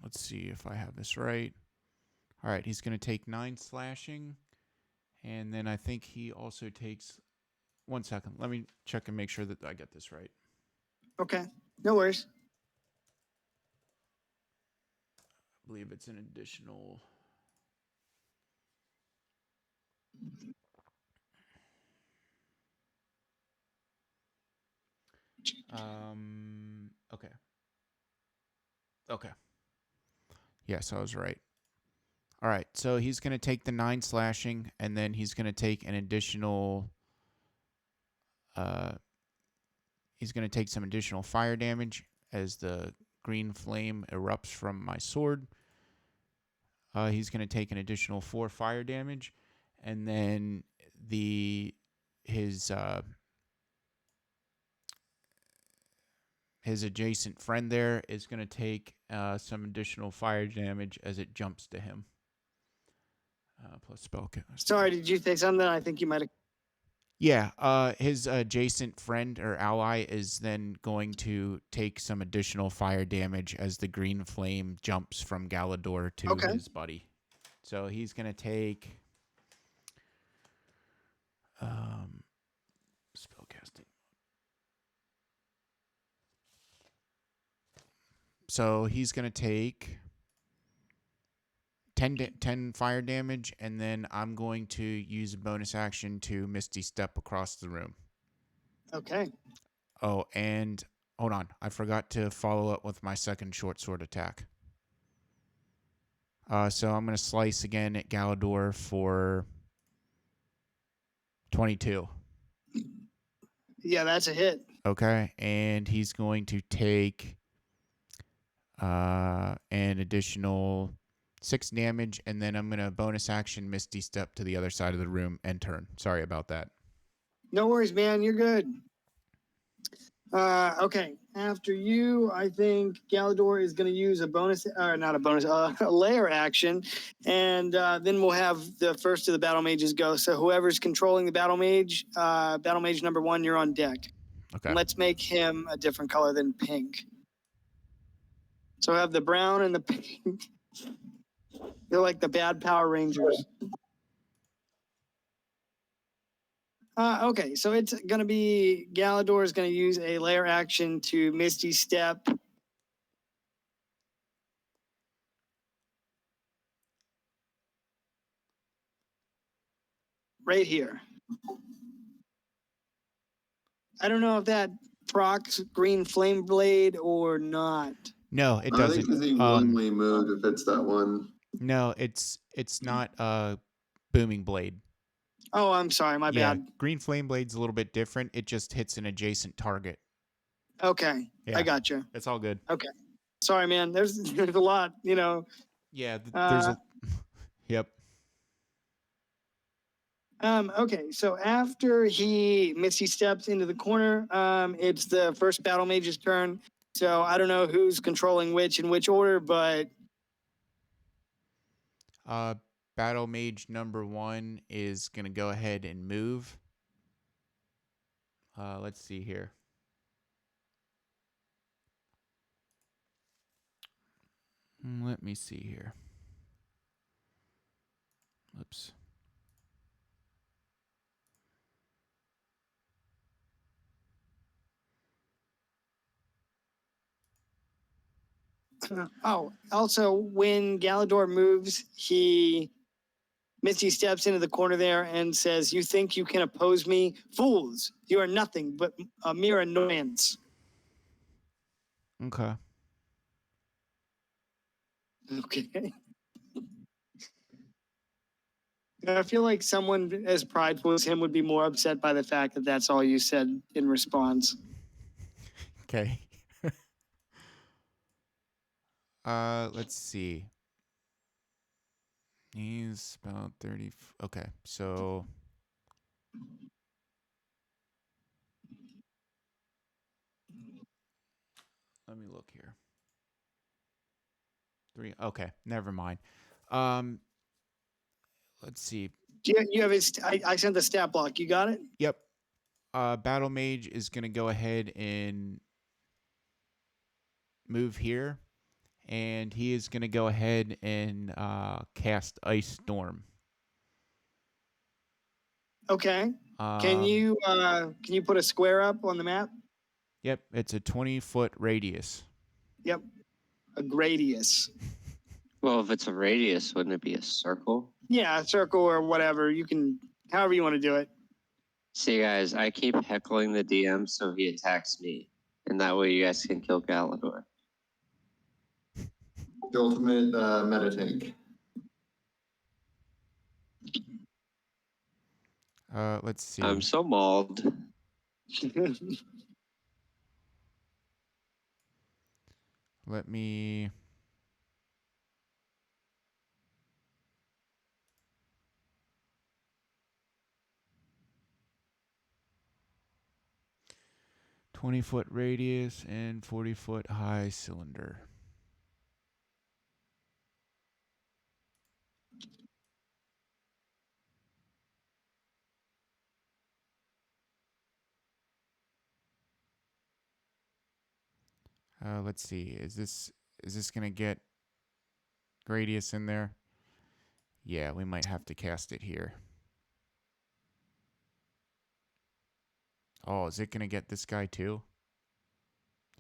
S4: Let's see if I have this right. All right, he's going to take 9 slashing, and then I think he also takes, 1 second, let me check and make sure that I get this right.
S1: Okay. No worries.
S4: I believe it's an additional. Okay. Okay. Yes, I was right. All right, so he's going to take the 9 slashing, and then he's going to take an additional. He's going to take some additional fire damage as the green flame erupts from my sword. He's going to take an additional 4 fire damage, and then his adjacent friend there is going to take some additional fire damage as it jumps to him. Plus spell cast.
S1: Sorry, did you say something? I think you might have.
S4: Yeah, his adjacent friend or ally is then going to take some additional fire damage as the green flame jumps from Galador to
S1: Okay.
S4: his buddy. So he's going to take spellcasting. So he's going to take 10 fire damage, and then I'm going to use a bonus action to Misty Step across the room.
S1: Okay.
S4: Oh, and hold on. I forgot to follow up with my second short sword attack. So I'm going to slice again at Galador for 22.
S1: Yeah, that's a hit.
S4: Okay, and he's going to take an additional 6 damage, and then I'm going to bonus action Misty Step to the other side of the room and turn. Sorry about that.
S1: No worries, man. You're good. Okay. After you, I think Galador is going to use a bonus, or not a bonus, a layer action, and then we'll have the first of the battle mages go. So whoever's controlling the battle mage number 1, you're on deck.
S4: Okay.
S1: And let's make him a different color than pink. So I have the brown and the pink. They're like the bad Power Rangers. Okay, so it's going to be Galador is going to use a layer action to Misty Step. Right here. I don't know if that procs Green Flame Blade or not.
S4: No, it
S2: I
S4: doesn't.
S2: think because he willingly moved if it's that one.
S4: No, it's not Booming Blade.
S1: Oh, I'm sorry, my bad.
S4: Green Flame Blade's a little bit different. It just hits an adjacent target.
S1: Okay,
S4: Yeah.
S1: I got you.
S4: It's all good.
S1: Okay, sorry, man. There's a lot, you know.
S4: Yeah, there's a. Yep.
S1: Okay, so after he Misty steps into the corner, it's the first battle mage's turn. So I don't know who's controlling which in which order, but
S4: Battle Mage number 1 is gonna go ahead and move. Let's see here. Let me see here. Oops.
S1: oh, also when Galador moves, Misty steps into the corner there and says, "You think you can oppose me? Fools! You are nothing but a mere annoyance."
S4: Okay.
S1: Okay. I feel like someone as prideful as him would be more upset by the fact that that's all you said in response.
S4: Okay. Let's see. He's about 30. Okay, so let me look here. 3. Okay, never mind. Let's see.
S1: You have his, I sent the stat block. You got it?
S4: Yep. Battle Mage is gonna go ahead and move here, and he is gonna go ahead and cast Ice Storm.
S1: Okay. Can you put a square up on the map?
S4: Yep, it's a 20-foot radius.
S1: Yep. A gradius.
S3: Well, if it's a radius, wouldn't it be a circle?
S1: Yeah, a circle or whatever. You can, however you want to do it.
S3: See, guys, I keep heckling the DM so he attacks me, and that way you guys can kill Galador.
S2: The ultimate meta tank.
S4: Let's see.
S3: I'm so mauled.
S4: Let me. 20-foot radius and 40-foot high cylinder. Let's see. Is this gonna get Gradius in there? Yeah, we might have to cast it here. Oh, is it gonna get this guy too?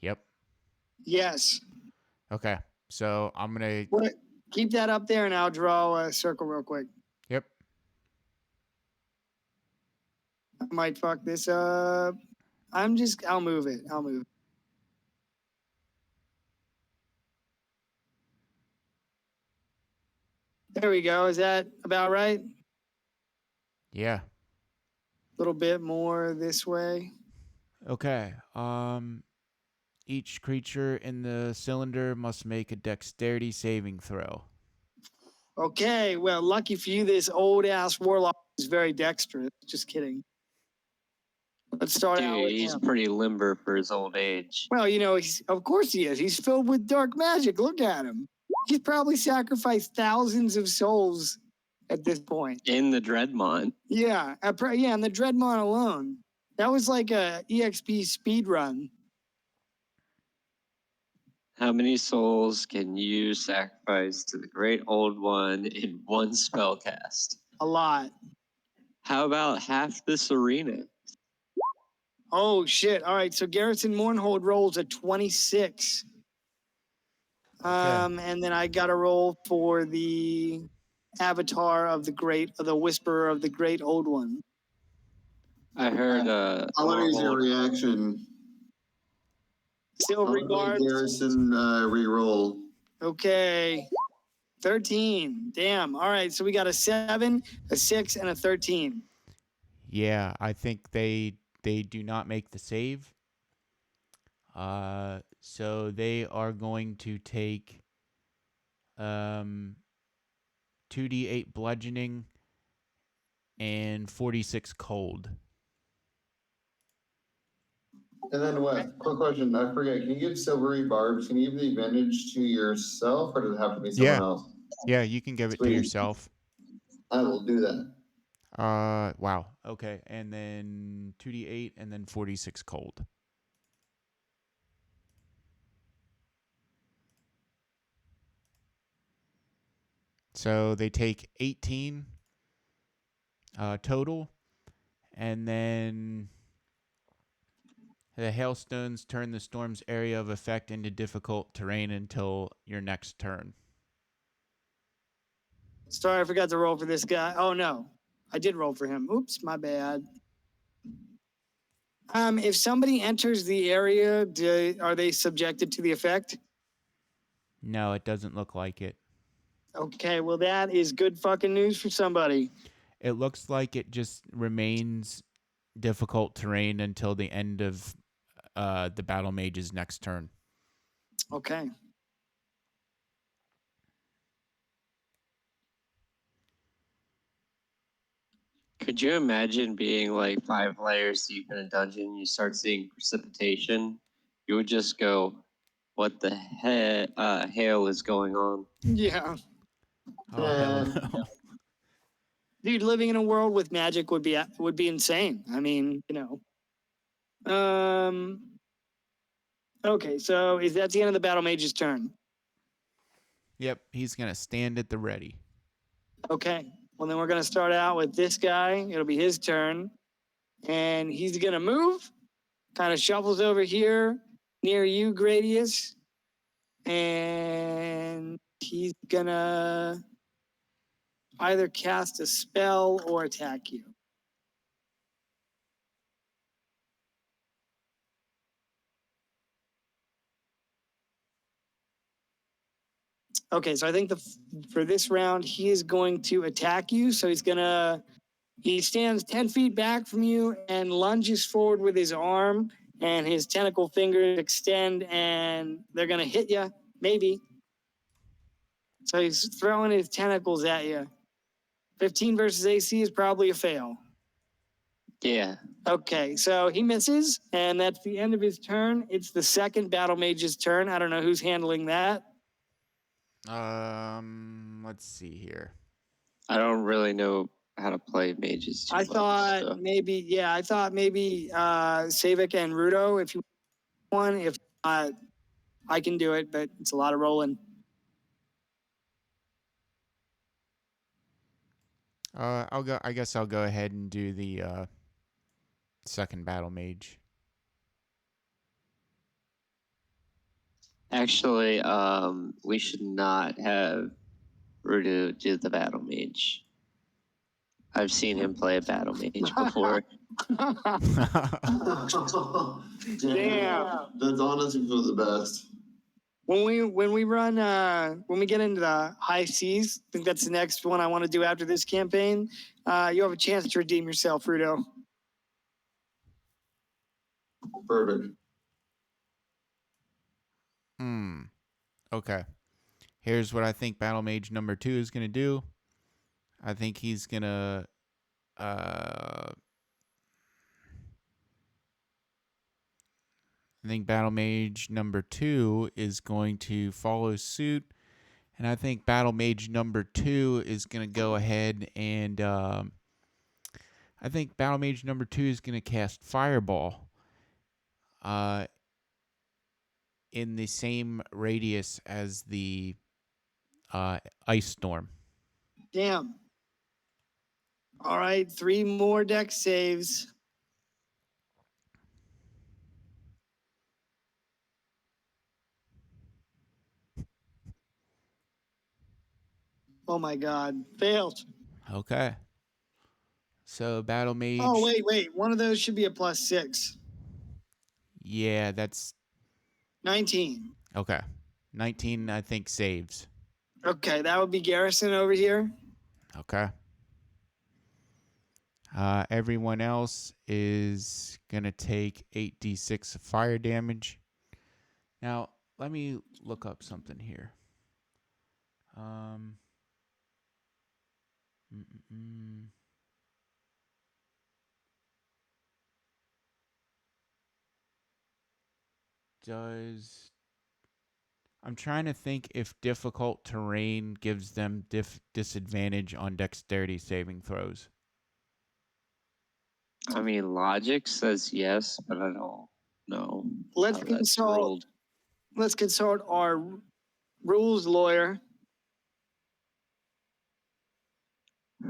S4: Yep.
S1: Yes.
S4: Okay. So I'm gonna.
S1: What? Keep that up there, and I'll draw a circle real quick.
S4: Yep.
S1: I might fuck this up. I'll move it. I'll move it. There we go. Is that about right?
S4: Yeah.
S1: A little bit more this way.
S4: Okay. Each creature in the cylinder must make a dexterity saving throw.
S1: Okay. Well, lucky for you, this old ass warlock is very dexterous. Just kidding. Let's start out
S3: Dude,
S1: with
S3: he's
S1: him.
S3: pretty limber for his old age.
S1: Well, you know, of course he is. He's filled with dark magic. Look at him. He's probably sacrificed thousands of souls at this point.
S3: In the Dreadmon.
S1: Yeah, yeah, and the Dreadmon alone. That was like a EXP speed run.
S3: How many souls can you sacrifice to the Great Old One in one spell cast?
S1: A lot.
S3: How about half this arena?
S1: Oh shit! All right, so Garrison Mournhold rolls a 26. And then I got to roll for the Avatar of the Whisperer of the Great Old One.
S3: I heard
S2: I want to use your reaction.
S1: Still regard.
S2: Garrison re-roll.
S1: Okay. 13. Damn. All right. So we got a 7, a 6, and a 13.
S4: Yeah, I think they do not make the save. So they are going to take 2d8 bludgeoning and 46 cold.
S2: And then what? Quick question. I forget. Can you give silvery barbs? Can you give the advantage to yourself, or does it have to be someone else?
S4: Yeah, you can give it to
S2: Sweet.
S4: yourself.
S2: I will do that.
S4: Wow. Okay, and then 2d8 and then 46 cold. So they take 18 total, and then the hailstones turn the storm's area of effect into difficult terrain until your next turn.
S1: Sorry, I forgot to roll for this guy. Oh no, I did roll for him. Oops, my bad. If somebody enters the area, are they subjected to the effect?
S4: No, it doesn't look like it.
S1: Okay, well that is good fucking news for somebody.
S4: It looks like it just remains difficult terrain until the end of the battle mage's next turn.
S1: Okay.
S3: Could you imagine being like 5 layers deep in a dungeon, you start seeing precipitation? You would just go, what the hell is going on?
S1: Yeah.
S4: Oh, hell no.
S1: Dude, living in a world with magic would be insane. I mean, you know. Okay, so is that the end of the battle mage's turn?
S4: Yep, he's going to stand at the ready.
S1: Okay. Well, then we're going to start out with this guy. It'll be his turn. And he's going to move. Kind of shuffles over here near you, Gradius. And he's going to either cast a spell or attack you. Okay, so I think for this round, he is going to attack you. So he stands 10 feet back from you and lunges forward with his arm, and his tentacle fingers extend, and they're going to hit you, maybe. So he's throwing his tentacles at you. 15 versus AC is probably a fail.
S3: Yeah.
S1: Okay, so he misses, and that's the end of his turn. It's the second battle mage's turn. I don't know who's handling that.
S4: Let's see here.
S3: I don't really know how to play mages too
S1: I
S3: much.
S1: thought
S3: So.
S1: maybe Savik and Rudo, if you want. If not, I can do it, but it's a lot of rolling.
S4: I guess I'll go ahead and do the second battle mage.
S3: Actually, we should not have Rudu do the battle mage. I've seen him play a battle mage before.
S1: Damn.
S2: That's honestly for the best.
S1: When we get into the high seas, I think that's the next one I want to do after this campaign. You have a chance to redeem yourself, Rudo.
S2: Perfect.
S4: Okay. Here's what I think Battle Mage number 2 is going to do. I think he's going to I think Battle Mage number 2 is going to follow suit. And I think Battle Mage number 2 is going to go ahead and I think Battle Mage number 2 is going to cast Fireball in the same radius as the Ice Storm.
S1: Damn. All right, 3 more deck saves. Oh my God, failed.
S4: Okay. So Battle Mage.
S1: Oh, wait. One of those should be a +6.
S4: Yeah, that's
S1: 19.
S4: okay. 19, I think, saves.
S1: Okay, that would be Garrison over here.
S4: Okay. Everyone else is going to take 8d6 of fire damage. Now, let me look up something here. I'm trying to think if difficult terrain gives them disadvantage on dexterity saving throws.
S3: I mean, logic says yes, but I don't know.
S1: Let's
S3: how that's
S1: consult.
S3: ruled.
S1: Let's consult our rules lawyer.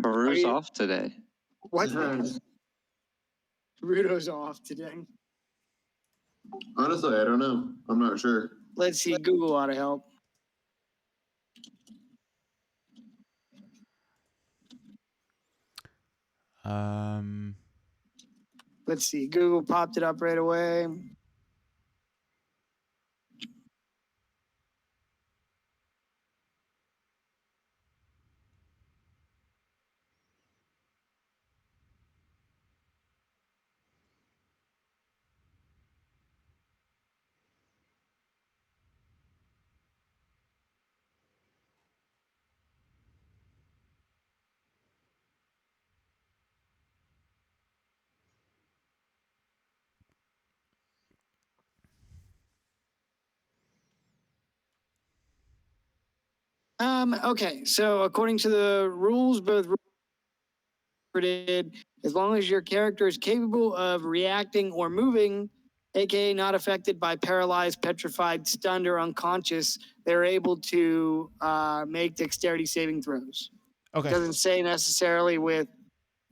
S3: Haru's
S1: you-
S3: off today.
S1: What? Rudo's off today.
S2: Honestly, I don't know. I'm not sure.
S1: Let's see. Google ought to help. Let's see. Google popped it up right away. Okay, so according to the rules, both did, as long as your character is capable of reacting or moving, aka not affected by paralyzed, petrified, stunned, or unconscious, they're able to make dexterity saving throws.
S4: Okay.
S1: It doesn't say necessarily with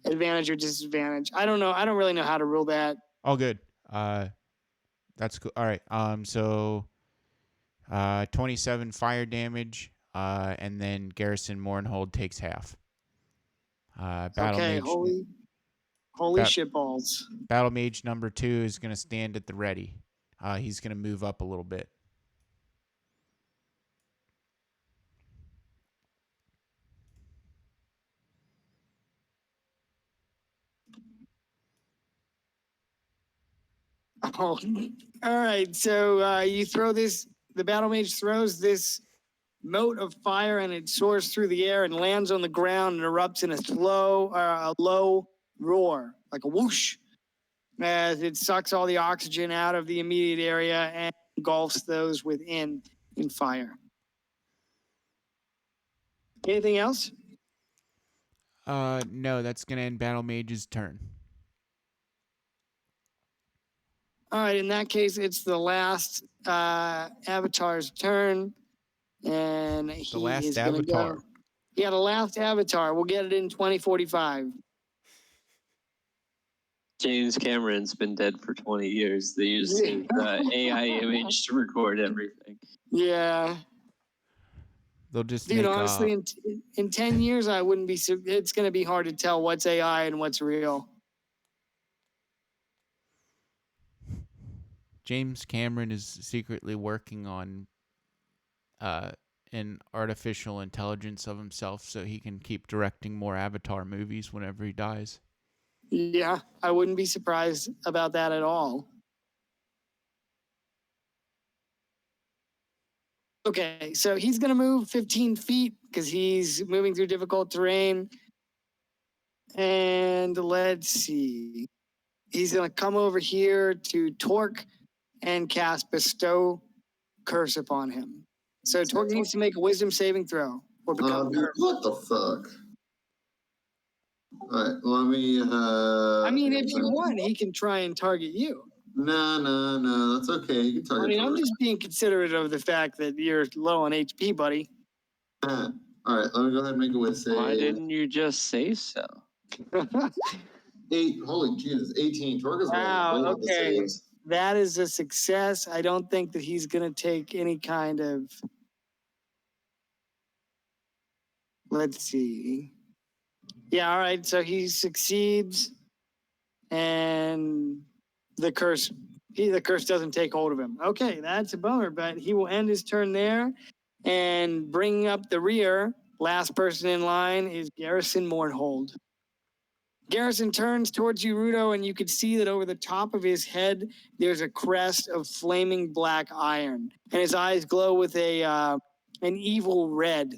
S1: advantage or disadvantage. I don't know. I don't really know how to rule that.
S4: All good. That's cool. All right. So 27 fire damage, and then Garrison Mournhold takes half. Battle
S1: Okay,
S4: Mage,
S1: holy shit balls.
S4: Battle Mage number 2 is going to stand at the ready. He's going to move up a little bit.
S1: Oh, all right. So you throw this. The battle mage throws this mote of fire, and it soars through the air and lands on the ground and erupts in a low roar, like a whoosh, as it sucks all the oxygen out of the immediate area and engulfs those within in fire. Anything else?
S4: No, that's gonna end Battle Mage's turn.
S1: All right, in that case, it's the last avatar's turn, and he
S4: last
S1: is going to
S4: avatar.
S1: go. Yeah, the last avatar. We'll get it in 2045.
S3: James Cameron's been dead for 20 years. They use his AI image to record everything.
S1: Yeah,
S4: They'll just
S1: dude.
S4: make
S1: Honestly, in 10 years, I wouldn't be. It's going to be hard to tell what's AI and what's real.
S4: James Cameron is secretly working on an artificial intelligence of himself so he can keep directing more Avatar movies whenever he dies.
S1: Yeah, I wouldn't be surprised about that at all. Okay, so he's going to move 15 feet because he's moving through difficult terrain. And let's see. He's going to come over here to Torque and cast Bestow Curse upon him. So Torque needs to make a wisdom saving throw. Or become cursed.
S2: What the fuck? All right, let me.
S1: I mean, if you want, he can try and target you.
S2: No, that's okay. You can target.
S1: I mean, I'm just being considerate of the fact that you're low on HP, buddy.
S2: All right, let me go ahead and make a wisdom.
S3: Why didn't you just say so?
S2: 8. Holy Jesus, 18. Torque is
S1: Wow,
S2: rolling the
S1: okay.
S2: saves.
S1: That is a success. I don't think that he's going to take any kind of. Let's see. Yeah, all right. So he succeeds, and the curse doesn't take hold of him. Okay, that's a bummer, but he will end his turn there. And bringing up the rear, last person in line is Garrison Mournhold. Garrison turns towards you, Rudo, and you can see that over the top of his head, there's a crest of flaming black iron, and his eyes glow with an evil red.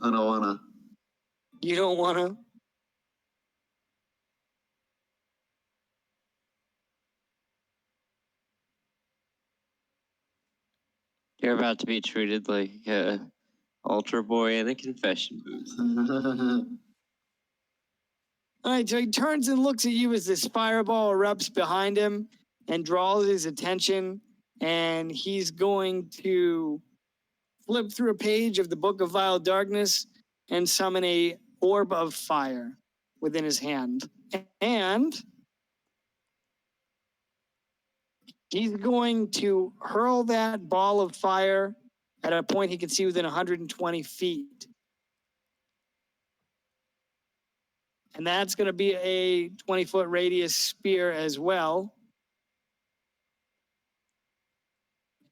S2: I don't wanna.
S1: You don't want to?
S3: You're about to be treated like a altar boy in a confession booth.
S1: All right, so he turns and looks at you as this fireball erupts behind him and draws his attention, and he's going to flip through a page of the Book of Vile Darkness and summon a orb of fire within his hand. And he's going to hurl that ball of fire at a point he can see within 120 feet. And that's going to be a 20-foot radius spear as well.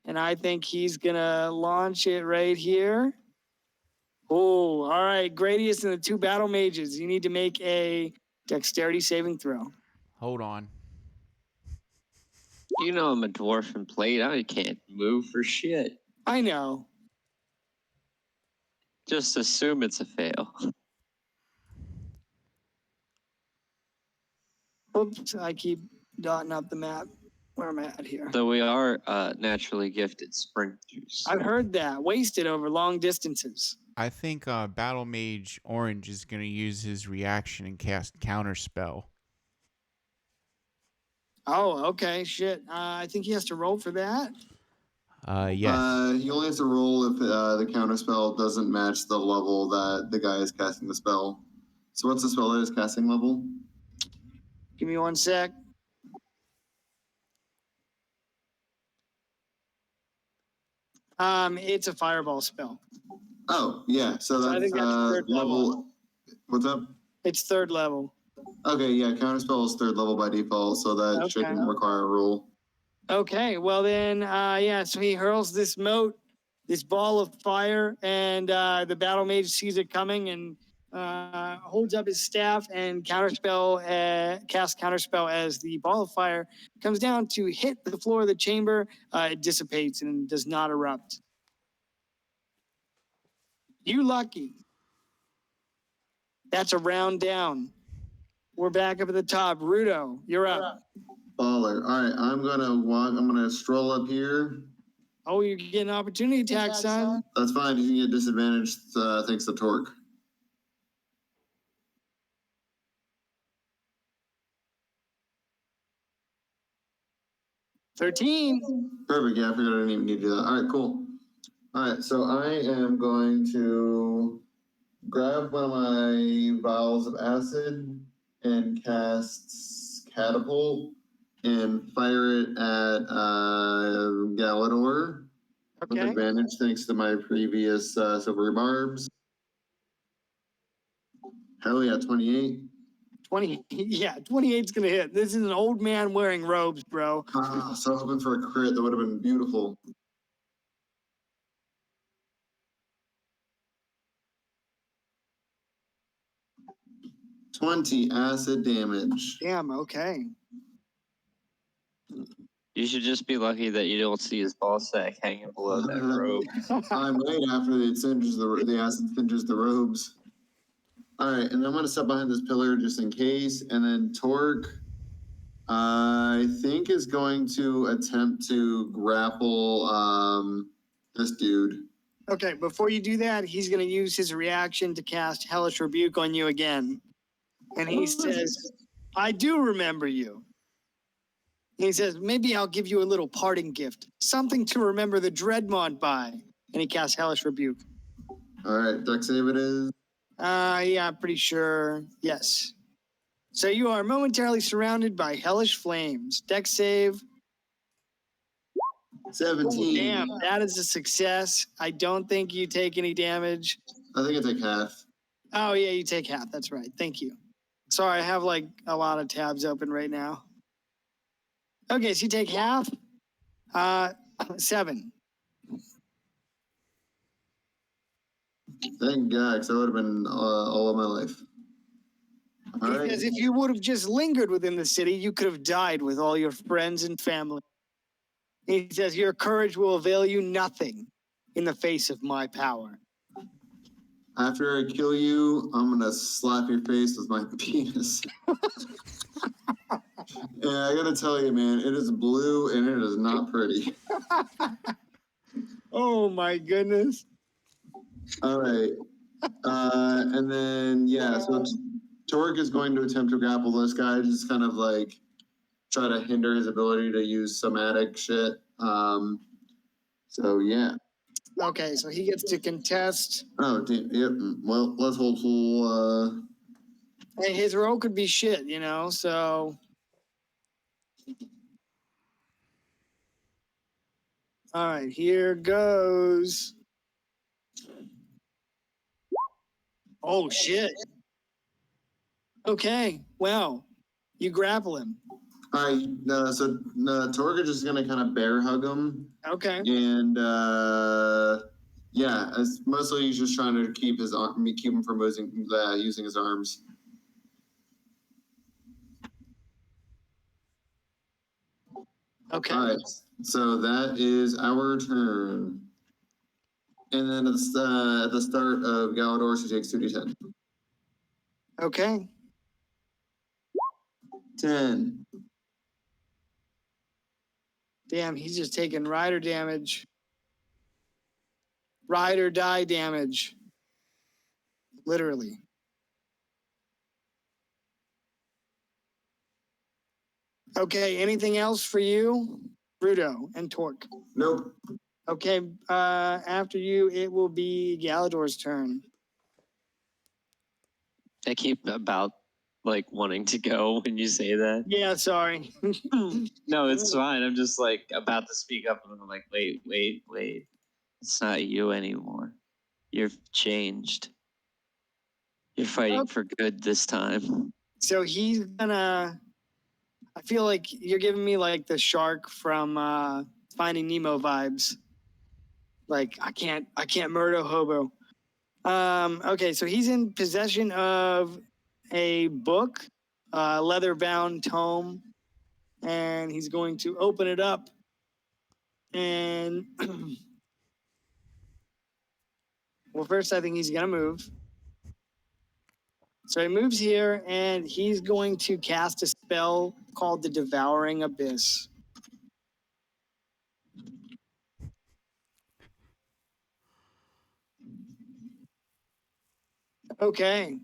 S1: And I think he's going to launch it right here. Oh, all right. Gradius and the two battle mages. You need to make a dexterity saving throw.
S4: Hold on.
S3: You know I'm a dwarf in plate. I can't move for shit.
S1: I know.
S3: Just assume it's a fail.
S1: Oops, I keep dotting up the map. Where am I at here?
S3: Though we are naturally gifted sprinters.
S1: I've heard that. Wasted over long distances.
S4: I think Battle Mage Orange is going to use his reaction and cast Counterspell.
S1: Oh, okay. Shit. I think he has to roll for that.
S4: Yes.
S2: He only has to roll if the counter spell doesn't match the level that the guy is casting the spell. So what's the spell that is casting level?
S1: Give me 1 sec. It's a fireball spell.
S2: Oh, yeah. So
S1: I
S2: that's,
S1: think that's third level.
S2: What's up?
S1: It's third level.
S2: Okay, yeah. Counterspell is 3rd level by default, so that
S1: Okay.
S2: shouldn't require a roll.
S1: Okay, well then, so he hurls this mote, this ball of fire, and the battle mage sees it coming and holds up his staff and casts counterspell as the ball of fire comes down to hit the floor of the chamber. It dissipates and does not erupt. You lucky. That's a round down. We're back up at the top. Rudo, you're up.
S2: Baller. All right, I'm gonna stroll up here.
S1: Oh, you're getting opportunity attack, son.
S2: That's fine. You can get disadvantaged thanks to Torque.
S1: $13.
S2: Perfect. Yeah, I figured I didn't even need to do that. All right, cool. All right, so I am going to grab one of my vials of acid and cast Catapult and fire it at Galador with
S1: Okay.
S2: advantage thanks to my previous silvery barbs. Hell yeah, 28.
S1: 20. Yeah, 28's going to hit. This is an old man wearing robes, bro.
S2: So hoping for a crit. That would have been beautiful. $20 acid damage.
S1: Damn, okay.
S3: You should just be lucky that you don't see his ball sack hanging below that robe.
S2: I might after it singes the acid singes the robes. All right, and I'm gonna step behind this pillar just in case, and then Torque, I think, is going to attempt to grapple this dude.
S1: Okay, before you do that, he's going to use his reaction to cast Hellish Rebuke on you again. And he says, I do remember you. He says, maybe I'll give you a little parting gift, something to remember the Dreadmont by. And he casts Hellish Rebuke.
S2: All right, deck save it is.
S1: Yeah, pretty sure. Yes. So you are momentarily surrounded by hellish flames. Deck save.
S2: 17.
S1: Damn, that is a success. I don't think you take any damage.
S2: I think I take half.
S1: Oh, yeah, you take half. That's right. Thank you. Sorry, I have like a lot of tabs open right now. Okay, so you take half. 7.
S2: Thank God, because that would have been all of my life. All right.
S1: Because if you would have just lingered within the city, you could have died with all your friends and family. He says, your courage will avail you nothing in the face of my power.
S2: After I kill you, I'm gonna slap your face with my penis. Yeah, I gotta tell you, man, it is blue and it is not pretty.
S1: Oh my goodness.
S2: All right. And then, yeah, so Torque is going to attempt to grapple this guy, just kind of like try to hinder his ability to use somatic shit. So, yeah.
S1: Okay, so he gets to contest.
S2: Oh, damn. Yep. Well, let's hold full.
S1: And his roll could be shit, you know, so. All right, here goes. Oh, shit. Okay, wow. You grapple him.
S2: All right. So Torque is just going to kind of bear hug him.
S1: Okay.
S2: And yeah, mostly he's just trying to keep him from using his arms.
S1: Okay.
S2: All right, so that is our turn. And then at the start of Galador, she takes 2d10.
S1: Okay.
S2: 10.
S1: Damn, he's just taking rider damage. Ride or die damage. Literally. Okay, anything else for you? Rudo and Torque.
S2: Nope.
S1: Okay, after you, it will be Galador's turn.
S3: I keep about like wanting to go when you say that.
S1: Yeah, sorry.
S3: No, it's fine. I'm just like about to speak up and I'm like, wait. It's not you anymore. You're changed. You're fighting for good this time.
S1: So he's gonna. I feel like you're giving me like the shark from Finding Nemo vibes. Like I can't murder a hobo. Okay, so he's in possession of a book, leather-bound tome, and he's going to open it up. And well, first I think he's gonna move. So he moves here, and he's going to cast a spell called the Devouring Abyss. Okay.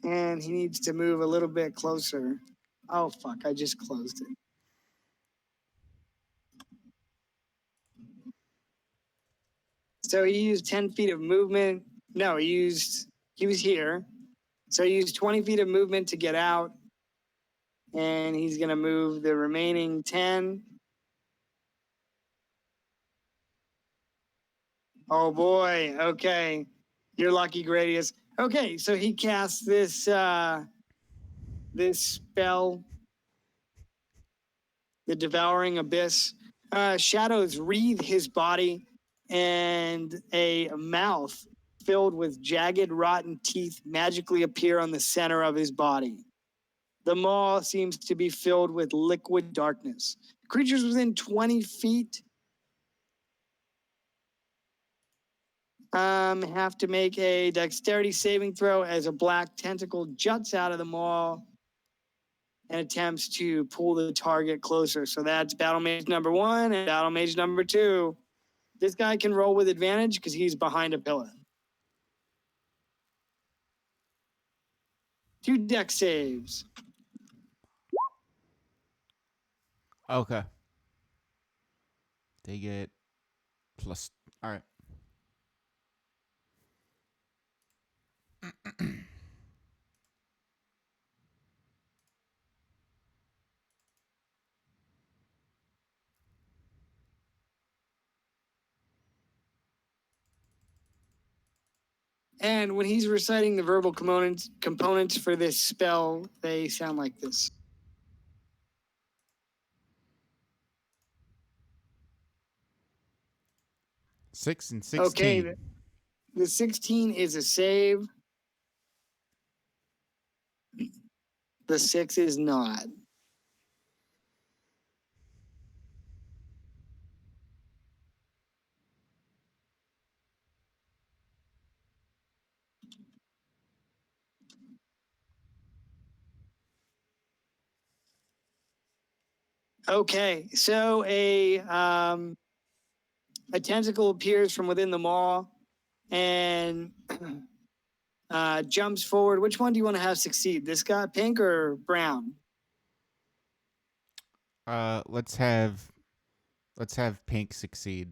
S1: And he needs to move a little bit closer. Oh, fuck, I just closed it. So he used 10 feet of movement. No, he was here. So he used 20 feet of movement to get out. And he's going to move the remaining 10. Oh boy. Okay. You're lucky, Gradius. Okay, so he casts this this spell, the Devouring Abyss. Shadows wreathe his body, and a mouth filled with jagged, rotten teeth magically appear on the center of his body. The maw seems to be filled with liquid darkness. Creatures within 20 feet have to make a dexterity saving throw as a black tentacle juts out of the maw and attempts to pull the target closer. So that's Battle Mage number 1 and Battle Mage number 2. This guy can roll with advantage because he's behind a pillar. 2 dex saves.
S4: Okay. They get plus. All right.
S1: And when he's reciting the verbal components for this spell, they sound like this.
S4: Six and 16.
S1: Okay, the 16 is a save. The 6 is not. Okay, so a tentacle appears from within the maw and jumps forward. Which one do you want to have succeed? This guy, pink or brown?
S4: Let's have pink succeed.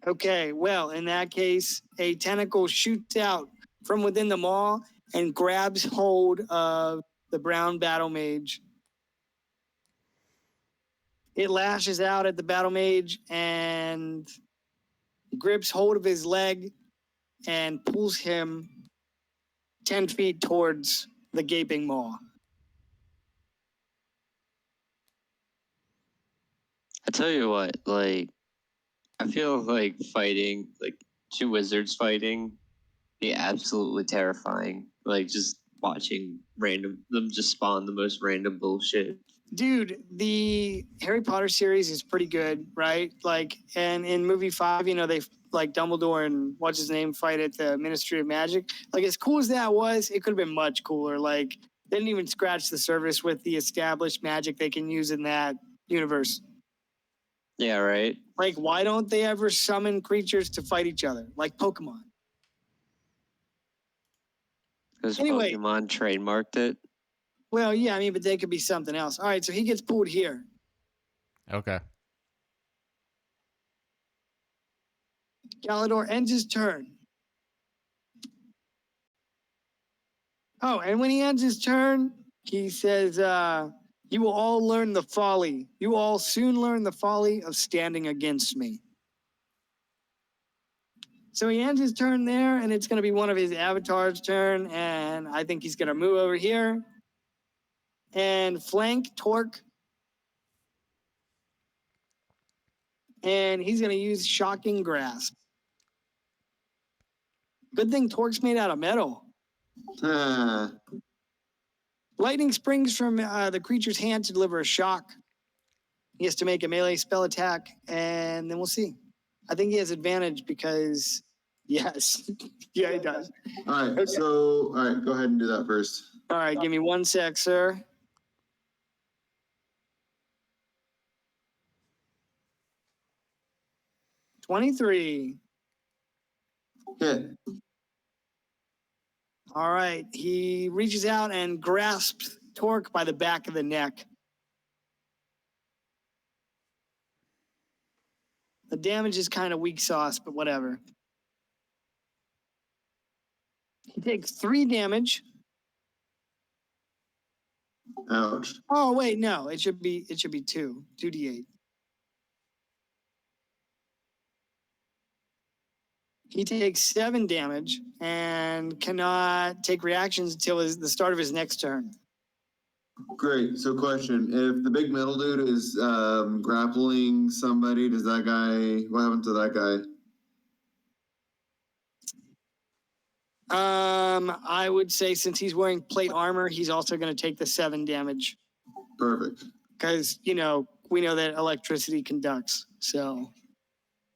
S1: Okay, well, in that case, a tentacle shoots out from within the maw and grabs hold of the brown battle mage. It lashes out at the battle mage and grips hold of his leg and pulls him 10 feet towards the gaping maw.
S3: I tell you what, like, I feel like fighting, like, 2 wizards fighting, be absolutely terrifying. Like, just watching them just spawn the most random bullshit.
S1: Dude, the Harry Potter series is pretty good, right? Like, and in movie 5, you know, they like Dumbledore and what's his name fight at the Ministry of Magic. Like, as cool as that was, it could have been much cooler. Like, they didn't even scratch the surface with the established magic they can use in that universe.
S3: Yeah, right?
S1: Like, why don't they ever summon creatures to fight each other, like Pokemon?
S3: Because
S1: Anyway.
S3: Pokemon trademarked it.
S1: Well, yeah, I mean, but they could be something else. All right, so he gets pulled here.
S4: Okay.
S1: Galador ends his turn. Oh, and when he ends his turn, he says, you will all learn the folly. You will all soon learn the folly of standing against me. So he ends his turn there, and it's going to be one of his avatar's turn, and I think he's going to move over here and flank Torque. And he's going to use Shocking Grasp. Good thing Torque's made out of metal. Lightning springs from the creature's hand to deliver a shock. He has to make a melee spell attack, and then we'll see. I think he has advantage because, yes, yeah, he does.
S2: All right, so, all right, go ahead and do that first.
S1: All right, give me 1 sec, sir. $23.
S2: Hit.
S1: All right, he reaches out and grasps Torque by the back of the neck. The damage is kind of weak sauce, but whatever. He takes 3 damage.
S2: Ouch.
S1: Oh wait, no, it should be 2d8. He takes 7 damage and cannot take reactions until the start of his next turn.
S2: Great. So question, if the big metal dude is grappling somebody, does that guy, what happened to that guy?
S1: I would say since he's wearing plate armor, he's also going to take the 7 damage.
S2: Perfect.
S1: Because, we know that electricity conducts. So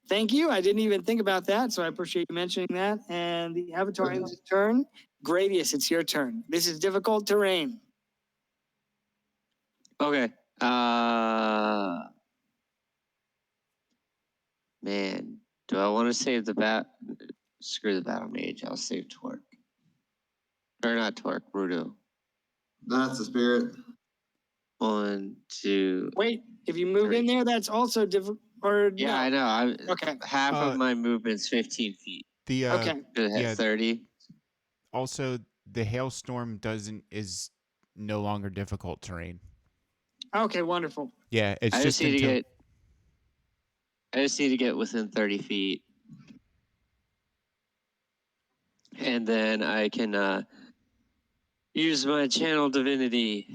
S1: thank you. I didn't even think about that. So I appreciate you mentioning that. And the Avatar ends his turn. Gradius, it's your turn. This is difficult terrain.
S3: Okay. Man, do I want to save the Screw the battle mage. I'll save Torque. Or not Torque, Rudo.
S2: That's the spirit.
S3: 1, 2.
S1: Wait, if you move in there, that's also difficult. Or
S3: Yeah,
S1: no?
S3: I know. I'm
S1: Okay.
S3: half of my movement's 15 feet.
S4: The
S1: Okay.
S3: Go ahead,
S4: yeah.
S3: 30.
S4: Also, the hailstorm is no longer difficult terrain.
S1: Okay, wonderful.
S4: Yeah, it's
S3: I
S4: just
S3: need
S4: until
S3: I just need to get within 30 feet. And then I can use my channel divinity.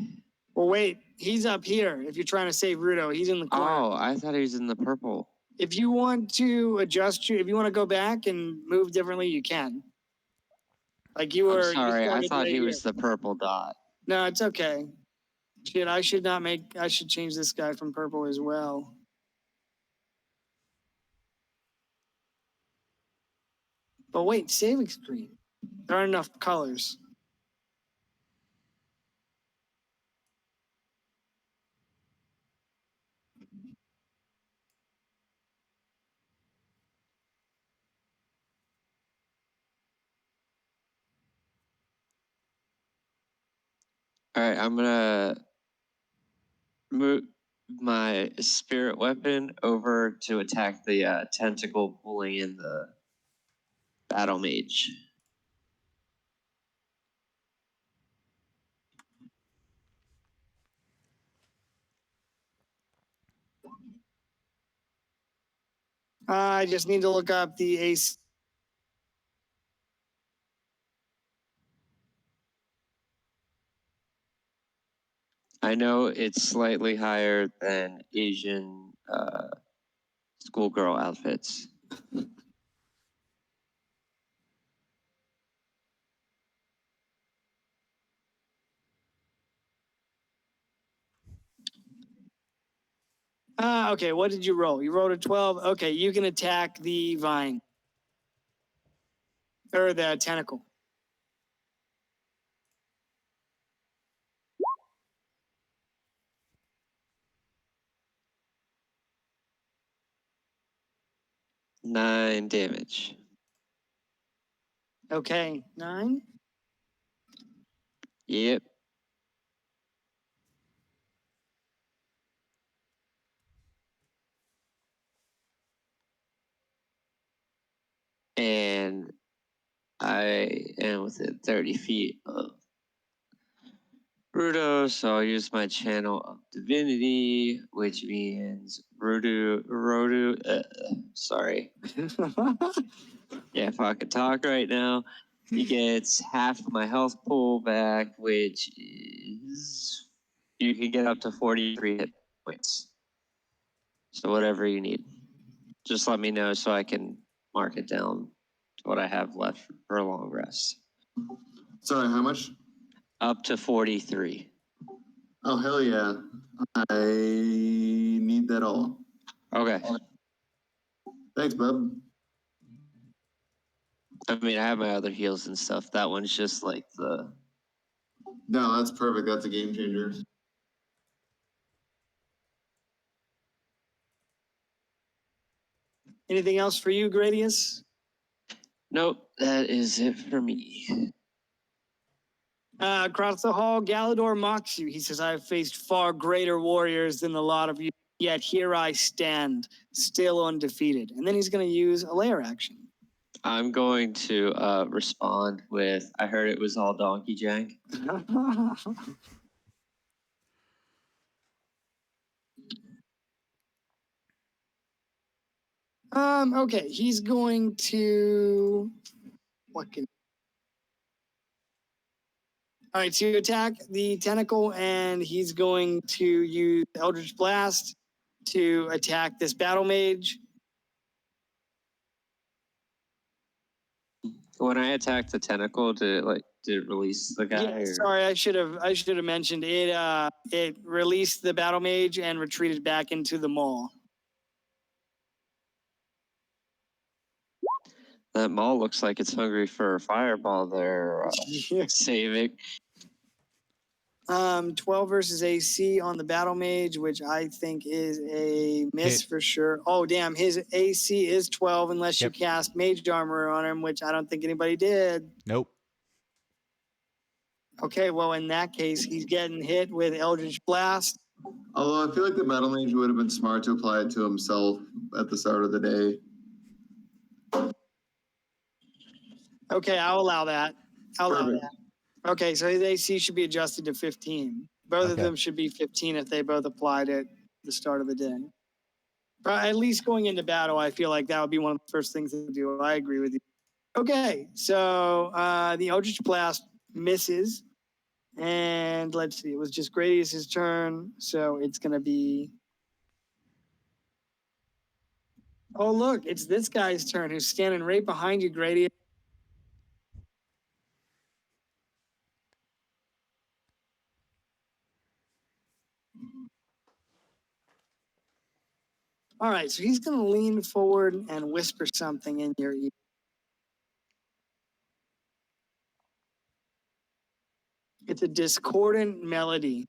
S1: Well, wait, he's up here. If you're trying to save Rudo, he's in the corner.
S3: Oh, I thought he was in the purple.
S1: If you want to adjust if you want to go back and move differently, you can. Like you were.
S3: I'm sorry, I
S1: started
S3: thought
S1: right
S3: he
S1: here.
S3: was the purple dot.
S1: No, it's okay. Shit, I should change this guy from purple as well. But wait, saving screen. There aren't enough colors.
S3: All right, I'm gonna move my spirit weapon over to attack the tentacle pulling in the battle mage.
S1: I just need to look up the ace.
S3: I know it's slightly higher than Asian schoolgirl outfits.
S1: Okay, what did you roll? You rolled a 12. Okay, you can attack the vine. Or the tentacle.
S3: Nine damage.
S1: Okay, 9.
S3: Yep. And I am within 30 feet of Rudo, so I'll use my channel of divinity, which means sorry. Yeah, if I could talk right now, he gets half of my health pool back, which is you can get up to 43 hit points. So whatever you need, just let me know so I can mark it down to what I have left for a long rest.
S2: Sorry, how much?
S3: Up to 43.
S2: Oh, hell yeah. I need that all.
S3: Okay.
S2: Thanks, bub.
S3: I mean, I have my other heals and stuff. That one's just like the.
S2: No, that's perfect. That's a game changer.
S1: Anything else for you, Gradius?
S3: Nope, that is it for me.
S1: Across the hall, Galador mocks you. He says, I have faced far greater warriors than the lot of you, yet here I stand, still undefeated. And then he's going to use a layer action.
S3: I'm going to respond with I heard it was all donkey jank.
S1: Okay, he's going to what can all right, so you attack the tentacle, and he's going to use Eldritch Blast to attack this battle mage.
S3: When I attacked the tentacle, did it release the guy?
S1: Yeah,
S3: or-
S1: sorry, I should have mentioned it. It released the battle mage and retreated back into the mall.
S3: That mall looks like it's hungry for a fireball there. Save it.
S1: 12 versus AC on the battle mage, which I think is a miss
S4: Hit.
S1: for sure. Oh, damn. His AC is 12 unless
S4: Yep.
S1: you cast mage armor on him, which I don't think anybody did.
S4: Nope.
S1: Okay, well, in that case, he's getting hit with Eldritch Blast.
S2: Although I feel like the battle mage would have been smart to apply it to himself at the start of the day.
S1: Okay, I'll allow that. I'll allow
S2: Perfect.
S1: that. Okay, so his AC should be adjusted to 15. Both of
S4: Okay.
S1: them should be 15 if they both applied it at the start of the day. But at least going into battle, I feel like that would be one of the first things to do. I agree with you. Okay, so the Eldritch Blast misses. And let's see, it was just Gradius' turn. So it's going to be. Oh, look, it's this guy's turn who's standing right behind you, Gradius. All right, so he's going to lean forward and whisper something in your ear. It's a discordant melody.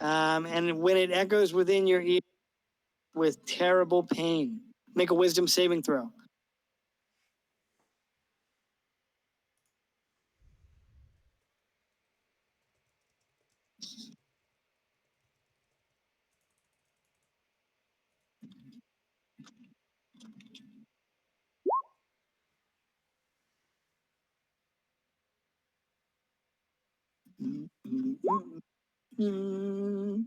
S1: And when it echoes within your ear with terrible pain, make a wisdom saving throw. Mm.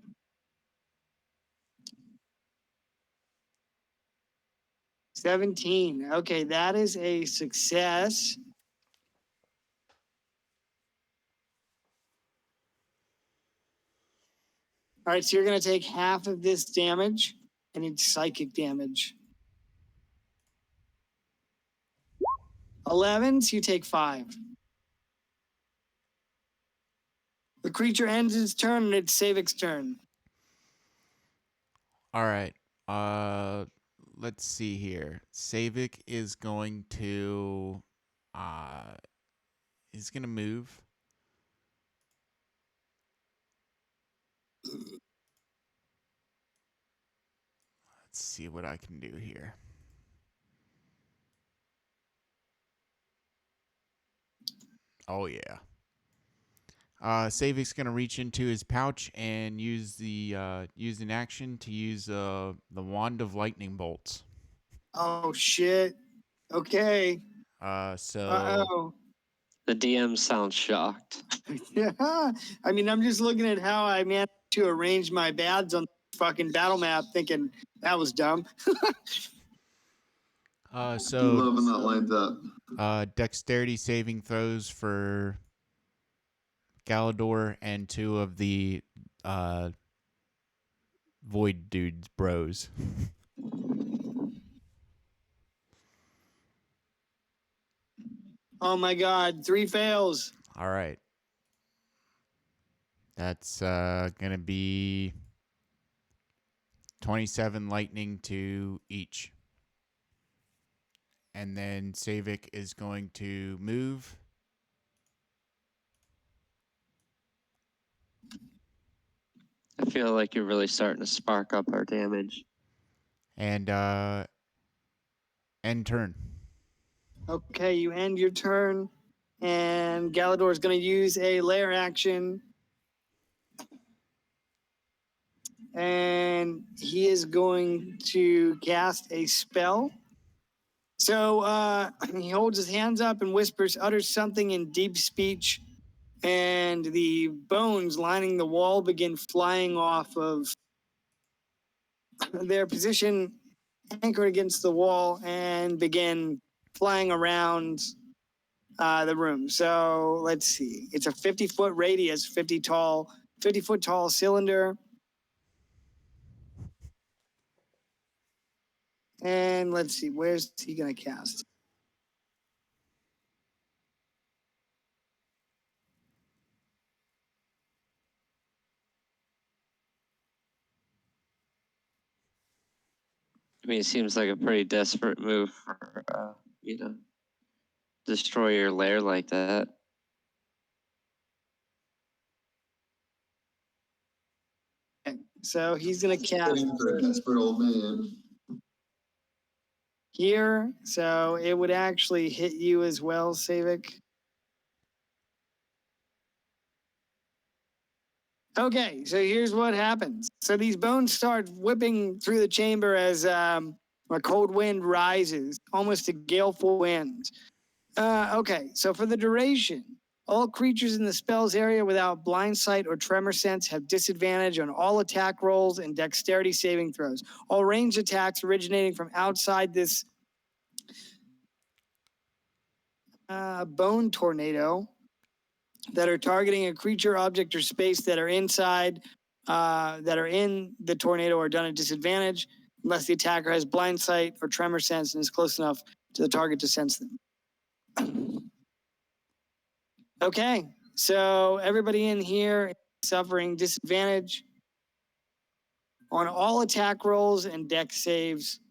S1: 17. Okay, that is a success. All right, so you're going to take half of this damage, and it's psychic damage. 11, so you take 5. The creature ends its turn, and it's Savik's turn.
S4: All right. Let's see here. Savik is going to he's gonna move. Let's see what I can do here. Oh yeah. Savik's gonna reach into his pouch and use an action to use the wand of lightning bolts.
S1: Oh, shit. Okay.
S4: So
S1: Uh-oh.
S3: The DM sounds shocked.
S1: Yeah. I mean, I'm just looking at how I managed to arrange my bads on the fucking battle map thinking that was dumb.
S4: so
S2: Loving that lines up.
S4: dexterity saving throws for Galador and 2 of the Void dudes bros.
S1: Oh my God, 3 fails.
S4: All right. That's gonna be 27 lightning to each. And then Savik is going to move.
S3: I feel like you're really starting to spark up our damage.
S4: And end turn.
S1: Okay, you end your turn, and Galador is going to use a lair action, and he is going to cast a spell. So he holds his hands up and whispers, utters something in deep speech, and the bones lining the wall begin flying off of their position anchored against the wall and begin flying around the room. So let's see. It's a 50-foot radius, 50-foot tall cylinder. And let's see, where's he gonna cast?
S3: I mean, it seems like a pretty desperate move for, destroy your lair like that.
S1: So he's gonna cast
S2: Fitting for a desperate old man.
S1: here. So it would actually hit you as well, Savik. Okay, so here's what happens. So these bones start whipping through the chamber as a cold wind rises, almost a galeful wind. Okay, so for the duration, all creatures in the spell's area without blind sight or tremor sense have disadvantage on all attack rolls and dexterity saving throws. All ranged attacks originating from outside this bone tornado that are targeting a creature, object, or space that are inside, that are in the tornado are done at disadvantage unless the attacker has blind sight or tremor sense and is close enough to the target to sense them. Okay, so everybody in here is suffering disadvantage on all attack rolls and dex saves.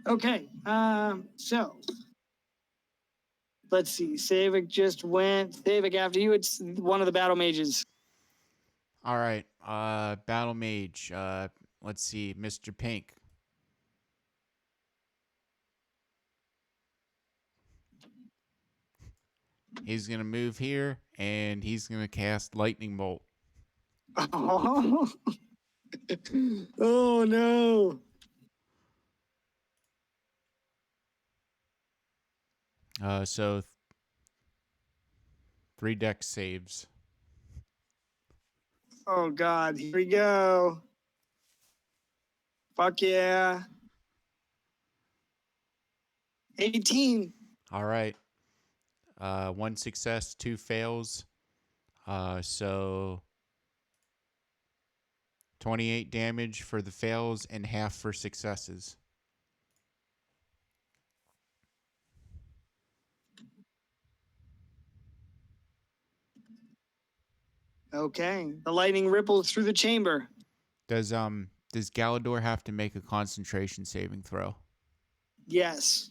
S1: Okay, so let's see. Savik just went. Savik, after you, it's one of the battle mages.
S4: All right. Battle Mage. Let's see. Mr. Pink. He's going to move here and he's going to cast Lightning Bolt.
S1: Oh, oh no.
S4: So 3 dex saves.
S1: Oh God, here we go. Fuck yeah. 18.
S4: All right. 1 success, 2 fails. So 28 damage for the fails and half for successes.
S1: Okay. The lightning ripples through the chamber.
S4: Does Galador have to make a concentration saving throw?
S1: Yes.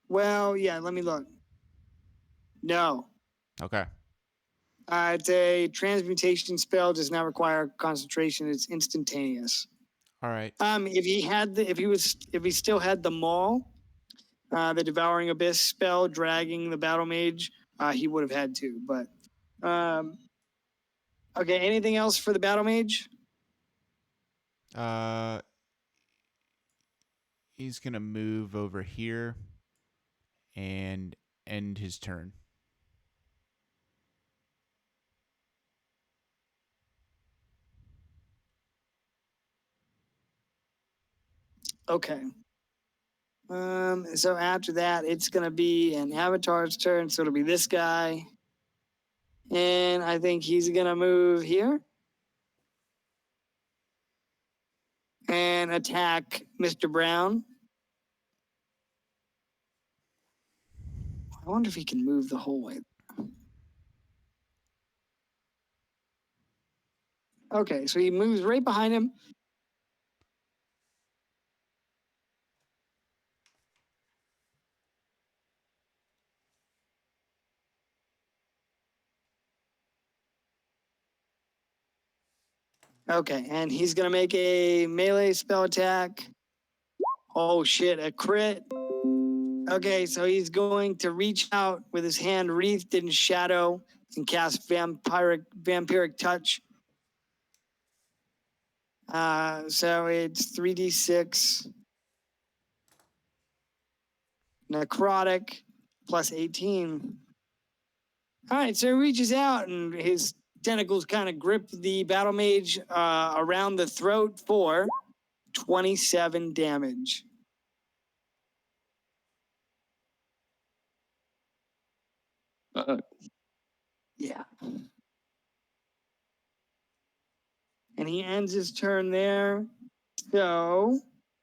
S1: Well, yeah, let me look. No.
S4: Okay.
S1: It's a transmutation spell, does not require concentration. It's instantaneous.
S4: All right.
S1: If he still had the maul, the devouring abyss spell, dragging the battle mage, he would have had to. But okay, anything else for the battle mage?
S4: He's gonna move over here and end his turn.
S1: Okay. So after that, it's gonna be an avatar's turn. So it'll be this guy, and I think he's gonna move here and attack Mr. Brown. I wonder if he can move the whole way. Okay, so he moves right behind him. Okay, and he's gonna make a melee spell attack. Oh shit, a crit. Okay, so he's going to reach out with his hand wreathed in shadow and cast vampiric touch. So it's 3d6 necrotic plus 18. All right, so he reaches out and his tentacles kind of grip the battle mage around the throat for 27 damage. Yeah. And he ends his turn there. So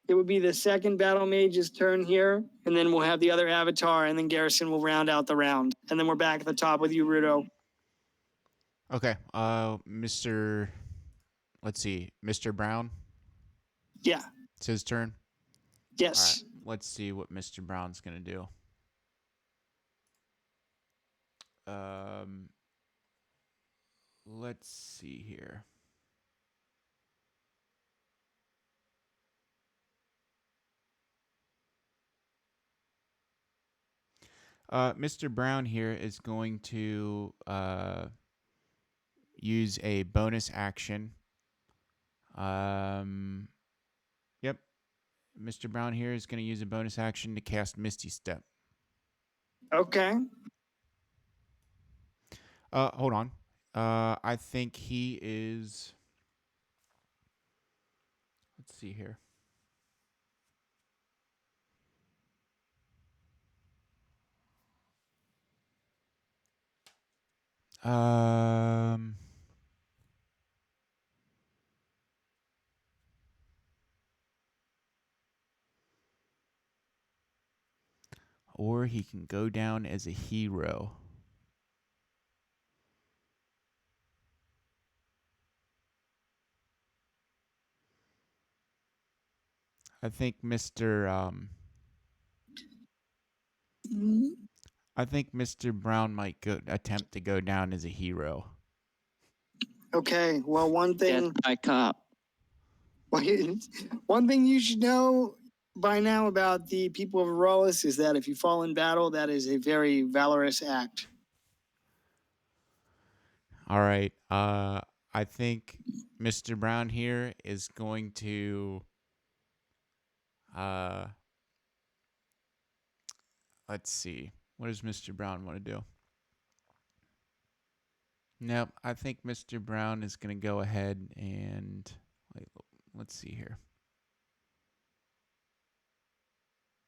S1: it would be the second battle mage's turn here, and then we'll have the other avatar, and then Garrison will round out the round. And then we're back at the top with you, Rudo.
S4: Okay. Let's see, Mr. Brown.
S1: Yeah.
S4: It's his turn.
S1: Yes.
S4: All right. Let's see what Mr. Brown's gonna do. Let's see here. Mr. Brown here is going to use a bonus action. Yep. Mr. Brown here is going to use a bonus action to cast Misty Step.
S1: Okay.
S4: Hold on. I think he is. Let's see here. Or he can go down as a hero. I think Mr. I think Mr. Brown might attempt to go down as a hero.
S1: Okay. Well, one thing.
S3: Death by cop.
S1: One thing you should know by now about the people of Aurorus is that if you fall in battle, that is a very valorous act.
S4: All right. I think Mr. Brown here is going to let's see. What does Mr. Brown want to do? Nope. I think Mr. Brown is going to go ahead and let's see here.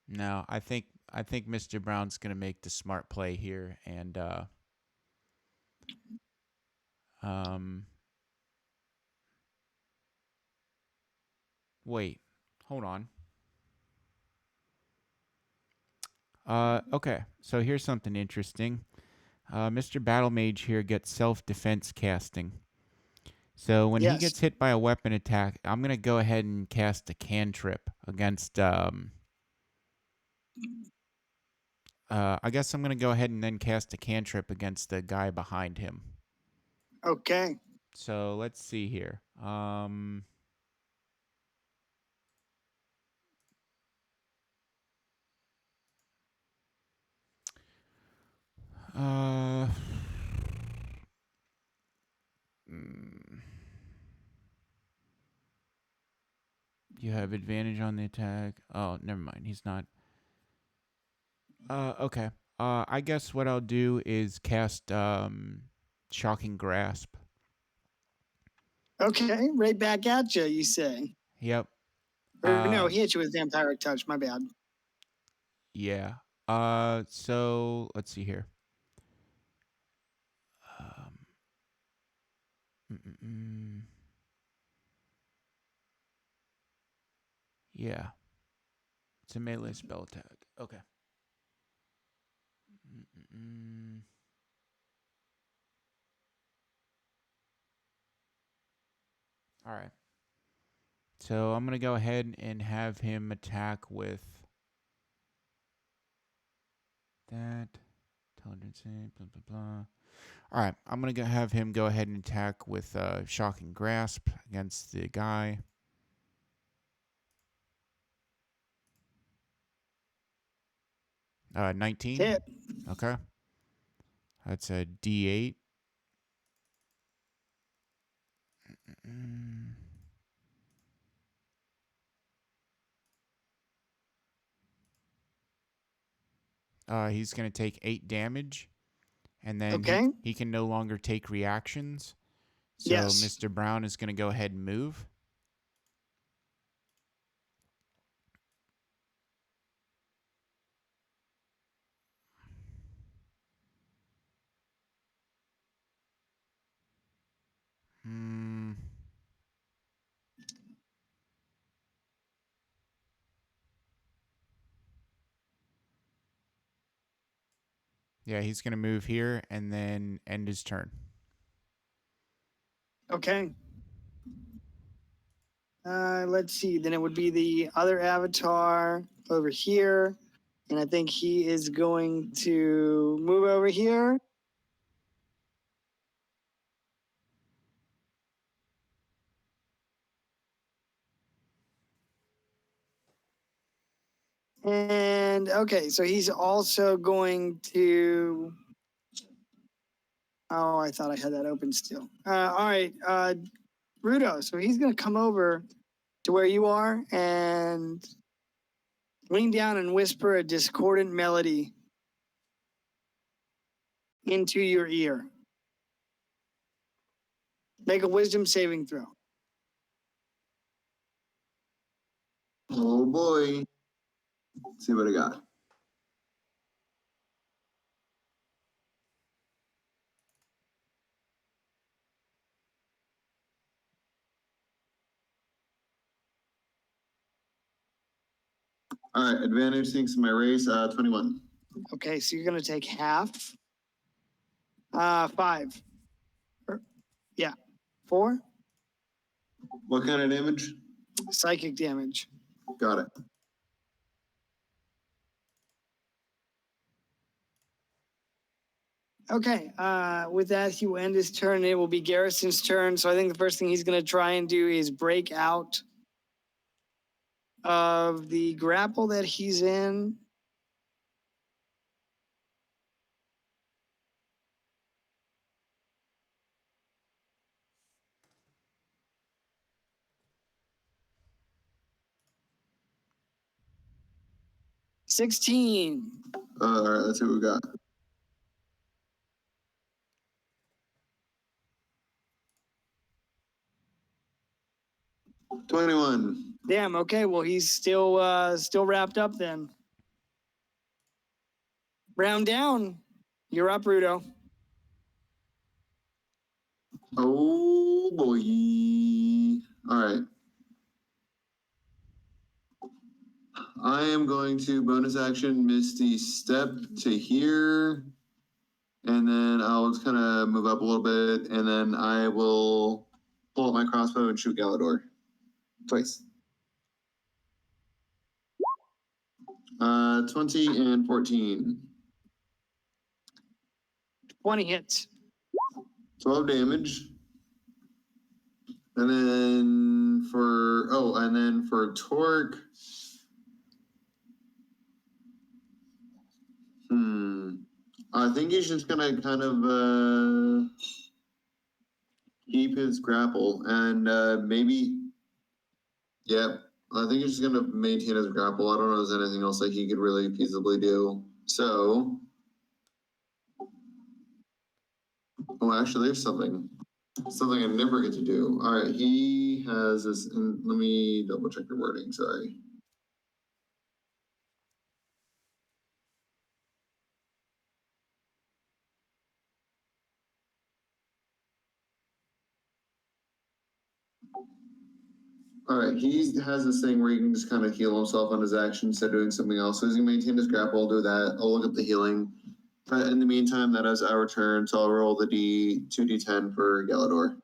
S4: No, I think Mr. Brown's going to make the smart play here and wait. Hold on. Okay. So here's something interesting. Mr. Battle Mage here gets self-defense casting. So when he gets hit by a weapon attack, I'm going to go ahead and cast a cantrip against I guess I'm going to go ahead and then cast a cantrip against the guy behind him.
S1: Okay.
S4: So let's see here. You have advantage on the attack. Oh, never mind. He's not. Okay. I guess what I'll do is cast Shocking Grasp.
S1: Okay, right back at you say.
S4: Yep.
S1: Or no, he hit you with Vampiric Touch, my bad.
S4: Yeah. So let's see here. Mm, mm, mm. Yeah. It's a melee spell attack. Okay. Mm, mm, mm. All right. So I'm gonna go ahead and have him attack with that. Intelligence, blah blah blah. All right, I'm gonna have him go ahead and attack with shocking grasp against the guy. Uh, 19.
S1: Hit.
S4: Okay. That's a D8. Mm. He's gonna take 8 damage, and then
S1: Okay.
S4: he can no longer take reactions. So
S1: Yes.
S4: Mr. Brown is gonna go ahead and move. Hmm. Yeah, he's gonna move here and then end his turn.
S1: Okay. Let's see. Then it would be the other avatar over here. And I think he is going to move over here. And okay, so he's also going to. Oh, I thought I had that open still. All right, Rudo. So he's going to come over to where you are and lean down and whisper a discordant melody into your ear. Make a wisdom saving throw.
S2: Oh boy. Let's see what I got. All right, advantage thanks to my race, 21.
S1: Okay, so you're going to take half. 5. Yeah. 4.
S2: What kind of damage?
S1: Psychic damage.
S2: Got it.
S1: Okay, with that, he will end his turn. It will be Garrison's turn. So I think the first thing he's going to try and do is break out of the grapple that he's in. $16.
S2: All right, let's see what we got. $21.
S1: Damn. Okay. Well, he's still wrapped up then. Round down. You're up, Rudo.
S2: Oh boy. All right. I am going to bonus action Misty Step to here. And then I'll just kind of move up a little bit. And then I will pull out my crossbow and shoot Galador. Twice. 20 and 14.
S1: 20 hits.
S2: 12 damage. And then for Torque. I think he's just gonna kind of keep his grapple and maybe. Yeah, I think he's just gonna maintain his grapple. I don't know if there's anything else that he could really feasibly do. So. Oh, actually, there's something I never get to do. All right, he has this. And let me double check the wording. Sorry. All right, he has this thing where he can just kind of heal himself on his action instead of doing something else. So he's gonna maintain his grapple. I'll do that. I'll look up the healing. But in the meantime, that is our turn. So I'll roll the D2d10 for Galador.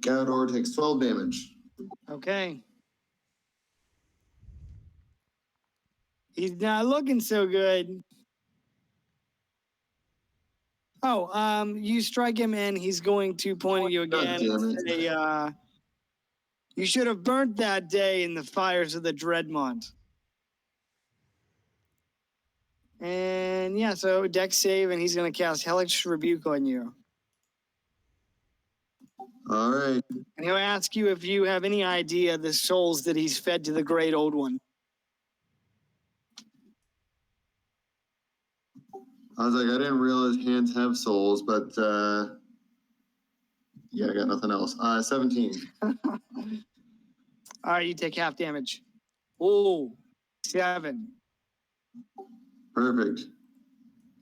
S2: Galador takes 12 damage.
S1: Okay. He's not looking so good. Oh, you strike him and he's going to point at you again
S2: damn
S1: and
S2: it.
S1: say, you should have burnt that day in the fires of the Dreadmont. And yeah, so dex save, and he's going to cast Hellish Rebuke on you.
S2: All right.
S1: And he'll ask you if you have any idea the souls that he's fed to the Great Old One.
S2: I was like, I didn't realize hands have souls, but yeah, I got nothing else. 17.
S1: All right, you take half damage. Ooh, 7.
S2: Perfect.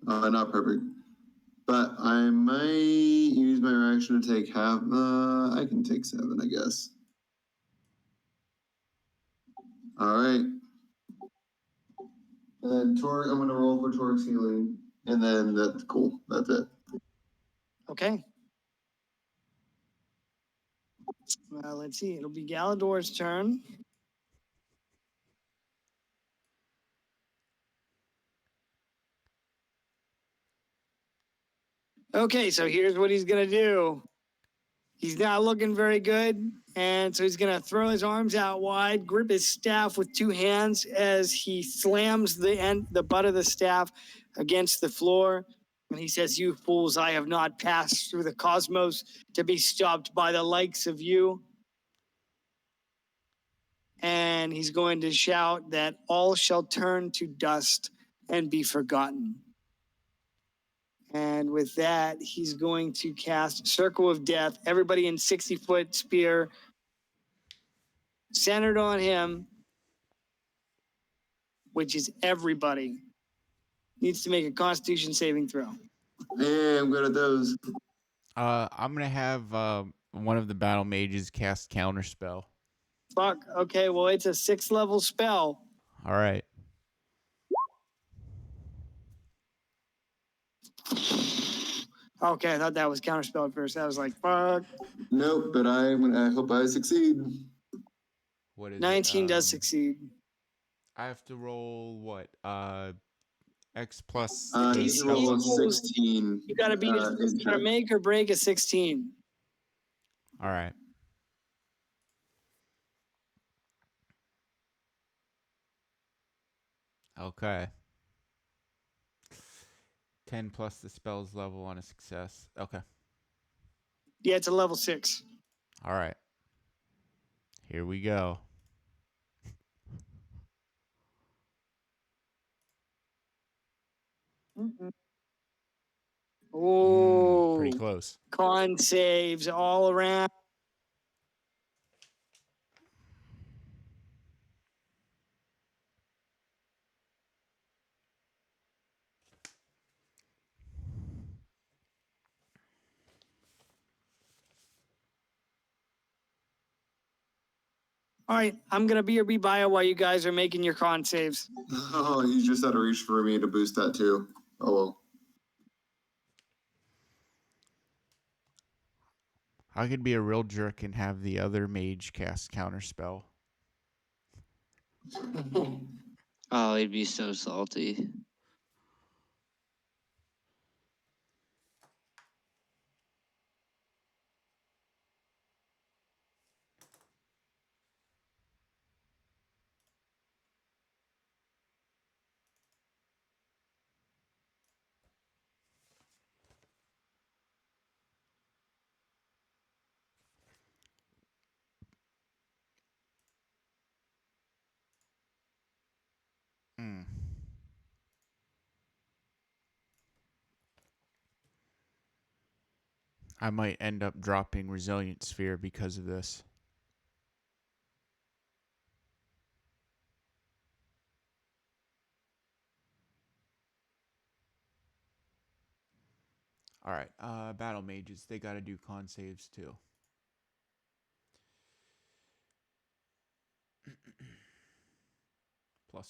S2: Not perfect. But I might use my reaction to take half. I can take 7, I guess. All right. And then Torque, I'm going to roll for Torque's healing. And then that's cool. That's it.
S1: Okay. Let's see. It'll be Galador's turn. Okay, so here's what he's going to do. He's not looking very good, and so he's going to throw his arms out wide, grip his staff with 2 hands as he slams the butt of the staff against the floor. And he says, "You fools, I have not passed through the cosmos to be stopped by the likes of you." And he's going to shout that all shall turn to dust and be forgotten. And with that, he's going to cast Circle of Death. Everybody in 60-foot spear centered on him, which is everybody, needs to make a Constitution saving throw.
S2: Hey, I'm good at those.
S4: I'm gonna have one of the battle mages cast Counterspell.
S1: Fuck. Okay, well, it's a 6th level spell.
S4: All right.
S1: Okay, I thought that was Counterspell at first. I was like, fuck.
S2: Nope, but I hope I succeed.
S4: What is
S1: 19
S4: it?
S1: does succeed.
S4: I have to roll what? X plus.
S2: He
S1: AC
S2: rolled a
S1: equals-
S2: 16.
S1: You gotta beat it. You gotta make or break a 16.
S4: All right. Okay. 10 plus the spell's level on a success. Okay.
S1: Yeah, it's a level 6.
S4: All right. Here we go.
S1: Oh,
S4: Pretty close.
S1: con saves all around. All right, I'm gonna be your B-bio while you guys are making your con saves.
S2: Oh, you just had to reach for me to boost that too. Oh well.
S4: I could be a real jerk and have the other mage cast Counterspell.
S3: Oh, he'd be so salty.
S4: Hmm. I might end up dropping Resilient Sphere because of this. All right. Battle mages, they got to do con saves too. +1.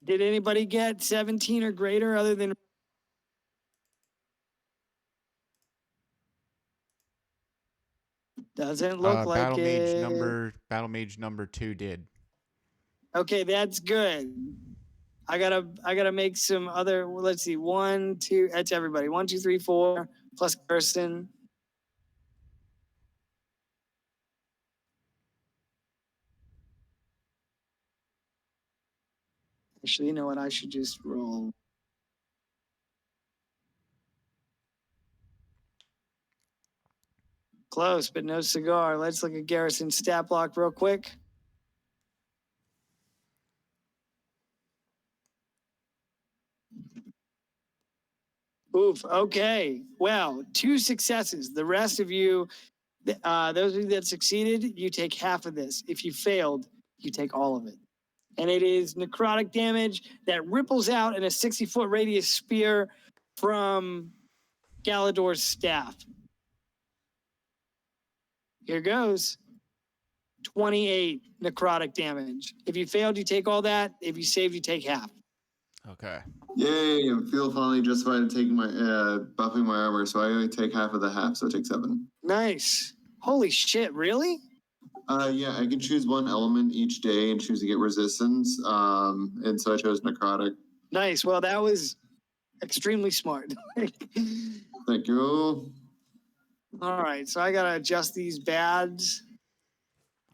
S1: Did anybody get 17 or greater other than? Doesn't look like it.
S4: Battle mage number 2 did.
S1: Okay, that's good. I gotta make some other. Let's see, 1, 2. That's everybody. 1, 2, 3, 4 plus Kirsten. Actually, you know what? I should just roll. Close, but no cigar. Let's look at Garrison's stat block real quick. Oof. Okay. Well, 2 successes. The rest of you, those of you that succeeded, you take half of this. If you failed, you take all of it. And it is necrotic damage that ripples out in a 60-foot radius spear from Galador's staff. Here goes. 28 necrotic damage. If you failed, you take all that. If you saved, you take half.
S4: Okay.
S2: Yay! I feel finally justified in taking my buffing my armor, so I only take half of the half, so I take 7.
S1: Nice. Holy shit, really?
S2: Yeah, I can choose one element each day and choose to get resistance. And so I chose necrotic.
S1: Nice. Well, that was extremely smart.
S2: Thank you.
S1: All right, so I gotta adjust these bads.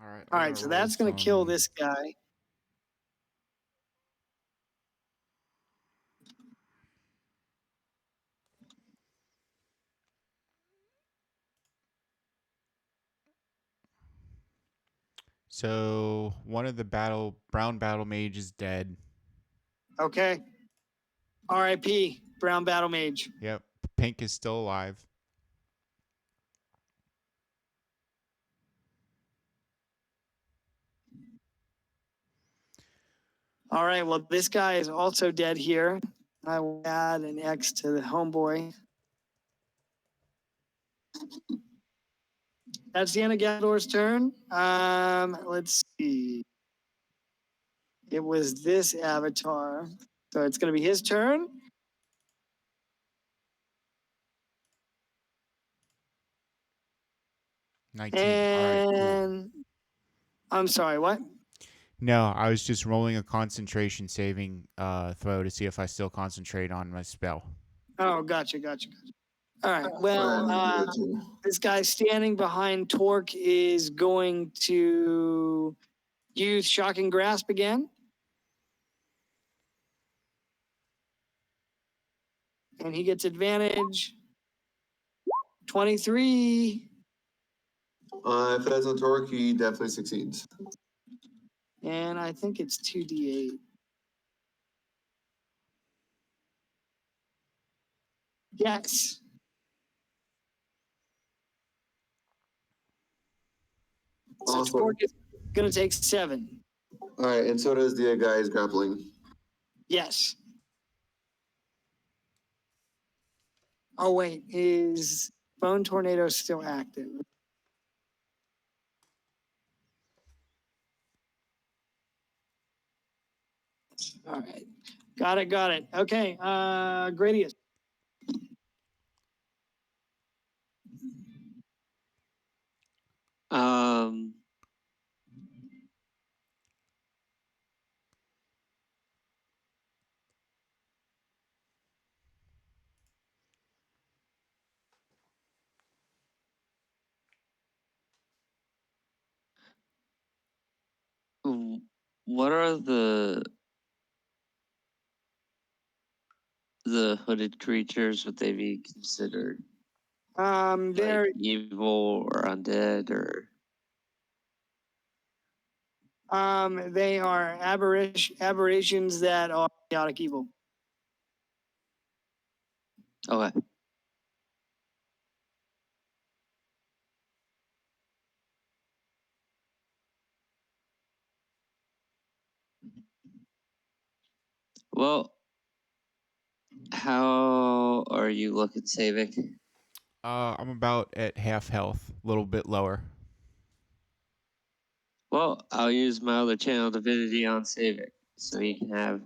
S4: All right.
S1: All right, so that's gonna kill this guy.
S4: So one of the brown battle mage is dead.
S1: Okay. R.I.P. Brown Battle Mage.
S4: Yep. Pink is still alive.
S1: All right, well, this guy is also dead here. I will add an X to the homeboy. That's the end of Galador's turn. Let's see. It was this avatar. So it's going to be his turn.
S4: All right. Cool.
S1: And I'm sorry, what?
S4: No, I was just rolling a concentration saving throw to see if I still concentrate on my spell.
S1: Oh, gotcha. All right. Well, this guy standing behind Torque is going to use Shocking Grasp again. And he gets advantage. 23.
S2: If it has a torque, he definitely succeeds.
S1: And I think it's 2d8. Yes. So
S2: Awesome.
S1: Torque is going to take 7.
S2: All right, and so does the guy who's grappling.
S1: Yes. Oh, wait. Is Bone Tornado still active? All right. Got it. Okay. Gradius.
S3: What are the hooded creatures? Would they be considered
S1: They're
S3: like evil or undead or?
S1: they are aberrations that are chaotic evil.
S3: Okay. Well, How are you looking, Savik?
S4: I'm about at half health, a little bit lower.
S3: Well, I'll use my other channel divinity on Savik, so he can have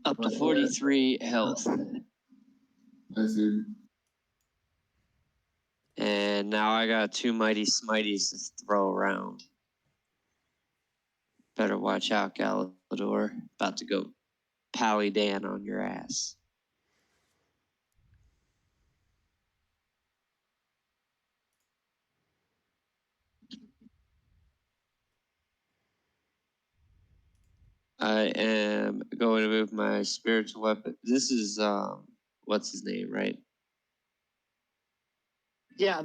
S3: up to 43 health.
S2: I see.
S3: And now I got 2 mighty smities to throw around. Better watch out, Galador. About to go Pally Dan on your ass. I am going to move my spiritual weapon. This is what's his name, right?
S1: Yeah,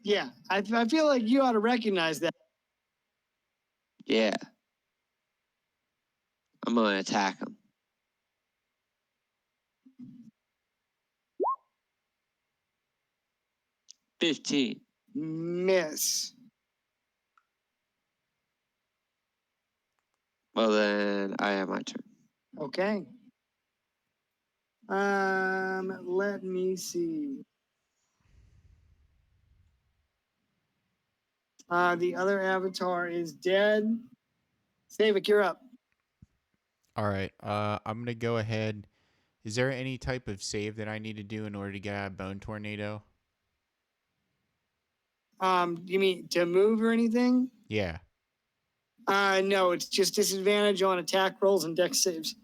S1: yeah. I feel like you ought to recognize that.
S3: Yeah. I'm gonna attack him. $15.
S1: Miss.
S3: Well then I have my turn.
S1: Okay. Let me see. The other avatar is dead. Savik, you're up.
S4: All right. I'm gonna go ahead. Is there any type of save that I need to do in order to get out of Bone Tornado?
S1: You mean to move or anything?
S4: Yeah.
S1: No, it's just disadvantage on attack rolls and dex saves.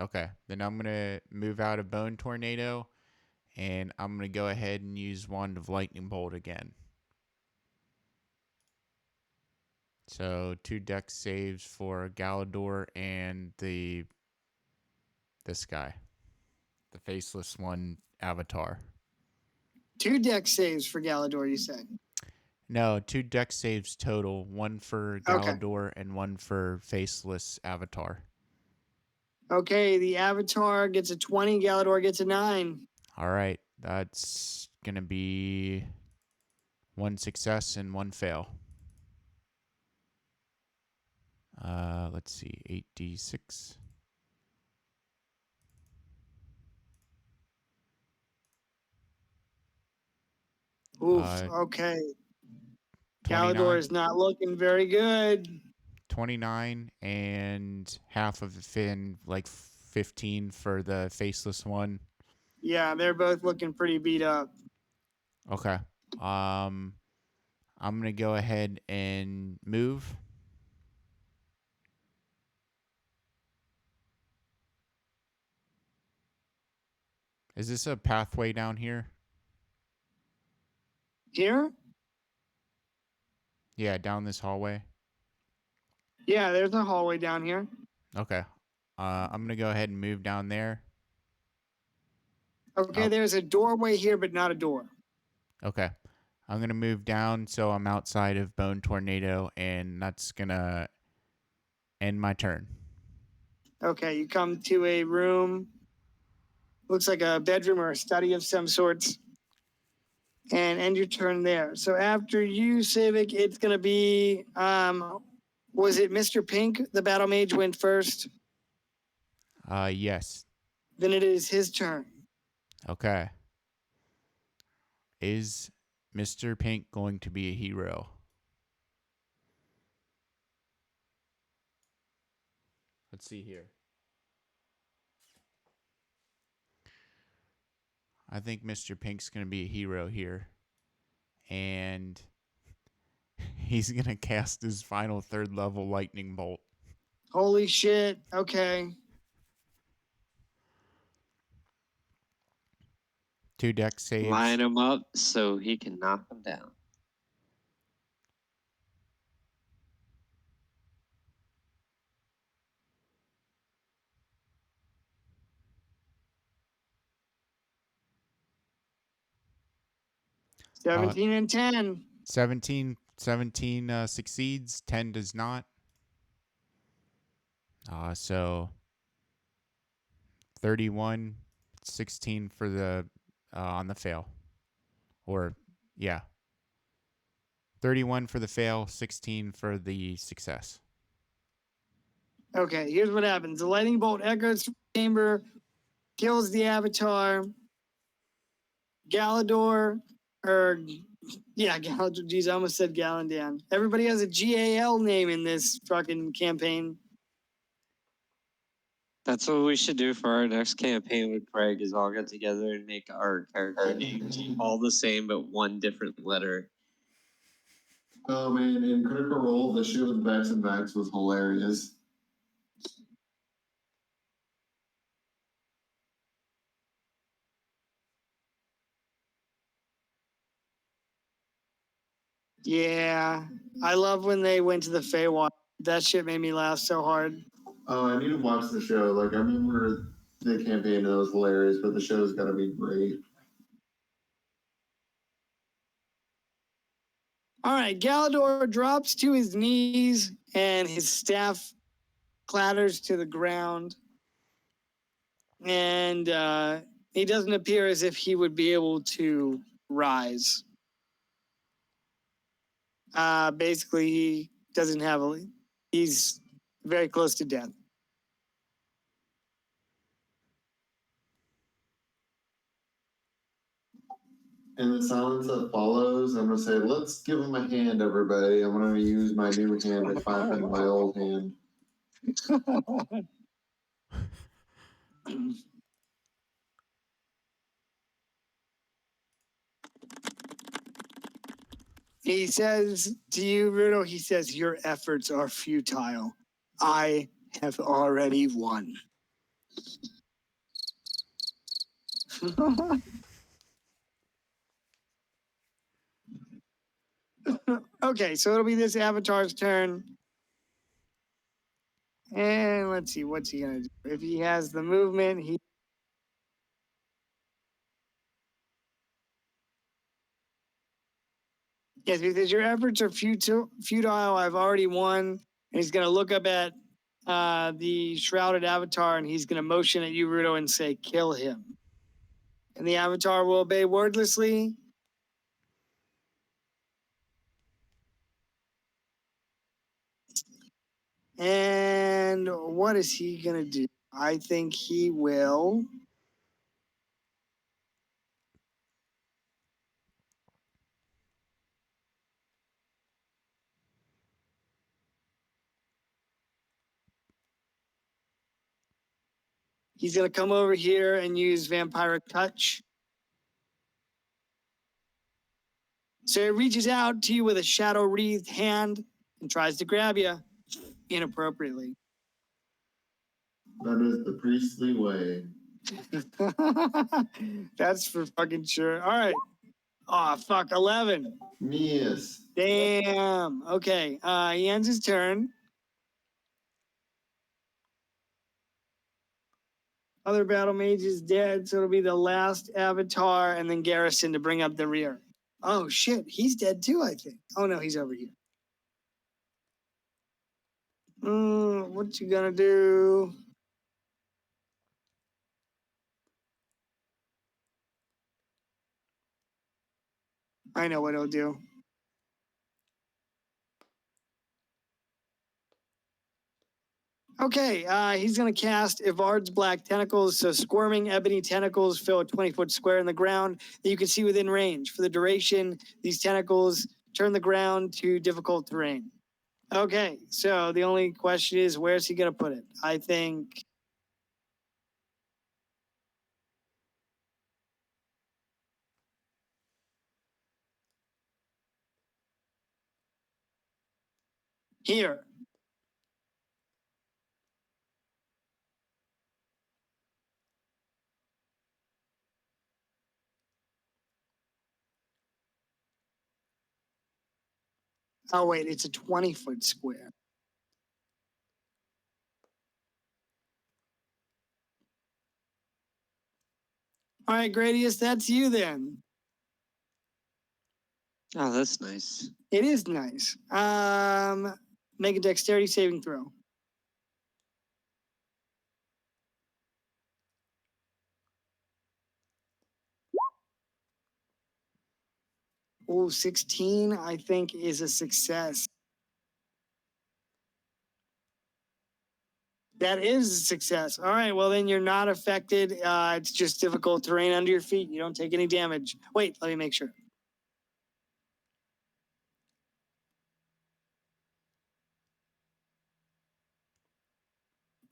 S4: Okay. Then I'm gonna move out of Bone Tornado, and I'm gonna go ahead and use Wand of Lightning Bolt again. So 2 dex saves for Galador and this guy, the faceless one avatar.
S1: 2 dex saves for Galador, you said.
S4: No, 2 dex saves total. 1 for Galador and 1 for faceless avatar.
S1: Okay, the avatar gets a 20, Galador gets a 9.
S4: All right, that's gonna be 1 success and 1 fail. Let's see, 8d6.
S1: Oof,
S4: Uh,
S1: okay.
S4: 29,
S1: Galador is not looking very good.
S4: 29 and half of the fin, like 15 for the faceless one.
S1: Yeah, they're both looking pretty beat up.
S4: Okay. I'm gonna go ahead and move. Is this a pathway down here?
S1: Here?
S4: Yeah, down this hallway.
S1: Yeah, there's a hallway down here.
S4: Okay. I'm gonna go ahead and move down there.
S1: Okay,
S4: Oh.
S1: there's a doorway here, but not a door.
S4: Okay. I'm gonna move down so I'm outside of Bone Tornado, and that's gonna end my turn.
S1: Okay, you come to a room. Looks like a bedroom or a study of some sorts. And end your turn there. So after you, Civic, it's gonna be was it Mr. Pink? The battle mage went first.
S4: Yes.
S1: Then it is his turn.
S4: Okay. Is Mr. Pink going to be a hero? Let's see here. I think Mr. Pink's going to be a hero here. And he's going to cast his final 3rd level lightning bolt.
S1: Holy shit. Okay.
S4: 2 dex saves.
S3: Line him up so he can knock him down.
S1: Uh, 17 and 10.
S4: 17 succeeds, 10 does not. So 31, 16 for the on the fail. Or yeah. 31 for the fail, 16 for the success.
S1: Okay, here's what happens. The lightning bolt echoes through the chamber, kills the Avatar. Galador, Galador, geez, I almost said Galandan. Everybody has a GAL name in this fucking campaign.
S3: That's what we should do for our next campaign with Craig is all get together and make our character names all the same but one different letter.
S2: Oh man, in Critical Role, the shit with Vex and Vex was hilarious.
S1: Yeah, I love when they went to the Feywild. That shit made me laugh so hard.
S2: Oh, I need to watch the show. Like, I remember the campaign and it was hilarious, but the show's gotta be great.
S1: All right, Galador drops to his knees and his staff clatters to the ground. And he doesn't appear as if he would be able to rise. Basically, he doesn't have he's very close to death.
S2: In the silence that follows, I'm gonna say, let's give him a hand, everybody. I'm gonna use my new hand to clap into my old hand.
S1: He says to you, Rudo, he says, your efforts are futile. I have already won. Okay, so it'll be this Avatar's turn. And let's see, what's he gonna do? If he has the movement, he yes, because your efforts are futile. I've already won. And he's gonna look up at the shrouded Avatar, and he's gonna motion at you, Rudo, and say, "Kill him." And the Avatar will obey wordlessly. And what is he gonna do? I think he will. He's gonna come over here and use Vampiric Touch. So he reaches out to you with a shadow wreathed hand and tries to grab you inappropriately.
S2: That is the priestly way.
S1: That's for fucking sure. All right. Oh, fuck. 11.
S2: Yes.
S1: Damn. Okay. He ends his turn. Other battle mage is dead, so it'll be the last Avatar and then Garrison to bring up the rear. Oh, shit. He's dead too, I think. Oh, no. He's over here. What you gonna do? I know what he'll do. Okay, he's going to cast Ivard's Black Tentacles. So squirming ebony tentacles fill a 20-foot square in the ground that you can see within range. For the duration, these tentacles turn the ground to difficult terrain. Okay, so the only question is, where's he going to put it? I think... here. Oh, wait, it's a 20-foot square. All right, Gradius, that's you then.
S3: Oh, that's nice.
S1: It is nice. Make a dexterity saving throw. Oh, 16, I think, is a success. That is a success. All right, well then you're not affected. It's just difficult terrain under your feet. You don't take any damage. Wait, let me make sure.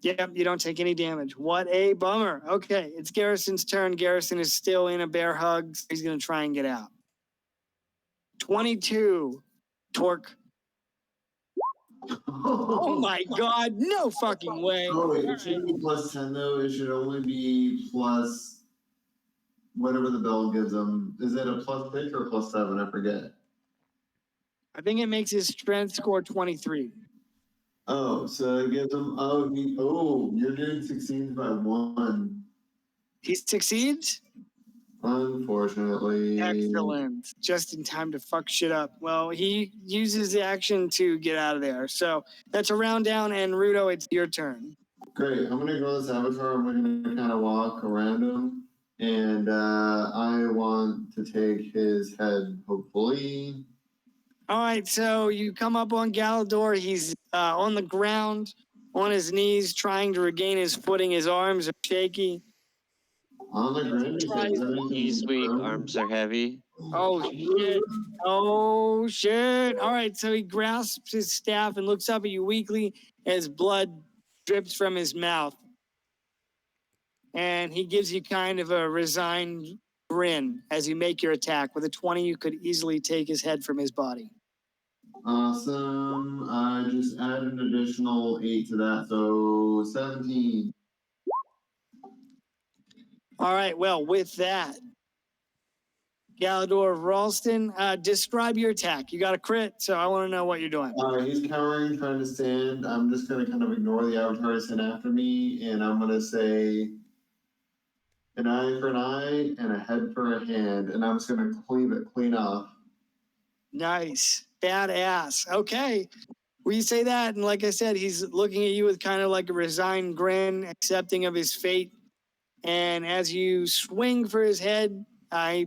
S1: Yep, you don't take any damage. What a bummer. Okay, it's Garrison's turn. Garrison is still in a bear hug. So he's going to try and get out. 22. Torque. Oh my God. No fucking way.
S2: Oh, wait, it shouldn't be plus 10 though. It should only be plus whatever the bell gives them. Is it a plus 6 or plus 7? I forget.
S1: I think it makes his strength score 23.
S2: Oh, so it gives them. Your dude succeeds by 1.
S1: He succeeds?
S2: Unfortunately.
S1: Excellent. Just in time to fuck shit up. Well, he uses the action to get out of there. So that's a round down, and Rudo, it's your turn.
S2: Great. I'm gonna go to this avatar. I'm gonna kind of walk around him, and I want to take his head. Hopefully.
S1: All right, so you come up on Galador. He's on the ground, on his knees, trying to regain his footing. His arms are shaky.
S2: On the ground. He says everything
S3: He's weak,
S2: grown.
S3: arms are heavy.
S1: Oh, shit. Oh, shit. All right, so he grasps his staff and looks up at you weakly as blood drips from his mouth. And he gives you kind of a resigned grin as you make your attack. With a 20, you could easily take his head from his body.
S2: Awesome. I just add an additional 8 to that, so 17.
S1: All right, well, with that, Galador of Ralston, describe your attack. You got a crit, so I want to know what you're doing.
S2: He's cowering, trying to stand. I'm just gonna kind of ignore the avatar sent after me, and I'm gonna say an eye for an eye and a head for a hand, and I'm just gonna cleave it clean off.
S1: Nice. Badass. Okay. Well, you say that, and like I said, he's looking at you with kind of like a resigned grin, accepting of his fate. And as you swing for his head, I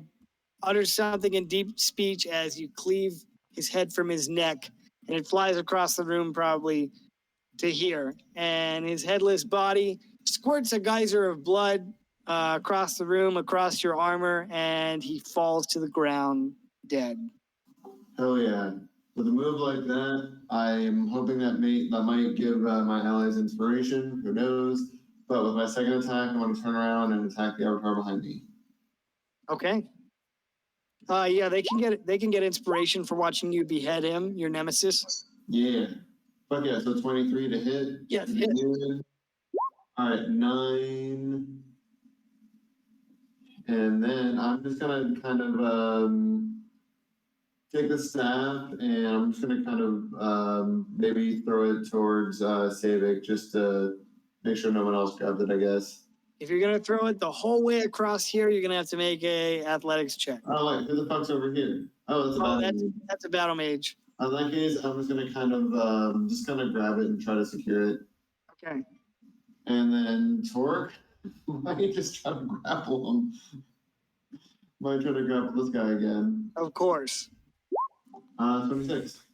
S1: utter something in deep speech as you cleave his head from his neck, and it flies across the room probably to here. And his headless body squirts a geyser of blood across the room, across your armor, and he falls to the ground dead.
S2: Hell yeah. With a move like that, I'm hoping that might give my allies inspiration. Who knows? But with my second attack, I want to turn around and attack the avatar behind me.
S1: Okay. Yeah, they can get inspiration for watching you behead him, your nemesis.
S2: Yeah. Fuck yeah, so 23 to hit.
S1: Yes, hit.
S2: All right, 9. And then I'm just gonna kind of take the staff, and I'm just gonna kind of maybe throw it towards Savik just to make sure no one else grabbed it, I guess.
S1: If you're gonna throw it the whole way across here, you're gonna have to make a athletics check.
S2: Oh wait, who the fuck's over here? Oh,
S1: That's a battle mage.
S2: In that case, I'm just gonna kind of just kind of grab it and try to secure it.
S1: Okay.
S2: And then Torque might just try to grapple him. Might try to grapple this guy again.
S1: Of course.
S2: 26.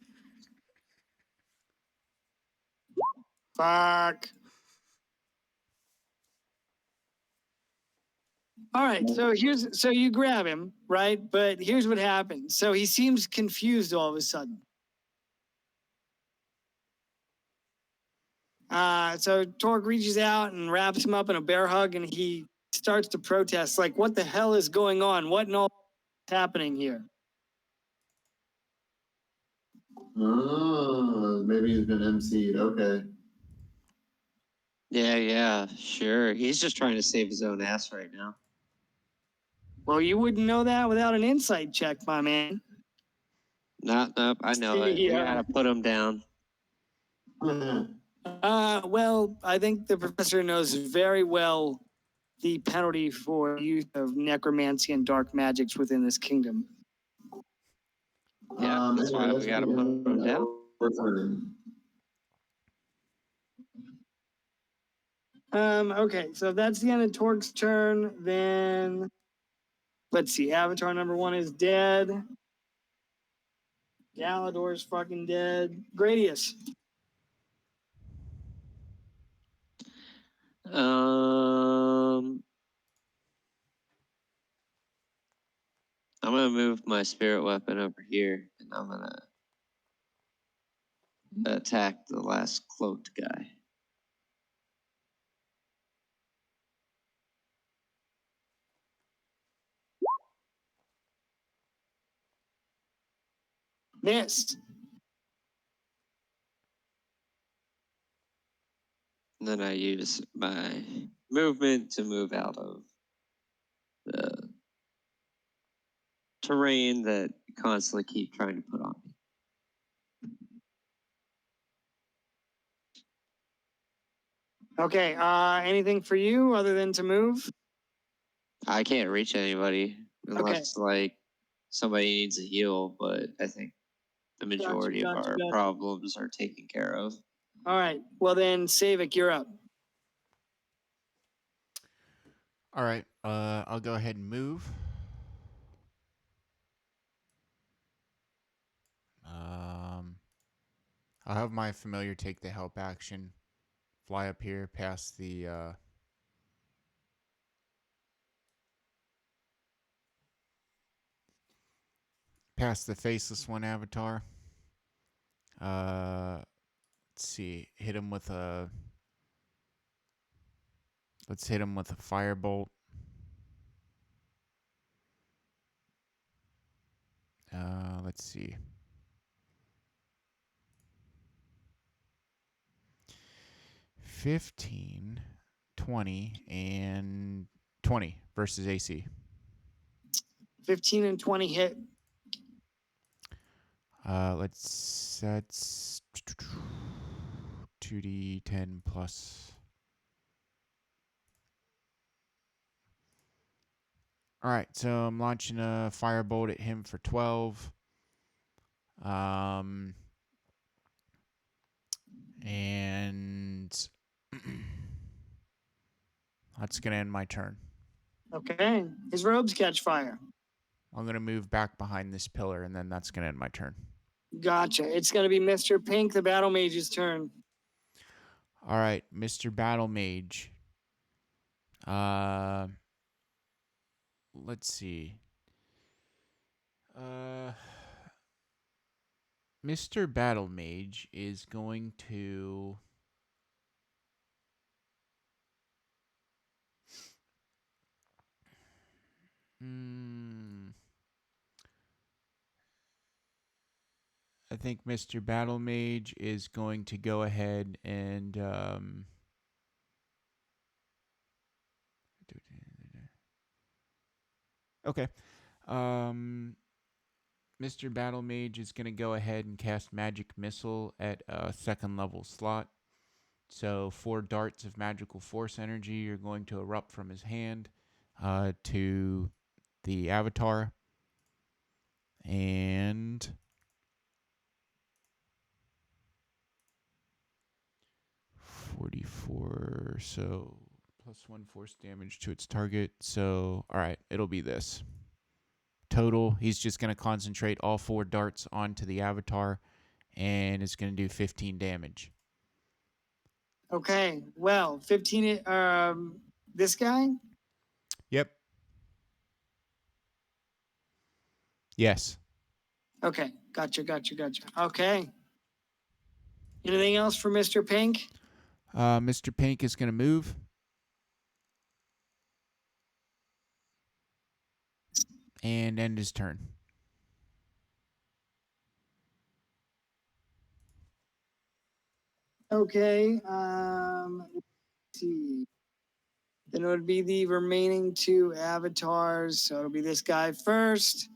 S1: Fuck. All right, so you grab him, right? But here's what happens. So he seems confused all of a sudden. So Torque reaches out and wraps him up in a bear hug, and he starts to protest, like, what the hell is going on? What in all is happening here?
S2: Oh, maybe he's been MC'd. Okay.
S3: Yeah, sure. He's just trying to save his own ass right now.
S1: Well, you wouldn't know that without an insight check, my man.
S3: Nope, I know it.
S1: Yeah.
S3: We gotta put him down.
S1: Well, I think the professor knows very well the penalty for use of necromancy and dark magics within this kingdom.
S3: Yeah, that's why we gotta put him down.
S1: Okay, so if that's the end of Torque's turn, then let's see. Avatar number 1 is dead. Galador's fucking dead. Gradius.
S3: my spirit weapon over here, and I'm gonna attack the last cloaked guy.
S1: Missed.
S3: And then I use my movement to move out of the terrain that you constantly keep trying to put on me.
S1: Okay. Anything for you other than to move?
S3: I can't reach anybody unless like somebody needs a heal, but I think the majority of our
S1: gotcha.
S3: problems are taken care of.
S1: All right. Well then, Savik, you're up.
S4: All right. I'll go ahead and move. I'll have my familiar take the help action, fly up here past the faceless one avatar. Let's see, hit him with a. Let's hit him with a firebolt. Let's see. 15, 20, and 20 versus AC.
S1: 15 and 20 hit.
S4: That's 2d10 plus. All right, so I'm launching a firebolt at him for 12. And that's going to end my turn.
S1: Okay. His robes catch fire.
S4: I'm going to move back behind this pillar, and then that's going to end my turn.
S1: Gotcha. It's going to be Mr. Pink, the battle mage's turn.
S4: All right, Mr. Battle Mage. Let's see. Mr. Battle Mage is going to... I think Mr. Battle Mage is going to go ahead and... Okay. Mr. Battle Mage is going to go ahead and cast Magic Missile at a 2nd level slot. So 4 darts of magical force energy are going to erupt from his hand to the avatar. And 44, so +1 force damage to its target. So, all right, it'll be this. Total, he's just going to concentrate all 4 darts onto the avatar, and it's going to do 15 damage.
S1: Okay. Well, 15, this guy?
S4: Yep. Yes.
S1: Okay. Gotcha. Okay. Anything else for Mr. Pink?
S4: Mr. Pink is going to move. And end his turn.
S1: Okay. Let's see. Then it would be the remaining 2 avatars. So it'll be this guy first.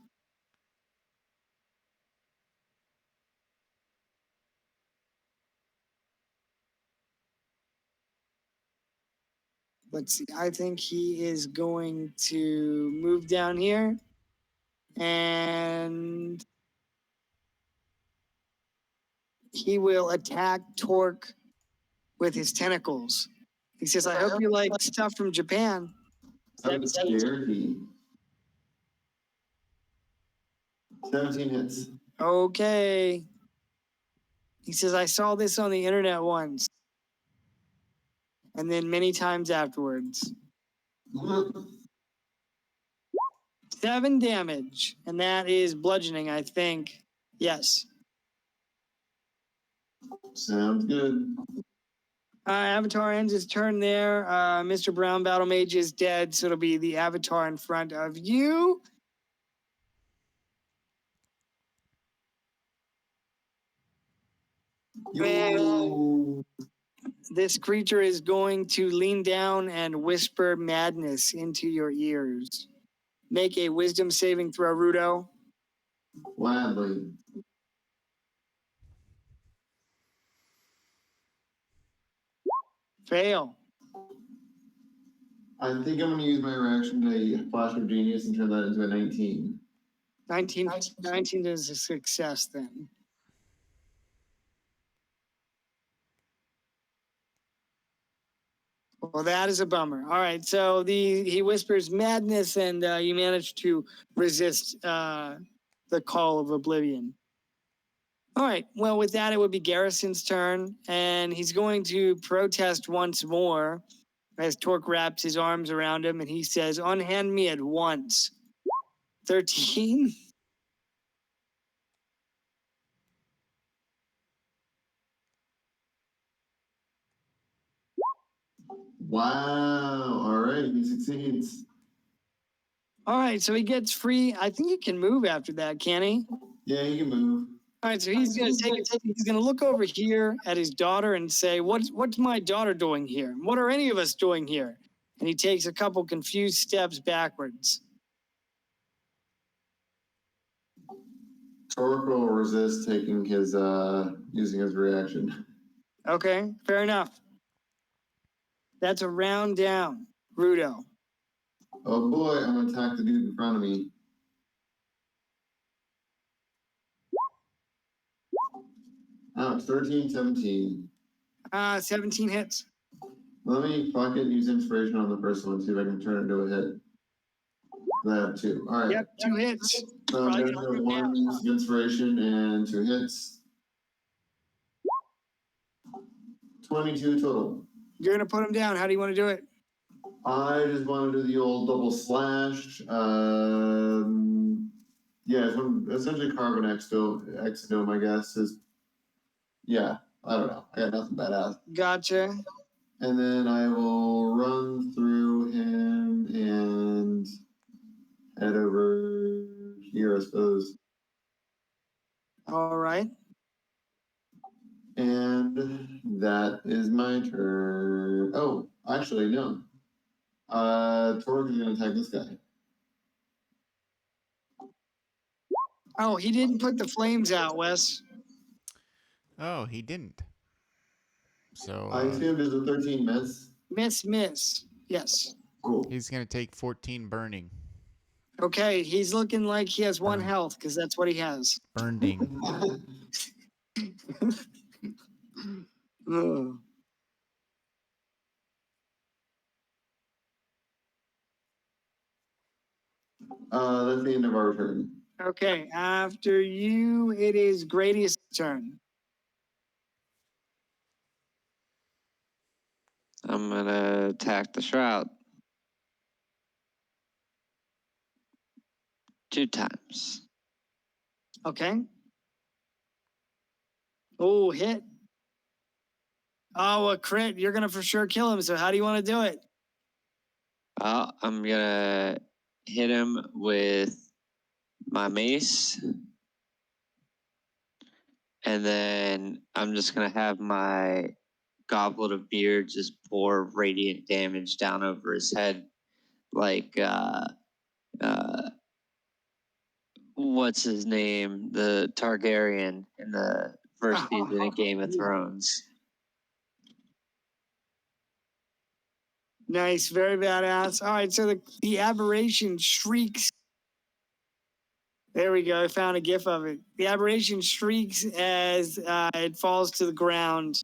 S1: Let's see. I think he is going to move down here. And he will attack Torque with his tentacles. He says, I hope you like stuff from Japan.
S2: That scared me. 17 hits.
S1: Okay. He says, I saw this on the internet once. And then many times afterwards. 7 damage, and that is bludgeoning, I think. Yes.
S2: Sounds good.
S1: Avatar ends his turn there. Mr. Brown Battle Mage is dead, so it'll be the Avatar in front of you.
S2: Yo.
S1: This creature is going to lean down and whisper madness into your ears. Make a wisdom saving throw, Rudo.
S2: Gladly.
S1: Fail.
S2: I think I'm going to use my reaction to Flash of Genius and turn that into a 19.
S1: 19 is a success then. Well, that is a bummer. All right, so he whispers madness, and you manage to resist the call of oblivion. All right, well, with that, it would be Garrison's turn, and he's going to protest once more as Torque wraps his arms around him, and he says, "Unhand me at once." 13.
S2: Wow. All right. He succeeds.
S1: All right, so he gets free. I think he can move after that, can he?
S2: Yeah, he can move.
S1: All right, so he's gonna he's gonna look over here at his daughter and say, "What's my daughter doing here? What are any of us doing here?" And he takes a couple confused steps backwards.
S2: Torque will resist taking his using his reaction.
S1: Okay, fair enough. That's a round down, Rudo.
S2: Oh boy, I'm gonna attack the dude in front of me. Oh, it's 13, 17.
S1: 17 hits.
S2: Let me fucking use inspiration on the first one, see if I can turn it into a hit. I have 2. All right.
S1: Yep, 2 hits.
S2: So I'm
S1: Probably
S2: going to
S1: gonna
S2: have
S1: hurt
S2: 1 use of inspiration and 2 hits. 22 total.
S1: You're gonna put him down. How do you want to do it?
S2: I just want to do the old double slash. Yeah, it's essentially carbon exodome, I guess. Yeah, I don't know. I got nothing badass.
S1: Gotcha.
S2: And then I will run through him and head over here, I suppose.
S1: All right.
S2: And that is my turn. Oh, actually, no. Torque is going to attack this guy.
S1: Oh, he didn't put the flames out, Wes.
S4: Oh, he didn't. So
S2: I assume there's a 13 miss.
S1: Miss. Yes.
S2: Cool.
S4: he's going to take 14 burning.
S1: Okay, he's looking like he has 1
S4: Burn.
S1: health because that's what he has.
S4: Burning.
S1: Ugh.
S2: That's the end of our turn.
S1: Okay, after you, it is Grady's turn.
S3: I'm gonna attack the shroud 2 times.
S1: Okay. Oh, hit. Oh, a crit. You're going to for sure kill him. So how do you want to do it?
S3: I'm gonna hit him with my mace. And then I'm just gonna have my Goblet of Beer just pour radiant damage down over his head. Like what's his name? The Targaryen in the first season of Game of Thrones.
S1: Nice, very badass. All right, so the aberration shrieks. There we go. I found a gif of it. The aberration shrieks as it falls to the ground,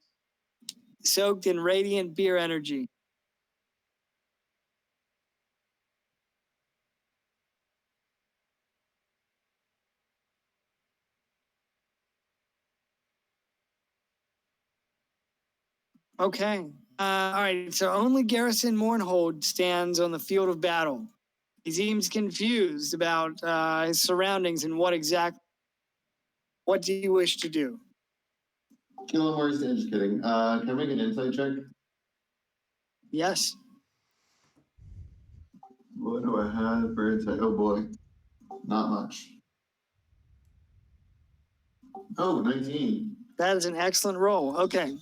S1: soaked in radiant beer energy. Okay. All right. So only Garrison Mournhold stands on the field of battle. He seems confused about his surroundings and what do you wish to do?
S2: Kill him or just kidding. Can I make an insight check?
S1: Yes.
S2: What do I have for insight? Oh boy. Not much. Oh, 19.
S1: That is an excellent roll. Okay.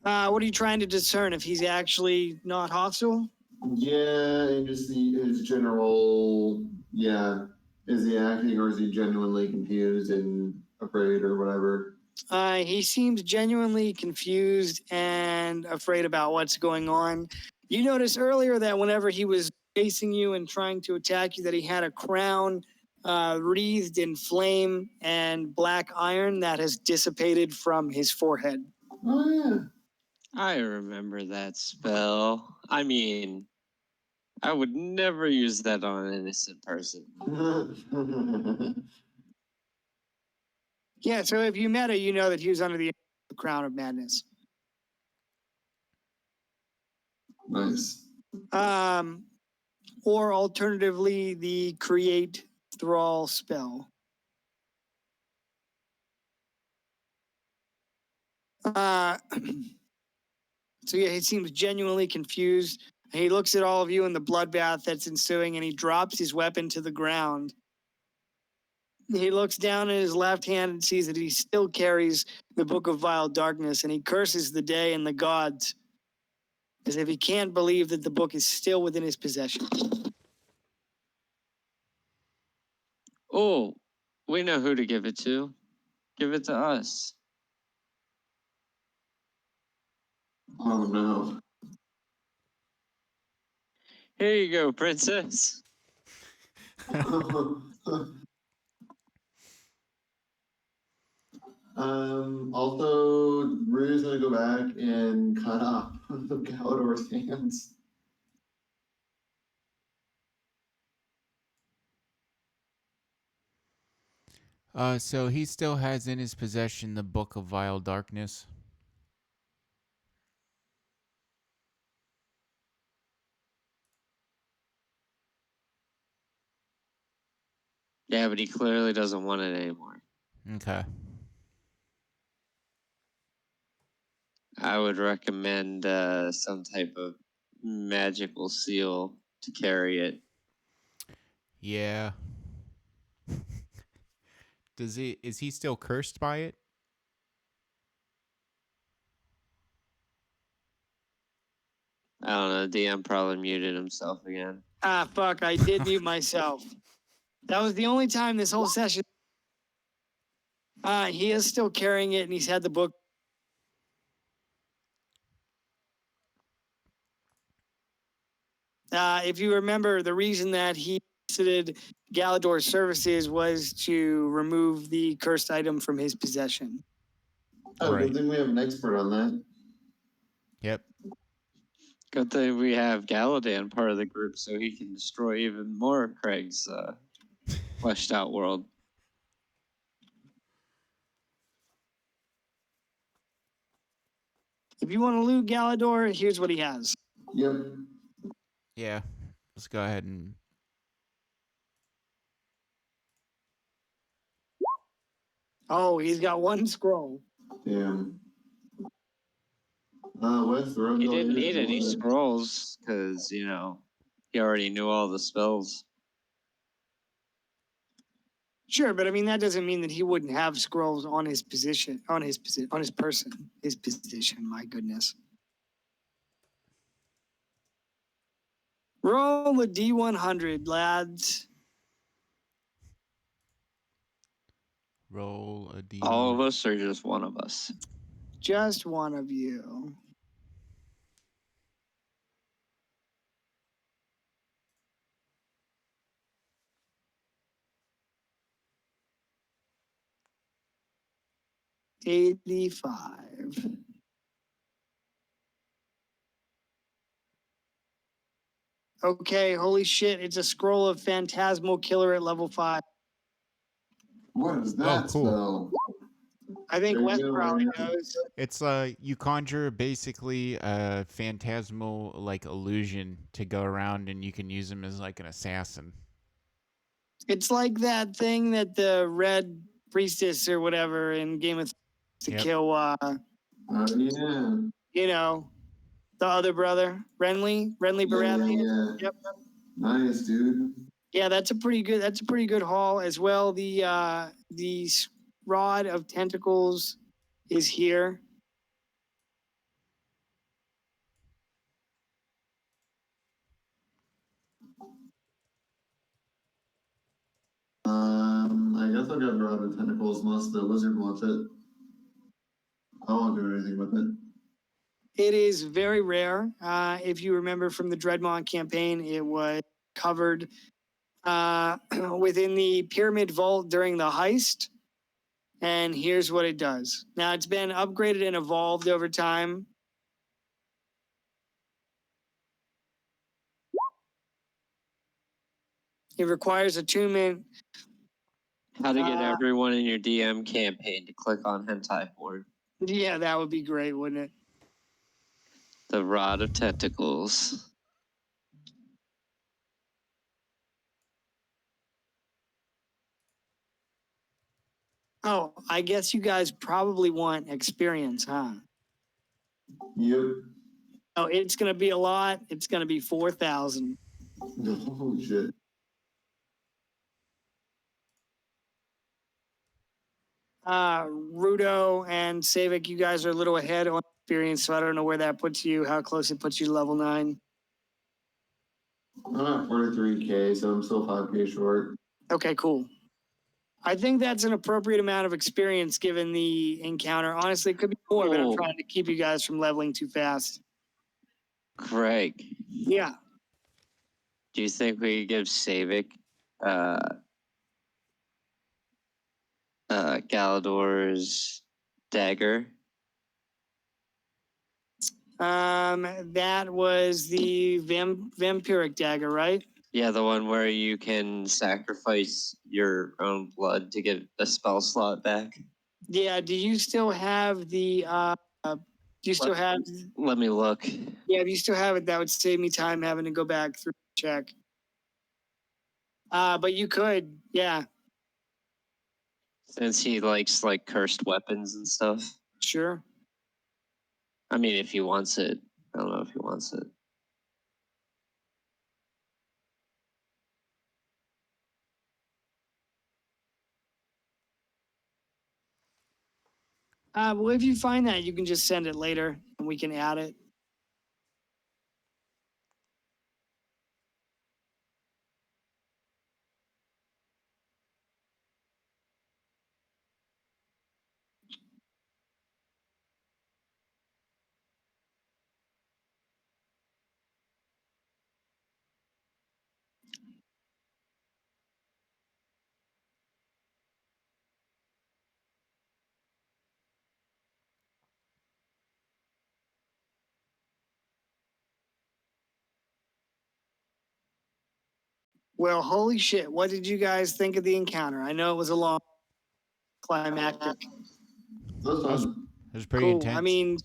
S1: What are you trying to discern? If he's actually not hostile?
S2: Yeah, and just his general, yeah. Is he acting or is he genuinely confused and afraid or whatever?
S1: He seems genuinely confused and afraid about what's going on. You noticed earlier that whenever he was facing you and trying to attack you, that he had a crown wreathed in flame and black iron that has dissipated from his forehead.
S2: Oh, yeah.
S3: I remember that spell. I mean, I would never use that on an innocent person.
S1: Yeah, so if you met her, you know that he was under the crown of madness.
S2: Nice.
S1: Or alternatively, the create thrall spell. So yeah, he seems genuinely confused. He looks at all of you in the bloodbath that's ensuing, and he drops his weapon to the ground. He looks down at his left hand and sees that he still carries the Book of Vile Darkness, and he curses the day and the gods, as if he can't believe that the book is still within his possession.
S3: Oh, we know who to give it to. Give it to us.
S2: Oh no.
S3: Here you go, princess.
S2: Also, Rue's gonna go back and cut off the Galador's hands.
S4: So he still has in his possession the Book of Vile Darkness.
S3: Yeah, but he clearly doesn't want it anymore.
S4: Okay.
S3: I would recommend some type of magical seal to carry it.
S4: Yeah. Is he still cursed by it?
S3: I don't know. DM probably muted himself again.
S1: Ah, fuck, I did mute myself. That was the only time this whole session. He is still carrying it, and he's had the book. If you remember, the reason that he visited Galador's services was to remove the cursed item from his possession.
S2: Oh,
S4: Right.
S2: good thing we have an expert on that.
S4: Yep.
S3: Good thing we have Galadan part of the group so he can destroy even more of Craig's fleshed out world.
S1: If you want to loot Galador, here's what he has.
S2: Yep.
S4: Yeah. Let's go ahead and...
S1: Oh, he's got one scroll.
S2: Damn. Wes, the road
S3: He
S2: going
S3: didn't
S2: in
S3: need
S2: is
S3: any
S2: good.
S3: scrolls because, you know, he already knew all the spells.
S1: Sure, but I mean that doesn't mean that he wouldn't have scrolls on his position, on his position. My goodness. Roll a D100, lads.
S4: Roll a D.
S3: All of us or just one of us?
S1: Just one of you. $85. Okay, holy shit, it's a scroll of Phantasmal Killer at level 5.
S2: What is that
S4: Oh, cool.
S2: spell?
S1: I think
S2: There you
S1: Wes
S2: go,
S1: probably
S2: Ryan.
S1: knows.
S4: It's you conjure basically a phantasmal like illusion to go around, and you can use them as like an assassin.
S1: It's like that thing that the red priestess or whatever in Game of Thrones to
S4: Yep.
S1: kill,
S2: Yeah.
S1: you know, the other brother, Renly
S2: Yeah,
S1: Baratheon.
S2: yeah.
S1: Yep.
S2: Nice, dude.
S1: Yeah, that's a pretty good haul as well. The rod of tentacles is here.
S2: I guess I'll get Rod of Tentacles unless the wizard wants it. I won't do anything with it.
S1: It is very rare. If you remember from the Dreadmont campaign, it was covered within the Pyramid Vault during the heist. And here's what it does. Now it's been upgraded and evolved over time. It requires attunement.
S3: How to get everyone in your DM campaign to click on hentai porn.
S1: Yeah, that would be great, wouldn't it?
S3: The Rod of Tentacles.
S1: Oh, I guess you guys probably want experience, huh?
S2: Yep.
S1: Oh, it's going to be a lot. It's going to be 4,000.
S2: Holy shit.
S1: Rudo and Savik, you guys are a little ahead on experience, so I don't know where that puts you, how close it puts you to level 9.
S2: I'm at 43K, so I'm still 5K short.
S1: Okay, cool. I think that's an appropriate amount of experience given the encounter. Honestly, it could be more, but I'm
S3: Cool.
S1: trying to keep you guys from leveling too fast.
S3: Craig,
S1: Yeah.
S3: do you think we could give Savik Galador's dagger?
S1: That was the vampiric dagger, right?
S3: Yeah, the one where you can sacrifice your own blood to get a spell slot back.
S1: Yeah. Do you still have the? Do you still have?
S3: Let me look.
S1: Yeah. If you still have it, that would save me time having to go back through the check. But you could, yeah,
S3: Since he likes like cursed weapons and stuff.
S1: sure.
S3: I mean, if he wants it. I don't know if he wants it.
S1: Well, if you find that, you can just send it later, and we can add it. Well, holy shit! What did you guys think of the encounter? I know it was a long, climactic.
S2: That's fun.
S4: It was pretty
S1: Cool.
S4: intense.
S1: I mean,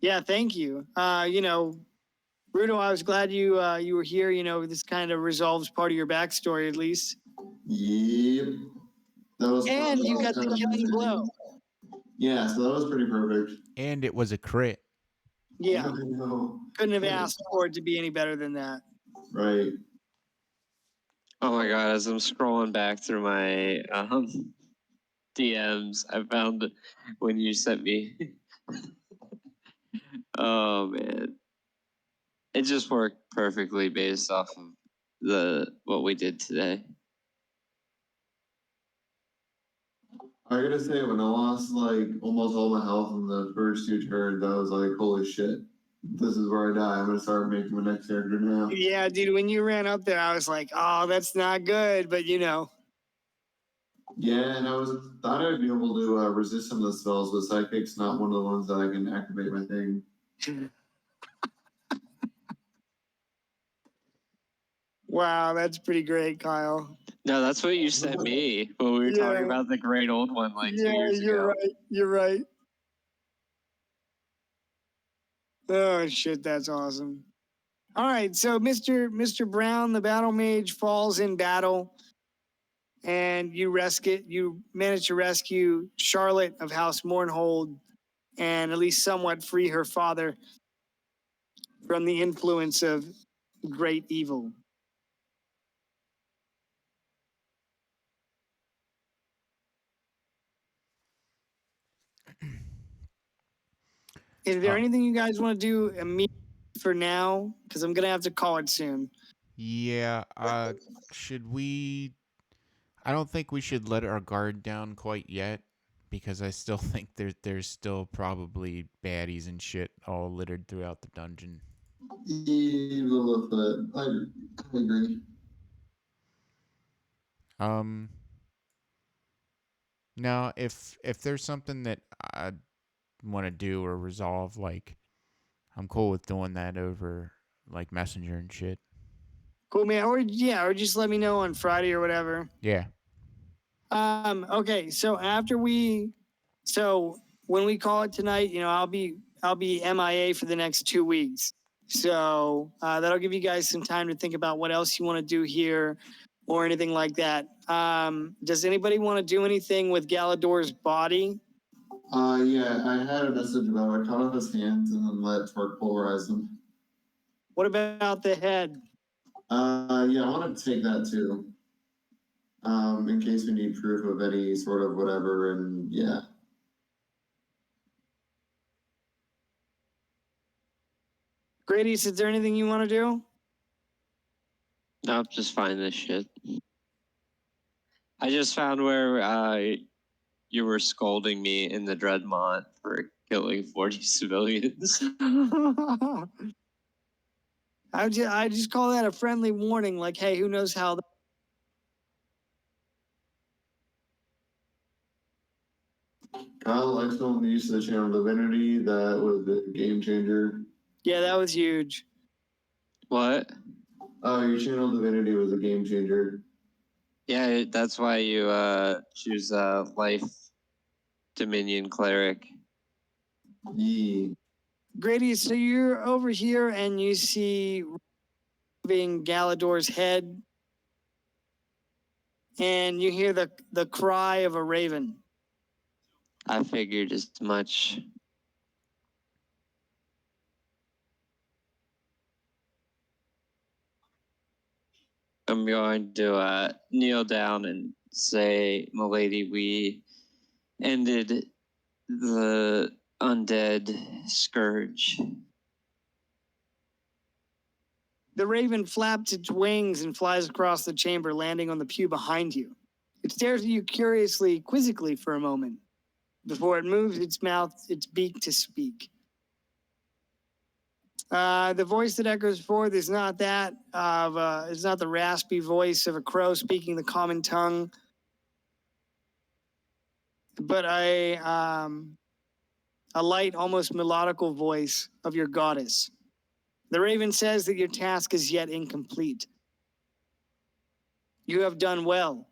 S1: yeah. Thank you. Rudo, I was glad you were here. This kind of resolves part of your backstory at least.
S2: Yep. That was fun.
S1: And you got
S2: That
S1: the
S2: was
S1: killing
S2: fun.
S1: blow.
S2: Yeah, so that was pretty perfect.
S4: and it was a crit.
S1: Yeah,
S2: I know.
S1: couldn't have asked for it to be any better than that.
S2: Right.
S3: Oh my god, as I'm scrolling back through my DMs, I found when you sent me. Oh man. It just worked perfectly based off of what we did today.
S2: I gotta say, when I lost like almost all my health in the first 2 turns, I was like, holy shit. This is where I die. I'm gonna start making my next character now.
S1: Yeah, dude, when you ran up there, I was like, oh, that's not good, but
S2: Yeah, and I thought I'd be able to resist some of the spells, but Psychic's not one of the ones that I can activate my thing.
S1: Wow, that's pretty great, Kyle.
S3: No, that's what you sent me when we were
S1: Yeah.
S3: talking about the great old one like 2 years
S1: you're
S3: ago.
S1: right. You're right. Oh shit, that's awesome. All right, so Mr. Brown, the battle mage, falls in battle, and you manage to rescue Charlotte of House Mournhold, and at least somewhat free her father from the influence of great evil. Is there
S4: Uh,
S1: anything you guys want to do immediately for now? Because I'm gonna have to call it soon.
S4: Yeah, should we? I don't think we should let our guard down quite yet because I still think there's still probably baddies and shit all littered throughout the dungeon.
S2: Evil of it. I agree.
S4: Um, now if there's something that I want to do or resolve, like I'm cool with doing that over like Messenger and shit.
S1: Cool, man. Or just let me know on Friday or whatever.
S4: Yeah.
S1: Okay, so when we call it tonight, I'll be MIA for the next 2 weeks. So that'll give you guys some time to think about what else you want to do here or anything like that. Does anybody want to do anything with Galador's body?
S2: Yeah, I had a message about it. I cut off his hands and then let Torque pulverize them.
S1: What about the head?
S2: Yeah, I want to take that too. In case we need proof of any sort of whatever, and yeah.
S1: Gradius, is there anything you want to do?
S3: Nope, just find this shit. I just found where you were scolding me in the Dreadmont for killing 40 civilians.
S1: I just call that a friendly warning, like, hey, who knows how.
S2: Kyle excellent use of the channel divinity. That was a game changer.
S1: Yeah, that was huge.
S3: What?
S2: Oh, your channel divinity was a game changer.
S3: Yeah, that's why you choose life Dominion cleric.
S2: Yee.
S1: Grady, so you're over here and you see moving Galador's head, and you hear the cry of a raven.
S3: I figured as much. I'm going to kneel down and say, "Milady, we ended the undead scourge."
S1: The raven flaps its wings and flies across the chamber, landing on the pew behind you. It stares at you curiously, quizzically for a moment, before it moves its beak to speak. The voice that echoes forth is not that of it's not the raspy voice of a crow speaking the common tongue, but a light, almost melodical voice of your goddess. The raven says that your task is yet incomplete. You have done well,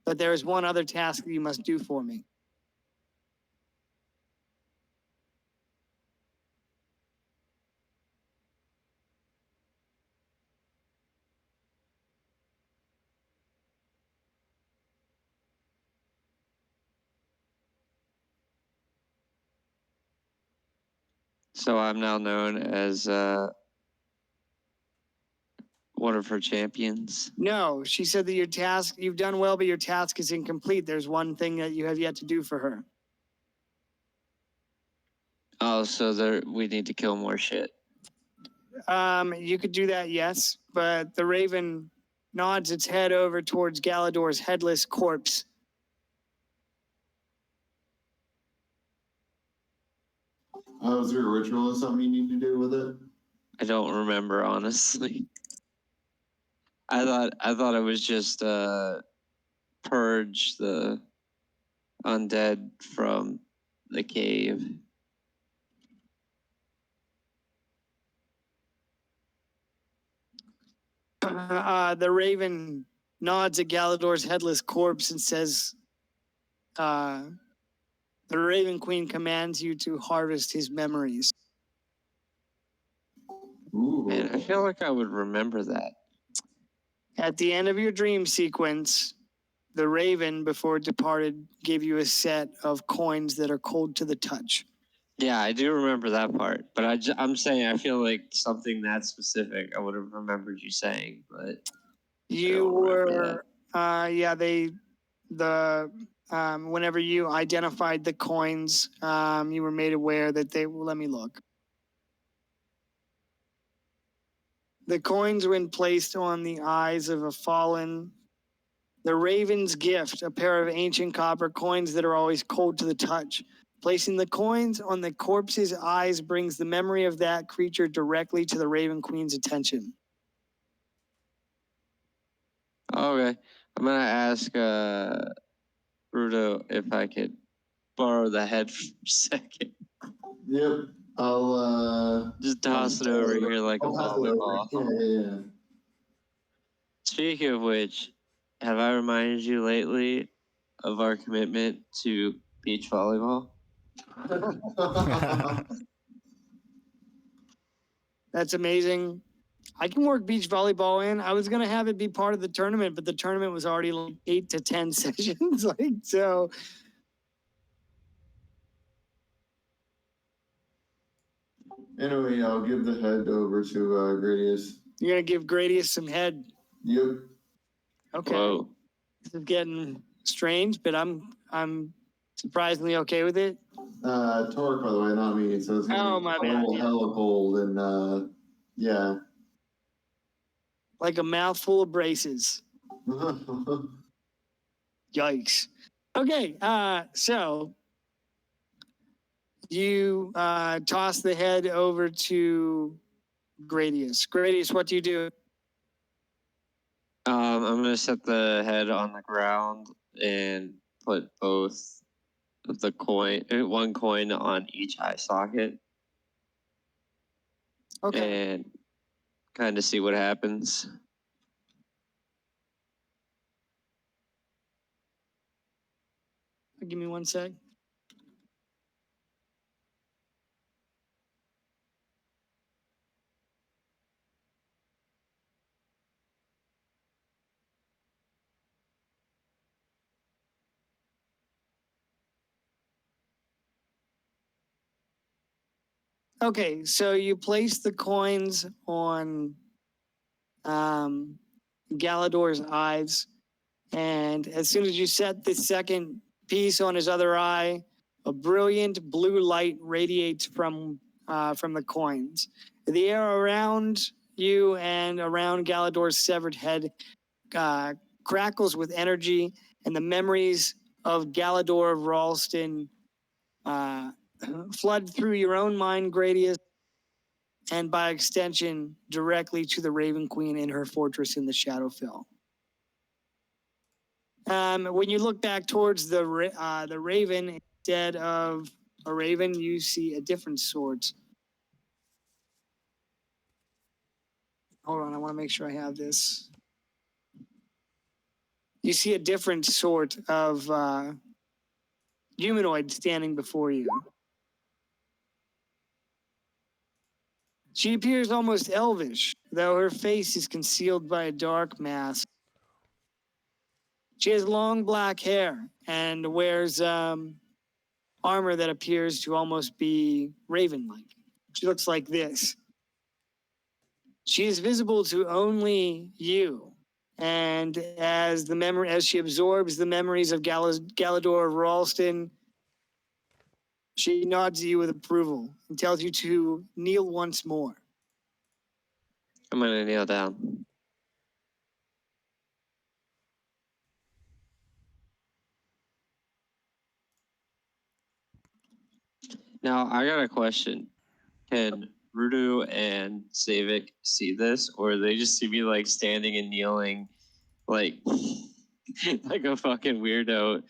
S1: but there is one other task that you must do for me.
S3: So I'm now known as one of her champions.
S1: No, she said that you've done well, but your task is incomplete. There's one thing that you have yet to do for her.
S3: Oh, so we need to kill more shit.
S1: You could do that, yes, but the raven nods its head over towards Galador's headless corpse.
S2: Is there a ritual or something you need to do with it?
S3: I don't remember, honestly. I thought it was just purge the undead from the cave.
S1: The raven nods at Galador's headless corpse and says, "The Raven Queen commands you to harvest his memories."
S2: Ooh.
S3: Man, I feel like I would remember that.
S1: At the end of your dream sequence, the Raven, before it departed, gave you a set of coins that are cold to the touch.
S3: Yeah, I do remember that part, but I'm saying I feel like something that specific I would have remembered you saying, but
S1: You
S3: don't remember
S1: were, whenever you identified the coins, you were made aware that they, let me look. The coins, when placed on the eyes of a fallen, the Raven's gift, a pair of ancient copper coins that are always cold to the touch. Placing the coins on the corpse's eyes brings the memory of that creature directly to the Raven Queen's attention.
S3: Okay, I'm gonna ask Rudo if I could borrow the head for a second.
S2: Yep. I'll
S3: Just toss it over here like a
S2: I'll pass it over.
S3: volleyball.
S2: Yeah.
S3: Speaking of which, have I reminded you lately of our commitment to beach volleyball?
S1: That's amazing. I can work beach volleyball in. I was gonna have it be part of the tournament, but the tournament was already like 8 to 10 sessions. Like, so
S2: Anyway, I'll give the head over to Gradius.
S1: you're gonna give Gradius some head.
S2: Yep.
S1: Okay.
S3: Whoa.
S1: This is getting strange, but I'm surprisingly okay with it.
S2: Torque, by the way, not me. So it's gonna
S1: Oh,
S2: be
S1: my
S2: a
S1: bad,
S2: little
S1: yeah.
S2: hella cold and yeah.
S1: Like a mouthful of braces. Yikes. Okay, so you toss the head over to Gradius. Gradius, what do you do?
S3: I'm gonna set the head on the ground and put both of the one coin on each eye socket
S1: Okay.
S3: and kind of see what happens.
S1: Give me one sec. Okay, so you place the coins on Galador's eyes, and as soon as you set the second piece on his other eye, a brilliant blue light radiates from the coins. The air around you and around Galador's severed head crackles with energy, and the memories of Galador of Ralston flood through your own mind, Gradius, and by extension, directly to the Raven Queen in her fortress in the Shadowfell. When you look back towards the Raven, instead of a raven, you see a different sort. Hold on, I want to make sure I have this. You see a different sort of humanoid standing before you. She appears almost elvish, though her face is concealed by a dark mask. She has long black hair and wears armor that appears to almost be raven-like. She looks like this. She is visible to only you, and as she absorbs the memories of Galador of Ralston, she nods at you with approval and tells you to kneel once more.
S3: I'm gonna kneel down. Now I got a question. Can Rudu and Savik see this, or they just see me like standing and kneeling, like like a fucking weirdo,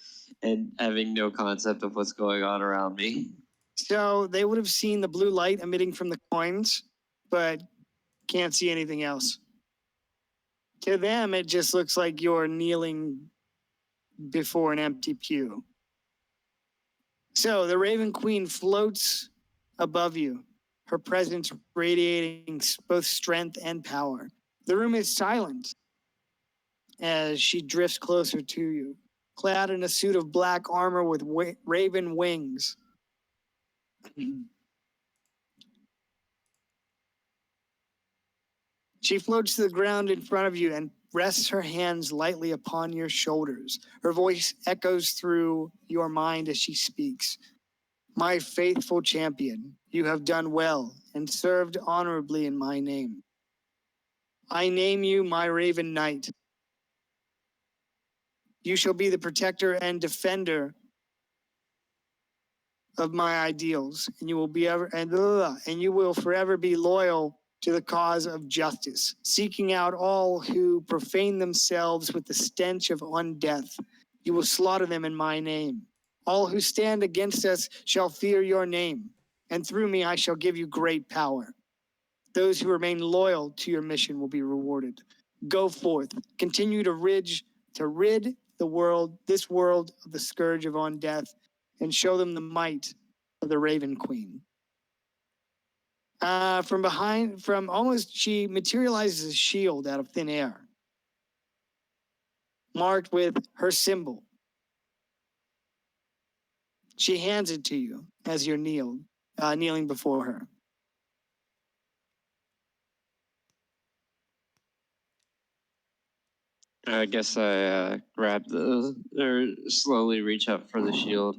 S3: and having no concept of what's going on around me?
S1: So they would have seen the blue light emitting from the coins, but can't see anything else. To them, it just looks like you're kneeling before an empty pew. So the Raven Queen floats above you, her presence radiating both strength and power. The room is silent as she drifts closer to you, clad in a suit of black armor with raven wings. She floats to the ground in front of you and rests her hands lightly upon your shoulders. Her voice echoes through your mind as she speaks. My faithful champion, you have done well and served honorably in my name. I name you my Raven Knight. You shall be the protector and defender of my ideals, and you will forever be loyal to the cause of justice, seeking out all who profane themselves with the stench of undeath. You will slaughter them in my name. All who stand against us shall fear your name, and through me I shall give you great power. Those who remain loyal to your mission will be rewarded. Go forth, continue to rid this world of the scourge of undeath, and show them the might of the Raven Queen. She materializes a shield out of thin air, marked with her symbol. She hands it to you as you're kneeling before her.
S3: I guess I grab slowly reach up for the shield.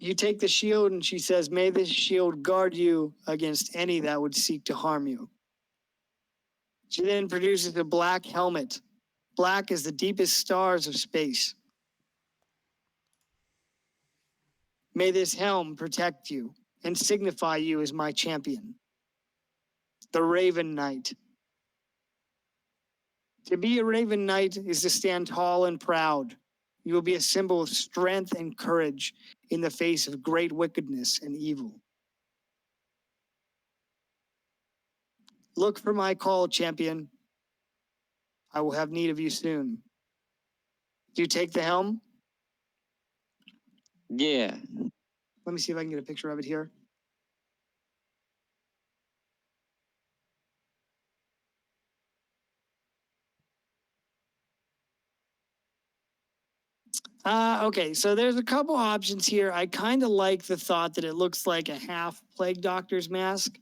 S1: You take the shield and she says, may this shield guard you against any that would seek to harm you. She then produces a black helmet, black as the deepest stars of space. May this helm protect you and signify you as my champion, the Raven Knight. To be a Raven Knight is to stand tall and proud. You will be a symbol of strength and courage in the face of great wickedness and evil. Look for my call, champion. I will have need of you soon. Do you take the helm?
S3: Yeah.
S1: Let me see if I can get a picture of it here. Okay, so there's a couple options here. I kind of like the thought that it looks like a half plague doctor's mask,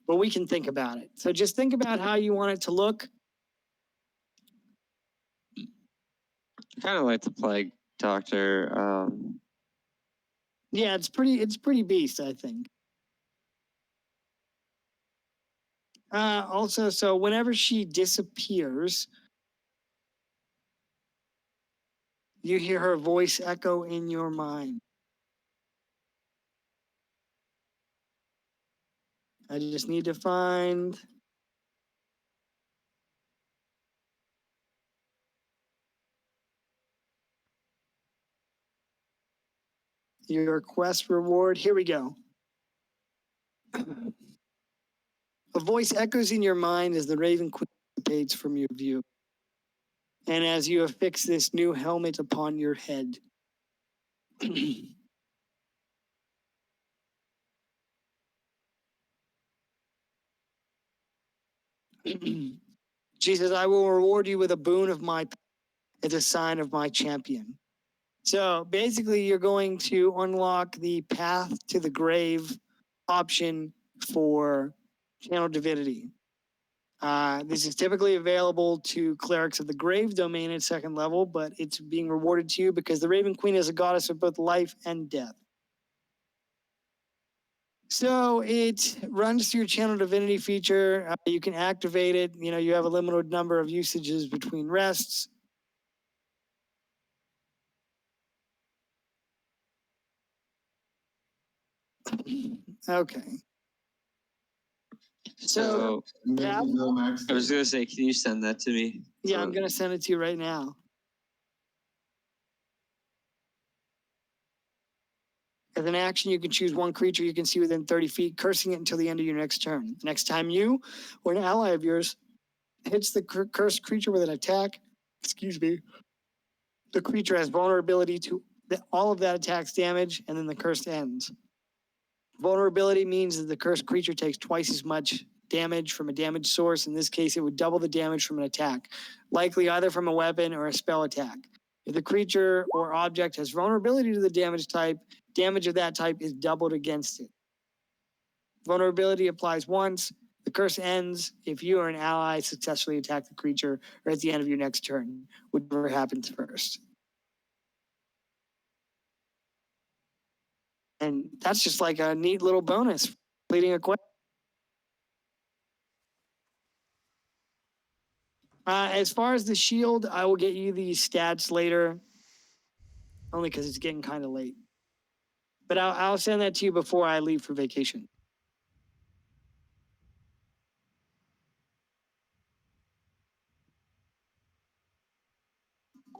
S1: but we can think about it. So just think about how you want it to look.
S3: Kind of like the plague doctor.
S1: Yeah, it's pretty beast, I think. Also, so whenever she disappears, you hear her voice echo in your mind. I just need to find your quest reward. Here we go. A voice echoes in your mind as the Raven Queen dissipates from your view. And as you affix this new helmet upon your head. She says, I will reward you with a boon of my as a sign of my champion. So basically, you're going to unlock the path to the grave option for Channel Divinity. This is typically available to clerics of the grave domain at 2nd level, but it's being rewarded to you because the Raven Queen is a goddess of both life and death. So it runs through your Channel Divinity feature. You can activate it. You know, you have a limited number of usages between rests. Okay. So
S2: Maybe no max.
S3: I was gonna say, can you send that to me?
S1: yeah, I'm gonna send it to you right now. As an action, you can choose one creature you can see within 30 feet, cursing it until the end of your next turn. Next time you or an ally of yours hits the cursed creature with an attack, excuse me, the creature has vulnerability to all of that attack's damage, and then the curse ends. Vulnerability means that the cursed creature takes twice as much damage from a damage source. In this case, it would double the damage from an attack, likely either from a weapon or a spell attack. If the creature or object has vulnerability to the damage type, damage of that type is doubled against it. Vulnerability applies once. The curse ends if you or an ally successfully attack the creature or at the end of your next turn, whichever happens first. And that's just like a neat little bonus for completing a quest. As far as the shield, I will get you the stats later, only because it's getting kind of late. But I'll send that to you before I leave for vacation.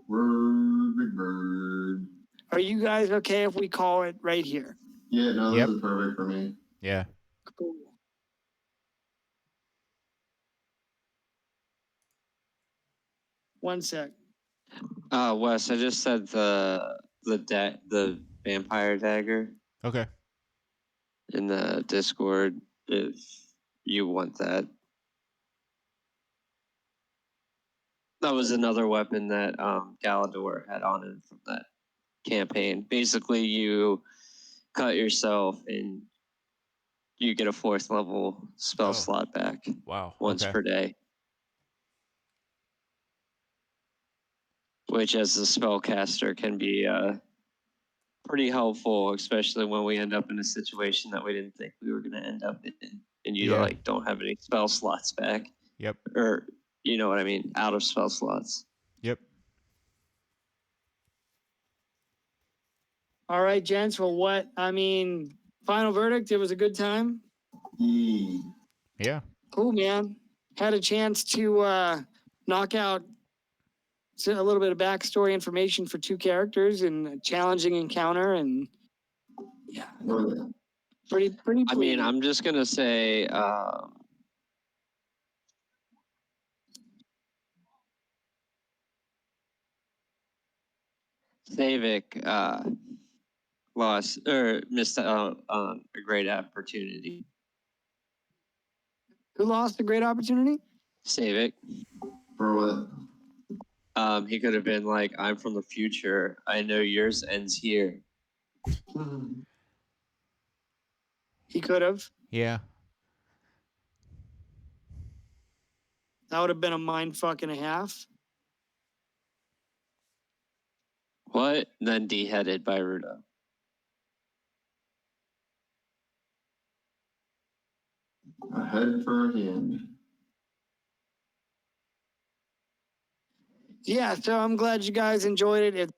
S2: Bird, big bird.
S1: Are you guys okay if we call it right here?
S2: Yeah, no,
S4: Yep.
S2: this is perfect for me.
S4: Yeah.
S1: Cool. One sec.
S3: Wes, I just said the vampire dagger
S4: Okay.
S3: in the Discord if you want that. That was another weapon that Galador had on him from that campaign. Basically, you cut yourself and you get a 4th level spell
S4: Oh.
S3: slot back
S4: Wow.
S3: once
S4: Okay.
S3: per day. Which, as a spellcaster, can be pretty helpful, especially when we end up in a situation that we didn't think we were going to end up in, and you
S4: Yeah.
S3: like don't have any spell slots back,
S4: Yep.
S3: or you know what I mean, out of spell slots.
S4: Yep.
S1: All right, gents. Well, final verdict, it was a good time.
S2: Yee.
S4: Yeah.
S1: Cool, man. Had a chance to knock out a little bit of backstory information for 2 characters and a challenging encounter, and yeah,
S2: Oh, yeah.
S1: pretty
S3: I mean,
S1: pleased.
S3: I'm just gonna say, Savik lost or missed out on a great opportunity.
S1: Who lost a great opportunity?
S3: Savik.
S2: For what?
S3: He could have been like, I'm from the future. I know yours ends here.
S1: He could have.
S4: Yeah.
S1: That would have been a mind fuck and a half.
S3: What? Then deheaded by Rudo.
S2: A head for a hand.
S1: Yeah, so I'm glad you guys enjoyed it.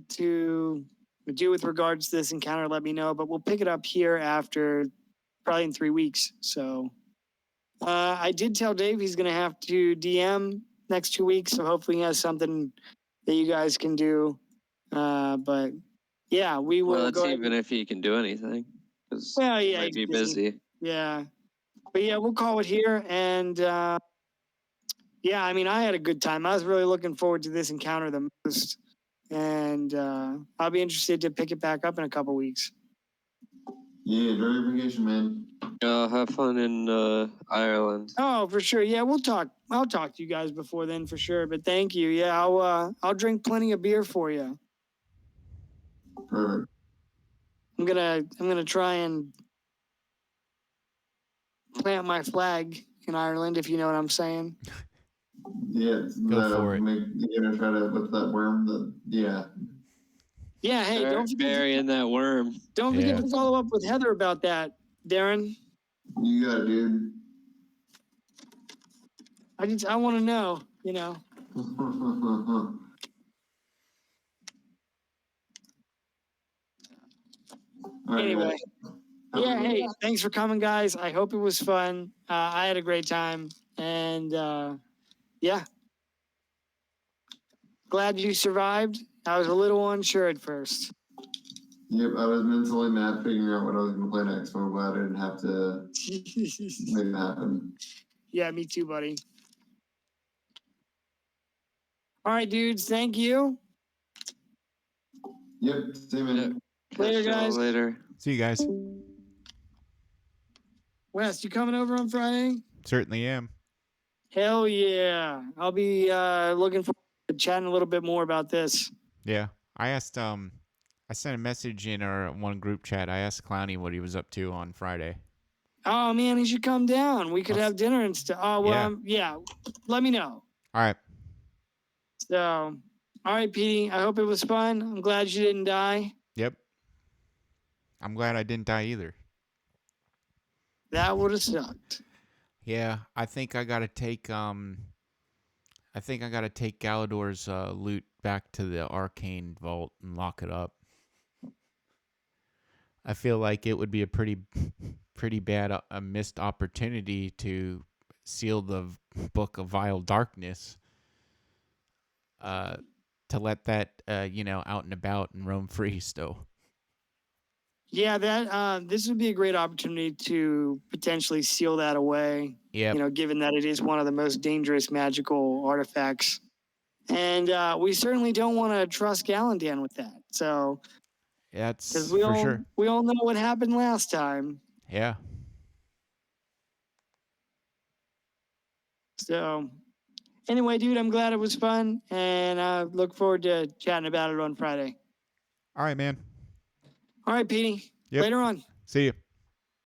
S1: To do with regards to this encounter, let me know. But we'll pick it up here after probably in 3 weeks. So I did tell Dave he's going to have to DM next 2 weeks. So hopefully he has something that you guys can do. But yeah, we will
S3: Well, that's
S1: go.
S3: even if he can do anything. Because
S1: Well,
S3: he
S1: yeah,
S3: might be
S1: he's busy.
S3: busy.
S1: Yeah. But yeah, we'll call it here. And yeah, I mean, I had a good time. I was really looking forward to this encounter the most. And I'll be interested to pick it back up in a couple weeks.
S2: Yeah, enjoy your vacation, man.
S3: Have fun in Ireland.
S1: Oh, for sure. Yeah, we'll talk. I'll talk to you guys before then for sure. But thank you. Yeah, I'll drink plenty of beer for you.
S2: Perfect.
S1: I'm gonna try and plant my flag in Ireland, if you know what I'm saying.
S2: Yeah,
S4: Go for it.
S2: You're gonna try to whip that worm. Yeah.
S1: Yeah. Hey, don't forget.
S3: Burying that worm.
S1: Don't forget
S4: Yeah.
S1: to follow up with Heather about that, Darren.
S2: You got it, dude.
S1: I want to know. You know.
S2: All right,
S1: Anyway.
S2: guys. Have a
S1: Yeah.
S2: good
S1: Hey,
S2: one.
S1: thanks for coming, guys. I hope it was fun. I had a great time, and yeah. Glad you survived. I was a little unsure at first.
S2: Yep, I was mentally mad figuring out what I was gonna play next, so I'm glad I didn't have to make it happen.
S1: Yeah, me too, buddy. All right, dudes. Thank you.
S2: Yep, same man.
S1: Later,
S3: Catch y'all
S1: guys.
S3: later.
S4: See you guys.
S1: Wes, you coming over on Friday?
S4: Certainly am.
S1: Hell yeah. I'll be looking forward to chatting a little bit more about this.
S4: Yeah. I asked I sent a message in our one group chat. I asked Clowny what he was up to on Friday.
S1: Oh man, he should come down. We could
S4: I'll s-
S1: have dinner and stuff. Oh well, yeah. Let me know.
S4: All right.
S1: So, all right, Petey. I hope it was fun. I'm glad you didn't die.
S4: Yep. I'm glad I didn't die either.
S1: That would have sucked.
S4: Yeah, I think I gotta take Galador's loot back to the arcane vault and lock it up. I feel like it would be a pretty bad a missed opportunity to seal the book of vile darkness. To let that out and about and roam free still.
S1: Yeah, that this would be a great opportunity to potentially seal that away.
S4: Yep.
S1: You know, given that it is one of the most dangerous magical artifacts, and we certainly don't want to trust Galandan with that. So,
S4: That's
S1: because
S4: for sure.
S1: we all know what happened last time.
S4: Yeah.
S1: So, anyway, dude, I'm glad it was fun, and I look forward to chatting about it on Friday.
S4: All right, man.
S1: All right, Petey.
S4: Yep.
S1: Later on.
S4: See you.